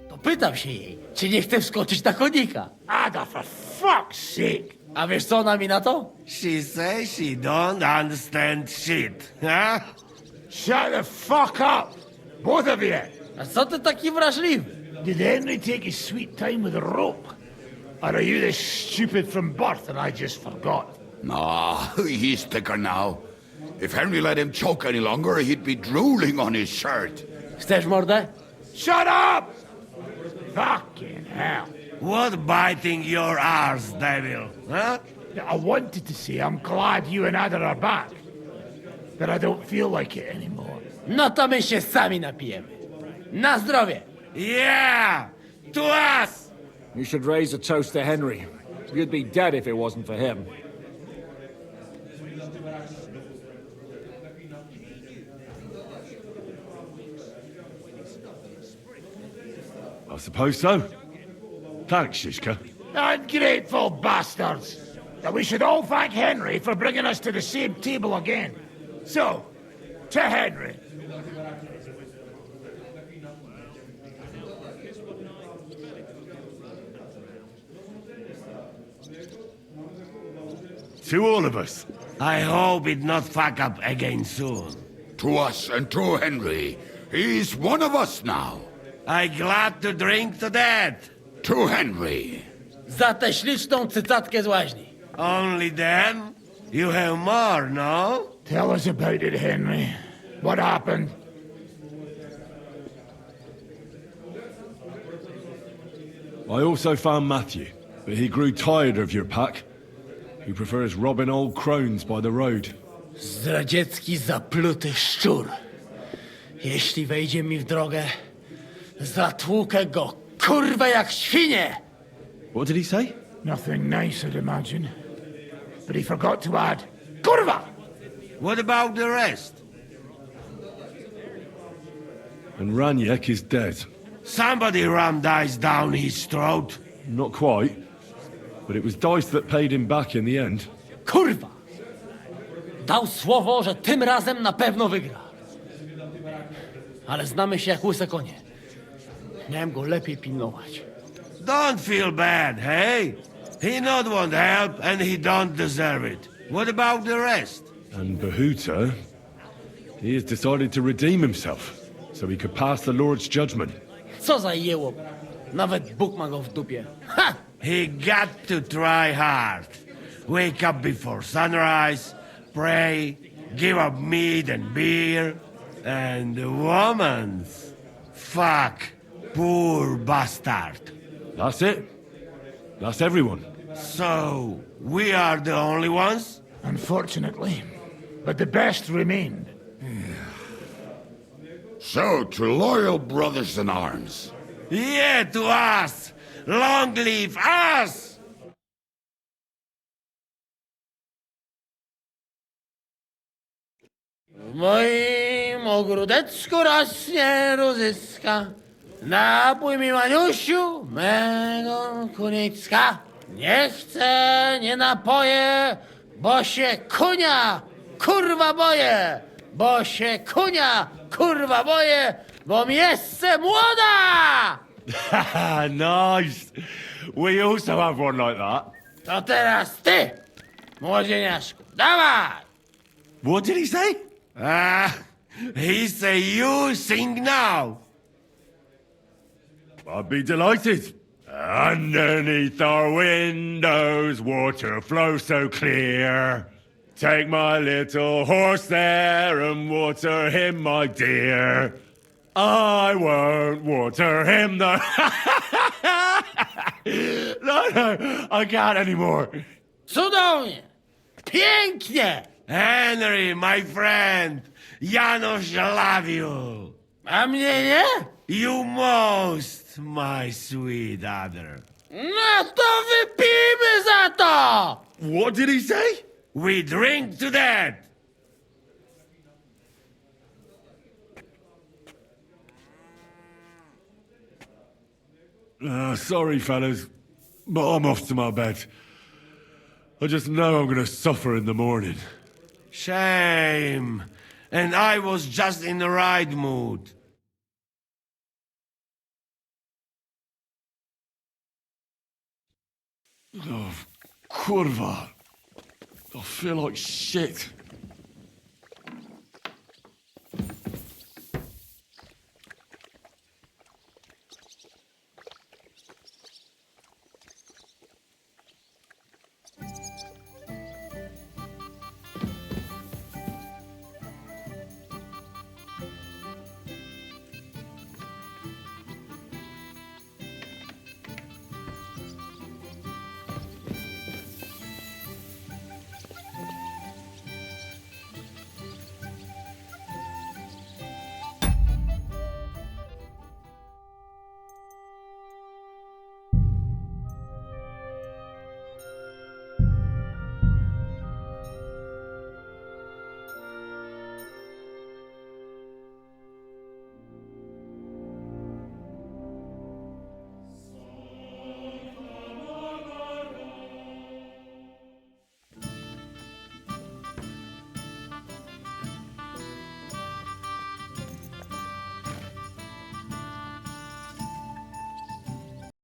To pytam się jej, czy nie chce wskoczyć na konika. Ada, for fuck's sake. A wiesz co ona mi na to? She says she don't understand shit, huh? Shut the fuck up, both of you. A co ty taki wrażliwy? Did Henry take his sweet time with a rope? Or are you this stupid from birth and I just forgot? Nah, he's thicker now. If Henry let him choke any longer, he'd be drooling on his shirt. Chcesz mordę? Shut up! Fucking hell. What biting your arse, devil, huh? I wanted to say I'm glad you and Ada are back. But I don't feel like it anymore. No to my się sami napijemy. Na zdrowie! Yeah! To us! You should raise a toast to Henry. You'd be dead if it wasn't for him. I suppose so. Thanks, Shishka. Ungrateful bastards! That we should all thank Henry for bringing us to the same table again. So, to Henry. To all of us. I hope it not fuck up again soon. To us and to Henry. He's one of us now. I glad to drink to that. To Henry. Za tę śliczną cycatkę z łaźni. Only them? You have more, no? Tell us about it, Henry. What happened? I also found Matthew, but he grew tired of your pack. He prefers robbing old crones by the road. Zdradziecki, zapluty szczur. Jeśli wejdzie mi w drogę, zatłukę go, kurwa, jak świnie! What did he say? Nothing nice, I'd imagine. But he forgot to add, kurwa! What about the rest? And Raniek is dead. Somebody rammed dice down his throat. Not quite. But it was Dice that paid him back in the end. Kurwa! Dał słowo, że tym razem na pewno wygra. Ale znamy się jak łyse konie. Miałem go lepiej pilnować. Don't feel bad, hey? He not want help and he don't deserve it. What about the rest? And Bahuta, he has decided to redeem himself, so he could pass the Lord's judgment. Co za jełop. Nawet Bóg ma go w dupie. Ha! He got to try hard. Wake up before sunrise, pray, give up meat and beer, and the woman's. Fuck, poor bastard. That's it. That's everyone. So, we are the only ones? Unfortunately. But the best remained. So, to loyal brothers in arms. Yeah, to us! Long live us! W moim ogródeczku rośnie różyska. Napój mi, Maniusiu, mego kunicka. Nie chcę, nie napoję, bo się kunia, kurwa boję. Bo się kunia, kurwa boję, bo mi jeszcze młoda! Nice. We also have one like that. To teraz ty, młodzieniaszku, dawaj! What did he say? He say you sing now. I'd be delighted. Underneath our windows, water flows so clear. Take my little horse there and water him, my dear. I won't water him, though. No, I can't anymore. Cudownie! Pięknie! Henry, my friend, Janos love you. A mnie nie? You most, my sweet other. No to wypijmy za to! What did he say? We drink to that! Sorry, fellas, but I'm off to my bed. I just know I'm gonna suffer in the morning. Shame. And I was just in the right mood. Oh, kurwa. I feel like shit.